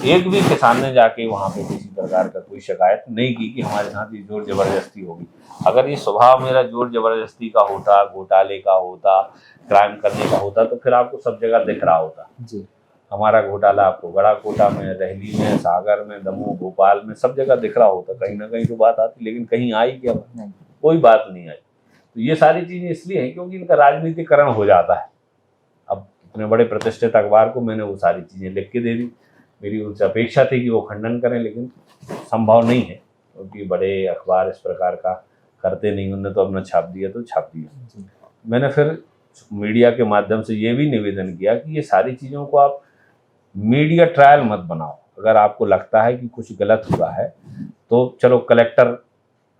एक भी किसान ने जाके वहाँ पे किसी प्रकार का कोई शिकायत नहीं की कि हमारे साथ ये जोर जबरदस्ती होगी। अगर ये स्वभाव मेरा जोर जबरदस्ती का होता, घोटाले का होता, क्राइम करने का होता, तो फिर आपको सब जगह दिख रहा होता। हमारा घोटाला आपको गड़ाकोटा में, रहली में, सागर में, दमोह, भोपाल में सब जगह दिख रहा होता। कहीं ना कहीं तो बात आती, लेकिन कहीं आई क्या? कोई बात नहीं आई। तो ये सारी चीज़ें इसलिए हैं क्योंकि इनका राजनीतिकरण हो जाता है। अब इतने बड़े प्रतिष्ठित अखबार को मैंने वो सारी चीज़ें लिख के दे दी। मेरी उनसे अपेक्षा थी कि वो खंडन करें, लेकिन संभव नहीं है क्योंकि बड़े अखबार इस प्रकार का करते नहीं। उन्होंने तो अपना छाप दिया तो छाप दिया। मैंने फिर मीडिया के माध्यम से ये भी निवेदन किया कि ये सारी चीज़ों को आप मीडिया ट्रायल मत बनाओ। अगर आपको लगता है कि कुछ गलत हुआ है तो चलो कलेक्टर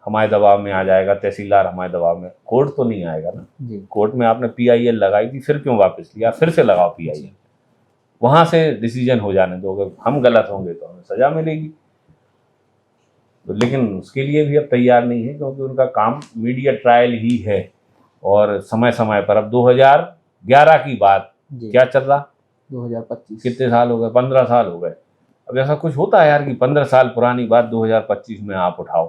हमारे दबाव में आ जाएगा, तहसीलदार हमारे दबाव में, कोर्ट तो नहीं आएगा ना। कोर्ट में आपने PIL लगाई थी, फिर क्यों वापस लिया? फिर से लगाओ PIL, वहाँ से डिसीजन हो जाने दो। अगर हम गलत होंगे तो हमें सज़ा मिलेगी। तो लेकिन उसके लिए भी अब तैयार नहीं है क्योंकि उनका काम मीडिया ट्रायल ही है। और समय समय पर, अब 2011 की बात, क्या चल रहा, 2025 कितने साल हो गए? 15 साल हो गए। अब ऐसा कुछ होता है यार कि 15 साल पुरानी बात 2025 में आप उठाओ?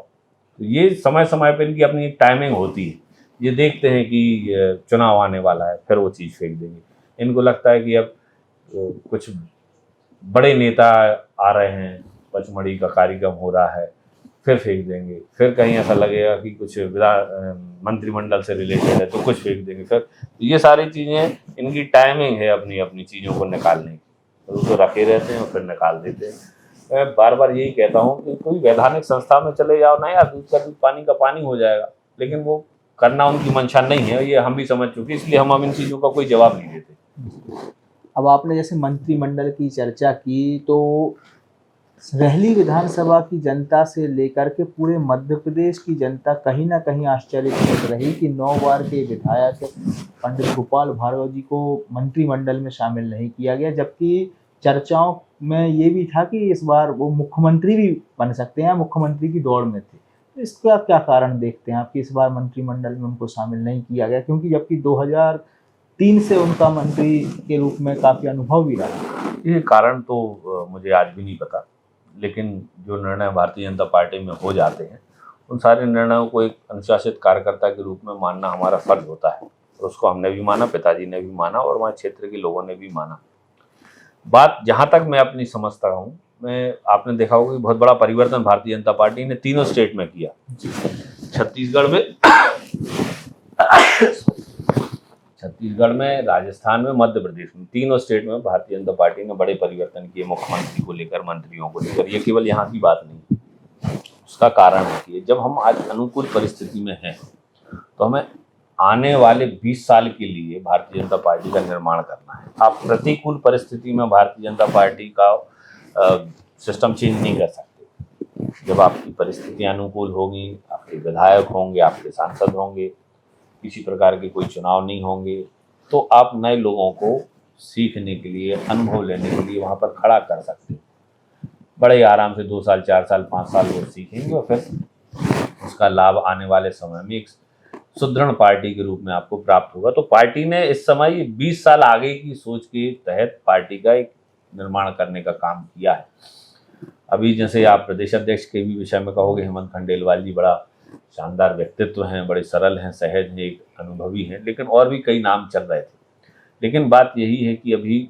तो ये समय समय पर इनकी अपनी एक टाइमिंग होती है। ये देखते हैं कि चुनाव आने वाला है, फिर वो चीज़ फेंक देंगे। इनको लगता है कि अब कुछ बड़े नेता आ रहे हैं, पचमढ़ी का कार्यक्रम हो रहा है, फिर फेंक देंगे। फिर कहीं ऐसा लगेगा कि कुछ मंत्रिमंडल से रिलेटेड है तो कुछ फेंक देंगे। फिर ये सारी चीज़ें, इनकी टाइमिंग है अपनी अपनी चीज़ों को निकालने की, तो उसको रखे रहते हैं और फिर निकाल देते हैं। मैं बार बार यही कहता हूँ कि कोई वैधानिक संस्था में चले जाओ ना यार, दूध का दूध पानी का पानी हो जाएगा, लेकिन वो करना उनकी मंशा नहीं है, ये हम भी समझ चुके, इसलिए हम इन चीज़ों का कोई जवाब नहीं देते। अब आपने जैसे मंत्रिमंडल की चर्चा की, तो रहली विधानसभा की जनता से लेकर के पूरे मध्य प्रदेश की जनता कहीं ना कहीं आश्चर्यचकित रही कि 9 बार के विधायक पंडित गोपाल भार्गव जी को मंत्रिमंडल में शामिल नहीं किया गया, जबकि चर्चाओं में ये भी था कि इस बार वो मुख्यमंत्री भी बन सकते हैं, मुख्यमंत्री की दौड़ में थे। तो इसका क्या कारण देखते हैं आप कि इस बार मंत्रिमंडल में उनको शामिल नहीं किया गया, क्योंकि जबकि 2003 से उनका मंत्री के रूप में काफ़ी अनुभव भी रहा? ये कारण तो मुझे आज भी नहीं पता, लेकिन जो निर्णय भारतीय जनता पार्टी में हो जाते हैं उन सारे निर्णयों को एक अनुशासित कार्यकर्ता के रूप में मानना हमारा फर्ज होता है, और उसको हमने भी माना, पिताजी ने भी माना, और हमारे क्षेत्र के लोगों ने भी माना। बात जहाँ तक मैं अपनी समझता हूँ, आपने देखा होगा कि बहुत बड़ा परिवर्तन भारतीय जनता पार्टी ने तीनों स्टेट में किया। छत्तीसगढ़ में, राजस्थान में, मध्य प्रदेश में, तीनों स्टेट में भारतीय जनता पार्टी ने बड़े परिवर्तन किए, मुख्यमंत्री को लेकर, मंत्रियों को लेकर। ये केवल यहाँ की बात नहीं, उसका कारण है कि जब हम आज अनुकूल परिस्थिति में हैं तो हमें आने वाले 20 साल के लिए भारतीय जनता पार्टी का निर्माण करना है। आप प्रतिकूल परिस्थिति में भारतीय जनता पार्टी का सिस्टम चेंज नहीं कर सकते। जब आपकी परिस्थितियाँ अनुकूल होंगी, आपके विधायक होंगे, आपके सांसद होंगे, किसी प्रकार के कोई चुनाव नहीं होंगे, तो आप नए लोगों को सीखने के लिए, अनुभव लेने के लिए वहाँ पर खड़ा कर सकते हैं। बड़े आराम से 2 साल, 4 साल, 5 साल वो सीखेंगे और फिर उसका लाभ आने वाले समय में एक सुदृढ़ पार्टी के रूप में आपको प्राप्त होगा। तो पार्टी ने इस समय 20 साल आगे की सोच के तहत पार्टी का एक निर्माण करने का काम किया है। अभी जैसे आप प्रदेश अध्यक्ष के भी विषय में कहोगे, हेमंत खंडेलवाल जी बड़ा शानदार व्यक्तित्व हैं, बड़े सरल हैं, सहज हैं, एक अनुभवी हैं, लेकिन और भी कई नाम चल रहे थे। लेकिन बात यही है कि अभी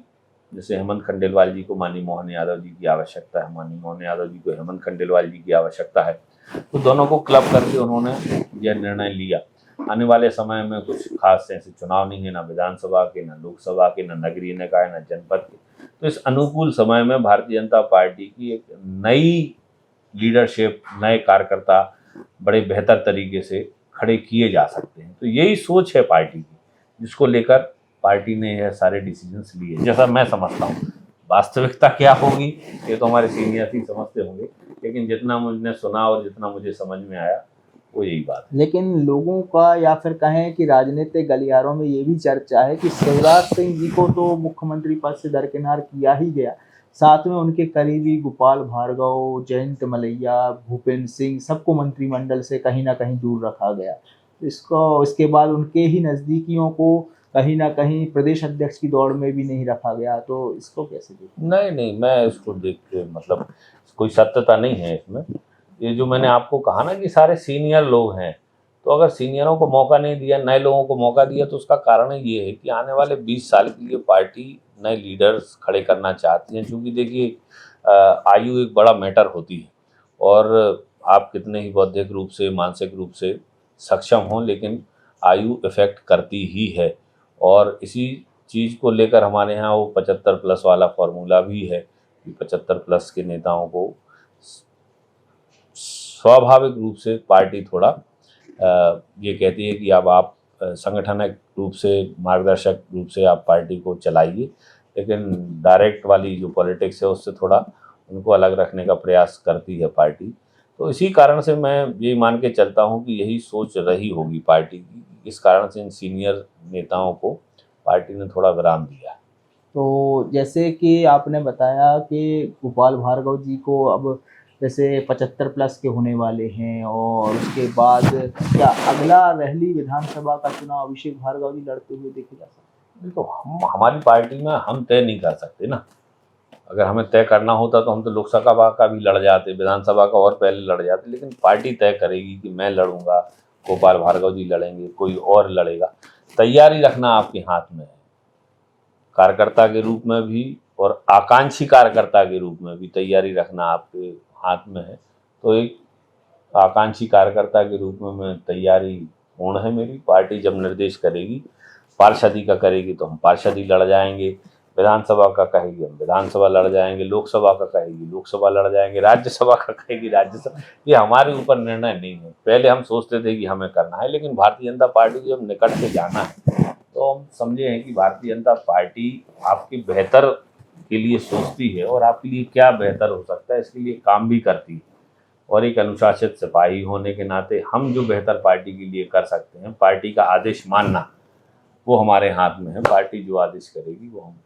जैसे हेमंत खंडेलवाल जी को माननीय मोहन यादव जी की आवश्यकता है, माननीय मोहन यादव जी को हेमंत खंडेलवाल जी की आवश्यकता है, तो दोनों को क्लब करके उन्होंने यह निर्णय लिया। आने वाले समय में कुछ खास ऐसे चुनाव नहीं है, ना विधानसभा के, ना लोकसभा के, ना नगरीय निकाय, ना जनपद के। तो इस अनुकूल समय में भारतीय जनता पार्टी की एक नई लीडरशिप, नए कार्यकर्ता बड़े बेहतर तरीके से खड़े किए जा सकते हैं। तो यही सोच है पार्टी की, जिसको लेकर पार्टी ने यह सारे डिसीजंस लिए, जैसा मैं समझता हूँ। वास्तविकता क्या होगी ये तो हमारे सीनियर ही समझते होंगे, लेकिन जितना मुझे सुना और जितना मुझे समझ में आया वो यही बात है। लेकिन लोगों का, या फिर कहें कि राजनीतिक गलियारों में ये भी चर्चा है कि शिवराज सिंह जी को तो मुख्यमंत्री पद से दरकिनार किया ही गया, साथ में उनके करीबी गोपाल भार्गव, जयंत मलैया, भूपेंद्र सिंह, सबको मंत्रिमंडल से कहीं ना कहीं दूर रखा गया। इसके बाद उनके ही नज़दीकियों को कहीं ना कहीं प्रदेश अध्यक्ष की दौड़ में भी नहीं रखा गया। तो इसको कैसे देखते? नहीं, मैं इसको देख के मतलब कोई सत्यता नहीं है इसमें। ये जो मैंने आपको कहा ना कि सारे सीनियर लोग हैं, तो अगर सीनियरों को मौका नहीं दिया, नए लोगों को मौका दिया, तो उसका कारण ये है कि आने वाले 20 साल के लिए पार्टी नए लीडर्स खड़े करना चाहती हैं। क्योंकि देखिए, आयु एक बड़ा मैटर होती है, और आप कितने ही बौद्धिक रूप से, मानसिक रूप से सक्षम हों, लेकिन आयु इफेक्ट करती ही है। और इसी चीज़ को लेकर हमारे यहाँ वो 75 प्लस वाला फॉर्मूला भी है कि 75 प्लस के नेताओं को स्वाभाविक रूप से पार्टी थोड़ा ये कहती है कि अब आप संगठनिक रूप से, मार्गदर्शक रूप से आप पार्टी को चलाइए, लेकिन डायरेक्ट वाली जो पॉलिटिक्स है उससे थोड़ा उनको अलग रखने का प्रयास करती है पार्टी। तो इसी कारण से मैं ये मान के चलता हूँ कि यही सोच रही होगी पार्टी की। इस कारण से इन सीनियर नेताओं को पार्टी ने थोड़ा विराम दिया। तो जैसे कि आपने बताया कि गोपाल भार्गव जी को अब जैसे 75 प्लस के होने वाले हैं, और उसके बाद क्या अगला रहली विधानसभा का चुनाव अभिषेक भार्गव जी लड़ते हुए देखे जा सकते हैं? तो हमारी पार्टी में हम तय नहीं कर सकते ना। अगर हमें तय करना होता तो हम तो लोकसभा का भी लड़ जाते, विधानसभा का और पहले लड़ जाते। लेकिन पार्टी तय करेगी कि मैं लड़ूंगा, गोपाल भार्गव जी लड़ेंगे, कोई और लड़ेगा। तैयारी रखना आपके हाथ में है, कार्यकर्ता के रूप में भी और आकांक्षी कार्यकर्ता के रूप में भी तैयारी रखना आपके हाथ में है। तो एक आकांक्षी कार्यकर्ता के रूप में मैं तैयारी पूर्ण है मेरी। पार्टी जब निर्देश करेगी, पार्षदी का करेगी तो हम पार्षदी लड़ जाएंगे, विधानसभा का कहेगी हम विधानसभा लड़ जाएंगे, लोकसभा का कहेगी लोकसभा लड़ जाएंगे, राज्यसभा का कहेगी राज्यसभा। ये हमारे ऊपर निर्णय नहीं है। पहले हम सोचते थे कि हमें करना है, लेकिन भारतीय जनता पार्टी को जब निकट से जाना है तो हम समझे हैं कि भारतीय जनता पार्टी आपके बेहतर के लिए सोचती है, और आपके लिए क्या बेहतर हो सकता है इसके लिए काम भी करती है। और एक अनुशासित सिपाही होने के नाते हम जो बेहतर पार्टी के लिए कर सकते हैं, पार्टी का आदेश मानना, वो हमारे हाथ में है। पार्टी जो आदेश करेगी वो हम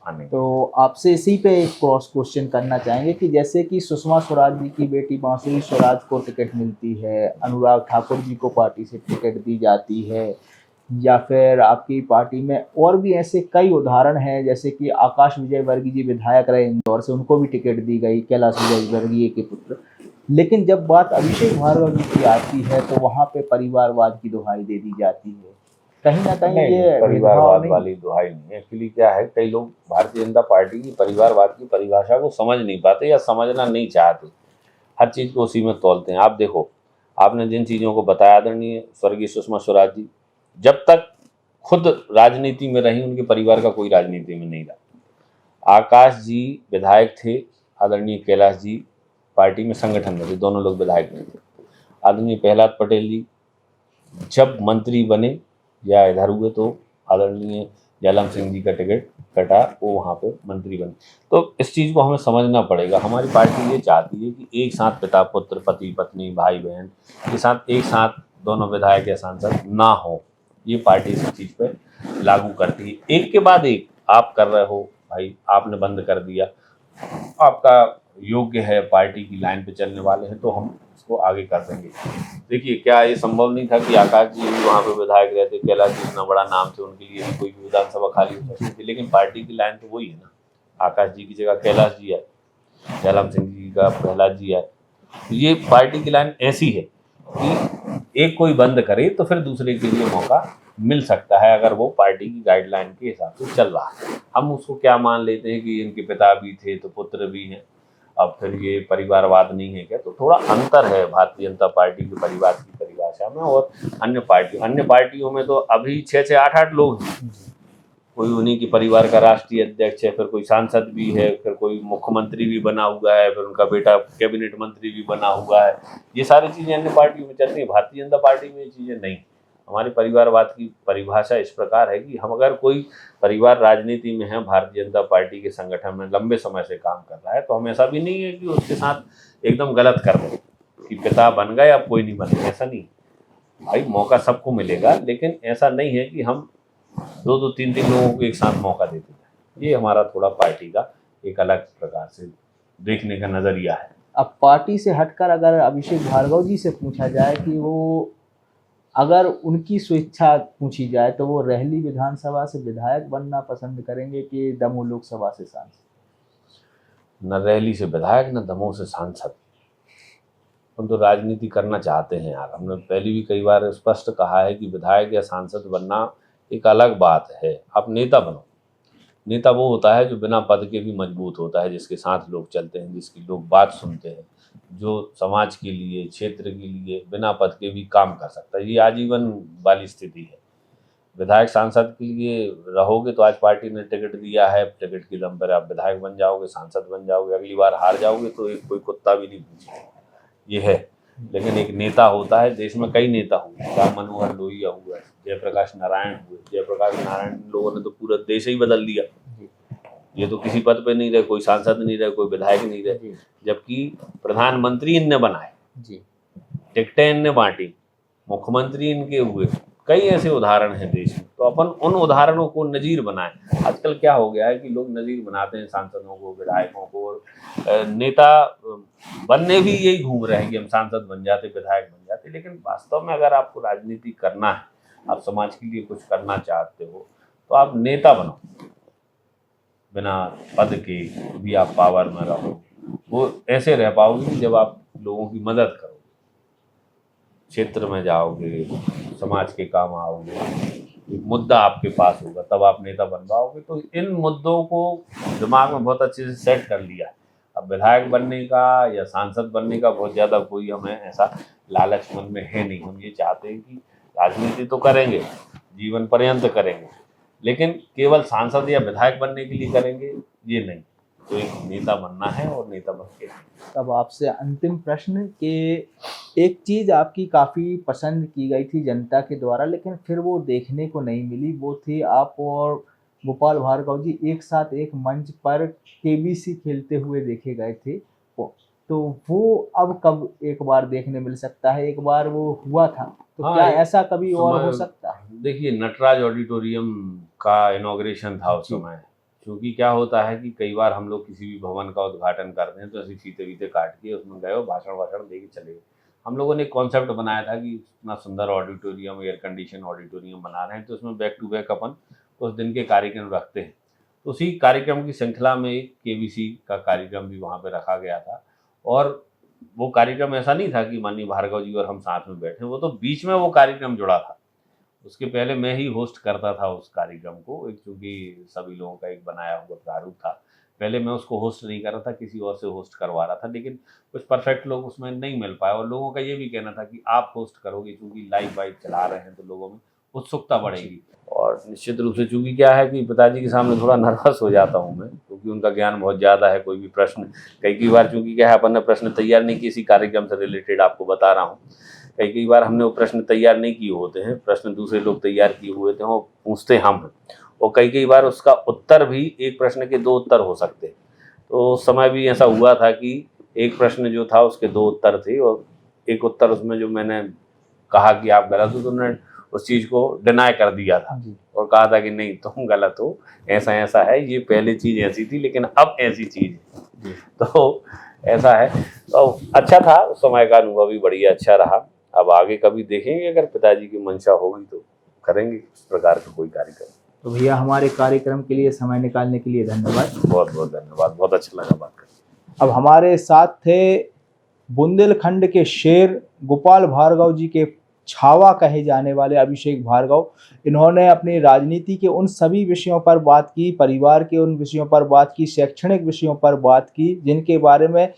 मानेंगे। तो आपसे इसी पे एक क्रॉस क्वेश्चन करना चाहेंगे कि जैसे कि सुषमा स्वराज जी की बेटी बांसुरी स्वराज को टिकट मिलती है, अनुराग ठाकुर जी को पार्टी से टिकट दी जाती है, या फिर आपकी पार्टी में और भी ऐसे कई उदाहरण हैं, जैसे कि आकाश विजयवर्गीय जी विधायक रहे इंदौर से, उनको भी टिकट दी गई, कैलाश विजयवर्गीय के पुत्र। लेकिन जब बात अभिषेक भार्गव जी की आती है तो वहाँ पे परिवारवाद की दुहाई दे दी जाती है। कहीं ना कहीं ये परिवारवाद वाली दुहाई नहीं है। एक्चुअली क्या है, कई लोग भारतीय जनता पार्टी की परिवारवाद की परिभाषा को समझ नहीं पाते या समझना नहीं चाहते, हर चीज़ को उसी में तौलते हैं। आप देखो, आपने जिन चीज़ों को बताया, आदरणीय स्वर्गीय सुषमा स्वराज जी जब तक खुद राजनीति में रही, उनके परिवार का कोई राजनीति में नहीं रहा। आकाश जी विधायक थे, आदरणीय कैलाश जी पार्टी में संगठन में थे, दोनों लोग विधायक नहीं थे। आदरणीय प्रहलाद पटेल जी जब मंत्री बने या इधर हुए तो आदरणीय जालम सिंह जी का टिकट कटा, वो वहाँ पे मंत्री बने। तो इस चीज़ को हमें समझना पड़ेगा। हमारी पार्टी ये चाहती है कि एक साथ पिता पुत्र, पति पत्नी, भाई बहन के साथ एक साथ दोनों विधायक या सांसद ना हो। ये पार्टी इस चीज़ पे लागू करती है। एक के बाद एक आप कर रहे हो, भाई आपने बंद कर दिया, आपका योग्य है, पार्टी की लाइन पे चलने वाले हैं, तो हम इसको आगे कर देंगे। देखिए, क्या ये संभव नहीं था कि आकाश जी भी वहाँ पे विधायक रहते, कैलाश जी इतना बड़ा नाम थे, उनके लिए भी कोई भी विधानसभा खाली हो सकती थी, लेकिन पार्टी की लाइन तो वही है ना, आकाश जी की जगह कैलाश जी है, जयराम सिंह जी का प्रहलाद जी है। तो ये पार्टी की लाइन ऐसी है कि एक कोई बंद करे तो फिर दूसरे के लिए मौका मिल सकता है, अगर वो पार्टी की गाइडलाइन के हिसाब से चल रहा है। हम उसको क्या मान लेते हैं कि इनके पिता भी थे तो पुत्र भी हैं, अब फिर ये परिवारवाद नहीं है क्या? तो थोड़ा अंतर है भारतीय जनता पार्टी के परिवार की परिभाषा में और अन्य पार्टियों में। तो अभी 6-6, 8-8 लोग हैं, कोई उन्हीं के परिवार का राष्ट्रीय अध्यक्ष है, फिर कोई सांसद भी है, फिर कोई मुख्यमंत्री भी बना हुआ है, फिर उनका बेटा कैबिनेट मंत्री भी बना हुआ है। ये सारी चीज़ें अन्य पार्टियों में चलती हैं, भारतीय जनता पार्टी में ये चीज़ें नहीं। हमारी परिवारवाद की परिभाषा इस प्रकार है कि हम अगर कोई परिवार राजनीति में है, भारतीय जनता पार्टी के संगठन में लंबे समय से काम कर रहा है, तो हम ऐसा भी नहीं है कि उसके साथ एकदम गलत कर दें कि पिता बन गए अब कोई नहीं बने, ऐसा नहीं। भाई मौका सबको मिलेगा, लेकिन ऐसा नहीं है कि हम 2-2, 3-3 लोगों को एक साथ मौका देते हैं। ये हमारा थोड़ा पार्टी का एक अलग प्रकार से देखने का नज़रिया है। अब पार्टी से हटकर अगर अभिषेक भार्गव जी से पूछा जाए कि वो अगर उनकी स्वेच्छा पूछी जाए तो वो रहली विधानसभा से विधायक बनना पसंद करेंगे कि दमोह लोकसभा से सांसद? न रहली से विधायक, न दमोह से सांसद। हम तो राजनीति करना चाहते हैं यार। हमने पहले भी कई बार स्पष्ट कहा है कि विधायक या सांसद बनना एक अलग बात है, आप नेता बनो। नेता वो होता है जो बिना पद के भी मजबूत होता है, जिसके साथ लोग चलते हैं, जिसकी लोग बात सुनते हैं, जो समाज के लिए, क्षेत्र के लिए बिना पद के भी काम कर सकता है। ये आजीवन वाली स्थिति है। विधायक सांसद के लिए रहोगे तो आज पार्टी ने टिकट दिया है, टिकट के दम पर आप विधायक बन जाओगे, सांसद बन जाओगे, अगली बार हार जाओगे तो एक कोई कुत्ता भी नहीं पूछेगा, ये है। लेकिन एक नेता होता है, देश में कई नेता हुए, राम मनोहर लोहिया हुआ, जयप्रकाश नारायण हुए। जयप्रकाश नारायण लोगों ने तो पूरा देश ही बदल दिया। ये तो किसी पद पे नहीं रहे, कोई सांसद नहीं रहे, कोई विधायक नहीं रहे, जबकि प्रधानमंत्री इनने बनाए, टिकटें इनने बांटी, मुख्यमंत्री इनके हुए। कई ऐसे उदाहरण हैं देश में, तो अपन उन उदाहरणों को नज़ीर बनाएं। आजकल क्या हो गया है कि लोग नज़ीर बनाते हैं सांसदों को, विधायकों को, और नेता बनने भी यही घूम रहे हैं कि हम सांसद बन जाते, विधायक बन जाते। लेकिन वास्तव में अगर आपको राजनीति करना है, आप समाज के लिए कुछ करना चाहते हो, तो आप नेता बनो, बिना पद के भी आप पावर में रहो। वो ऐसे रह पाओगे जब आप लोगों की मदद करोगे, क्षेत्र में जाओगे, समाज के काम आओगे, एक मुद्दा आपके पास होगा, तब आप नेता बन पाओगे। तो इन मुद्दों को दिमाग में बहुत अच्छे से सेट कर लिया है। अब विधायक बनने का या सांसद बनने का बहुत ज़्यादा कोई हमें ऐसा लालच मन में है नहीं। हम ये चाहते हैं कि राजनीति तो करेंगे, जीवन पर्यंत करेंगे, लेकिन केवल सांसद या विधायक बनने के लिए करेंगे ये नहीं। तो एक नेता बनना है और नेता बन के। तब आपसे अंतिम प्रश्न कि एक चीज़ आपकी काफ़ी पसंद की गई थी जनता के द्वारा, लेकिन फिर वो देखने को नहीं मिली, वो थी आप और गोपाल भार्गव जी एक साथ एक मंच पर केबीसी खेलते हुए देखे गए थे। तो वो अब कब एक बार देखने मिल सकता है? एक बार वो हुआ था, तो हाँ, क्या ऐसा कभी और हो सकता है? देखिए, नटराज ऑडिटोरियम का इनॉग्रेशन था उस समय। क्योंकि क्या होता है कि कई बार हम लोग किसी भी भवन का उद्घाटन करते हैं तो ऐसे फीते वीते काट के उसमें गए और भाषण दे के चले गए। हम लोगों ने एक कॉन्सेप्ट बनाया था कि इतना सुंदर ऑडिटोरियम, एयर कंडीशन ऑडिटोरियम बना रहे हैं, तो उसमें बैक टू बैक अपन उस दिन के कार्यक्रम रखते हैं। तो उसी कार्यक्रम की श्रृंखला में एक केबीसी का कार्यक्रम भी वहाँ पर रखा गया था। और वो कार्यक्रम ऐसा नहीं था कि माननीय भार्गव जी और हम साथ में बैठे, वो तो बीच में वो कार्यक्रम जुड़ा था। उसके पहले मैं ही होस्ट करता था उस कार्यक्रम को, एक चूँकि सभी लोगों का एक बनाया हुआ प्रारूप था। पहले मैं उसको होस्ट नहीं कर रहा था, किसी और से होस्ट करवा रहा था, लेकिन कुछ परफेक्ट लोग उसमें नहीं मिल पाए। और लोगों का ये भी कहना था कि आप होस्ट करोगे, क्योंकि लाइव वाइव चला रहे हैं तो लोगों में उत्सुकता बढ़ेगी। और निश्चित रूप से चूँकि क्या है कि पिताजी के सामने थोड़ा नर्वस हो जाता हूँ मैं, क्योंकि उनका ज्ञान बहुत ज़्यादा है। कोई भी प्रश्न कई बार, चूँकि क्या है अपन ने प्रश्न तैयार नहीं किए, इसी कार्यक्रम से रिलेटेड आपको बता रहा हूँ, कई बार हमने वो प्रश्न तैयार नहीं किए होते हैं, प्रश्न दूसरे लोग तैयार किए हुए थे, वो पूछते हम हैं। और कई बार उसका उत्तर भी, एक प्रश्न के 2 उत्तर हो सकते हैं। तो उस समय भी ऐसा हुआ था कि एक प्रश्न जो था उसके 2 उत्तर थे, और एक उत्तर उसमें जो मैंने कहा कि आप गलत हो, तो उन्होंने उस चीज़ को डिनाई कर दिया था जी। और कहा था कि नहीं तुम गलत हो, ऐसा ऐसा है, ये पहले चीज़ ऐसी थी लेकिन अब ऐसी चीज़ है। तो ऐसा है, तो अच्छा था उस समय का अनुभव भी बढ़िया अच्छा रहा। अब आगे कभी देखेंगे, अगर पिताजी की मंशा होगी तो करेंगे इस प्रकार का कोई कार्यक्रम। तो भैया हमारे कार्यक्रम के लिए समय निकालने के लिए धन्यवाद। बहुत बहुत धन्यवाद, बहुत अच्छा लगा बात करके। अब हमारे साथ थे बुंदेलखंड के शेर गोपाल भार्गव जी के छावा कहे जाने वाले अभिषेक भार्गव। इन्होंने अपनी राजनीति के उन सभी विषयों पर बात की, परिवार के उन विषयों पर बात की, शैक्षणिक विषयों पर बात की, जिनके बारे में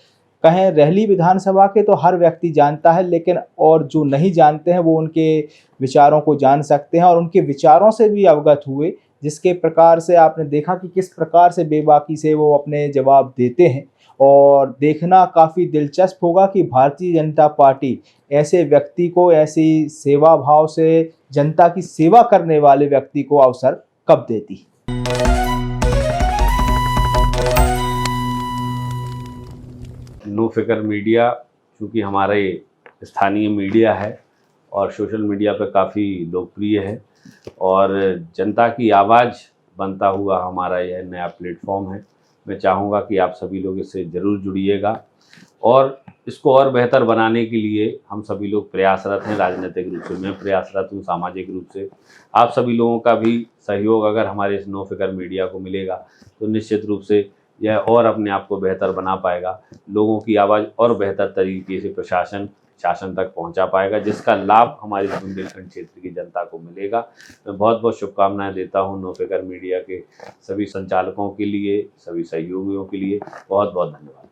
कहें रहली विधानसभा के तो हर व्यक्ति जानता है, लेकिन और जो नहीं जानते हैं वो उनके विचारों को जान सकते हैं और उनके विचारों से भी अवगत हुए, जिसके प्रकार से आपने देखा कि किस प्रकार से बेबाकी से वो अपने जवाब देते हैं। और देखना काफ़ी दिलचस्प होगा कि भारतीय जनता पार्टी ऐसे व्यक्ति को, ऐसी सेवा भाव से जनता की सेवा करने वाले व्यक्ति को अवसर कब देती। नो फिकर मीडिया चूँकि हमारे स्थानीय मीडिया है और सोशल मीडिया पर काफ़ी लोकप्रिय है और जनता की आवाज़ बनता हुआ हमारा यह नया प्लेटफॉर्म है। मैं चाहूँगा कि आप सभी लोग इससे ज़रूर जुड़िएगा और इसको और बेहतर बनाने के लिए हम सभी लोग प्रयासरत हैं। राजनीतिक रूप से मैं प्रयासरत हूँ, सामाजिक रूप से आप सभी लोगों का भी सहयोग अगर हमारे इस नो फिकर मीडिया को मिलेगा तो निश्चित रूप से यह और अपने आप को बेहतर बना पाएगा, लोगों की आवाज़ और बेहतर तरीके से शासन तक पहुंचा पाएगा, जिसका लाभ हमारे बुंदेलखंड क्षेत्र की जनता को मिलेगा। मैं बहुत बहुत शुभकामनाएं देता हूं नो फिकर मीडिया के सभी संचालकों के लिए, सभी सहयोगियों के लिए। बहुत बहुत धन्यवाद।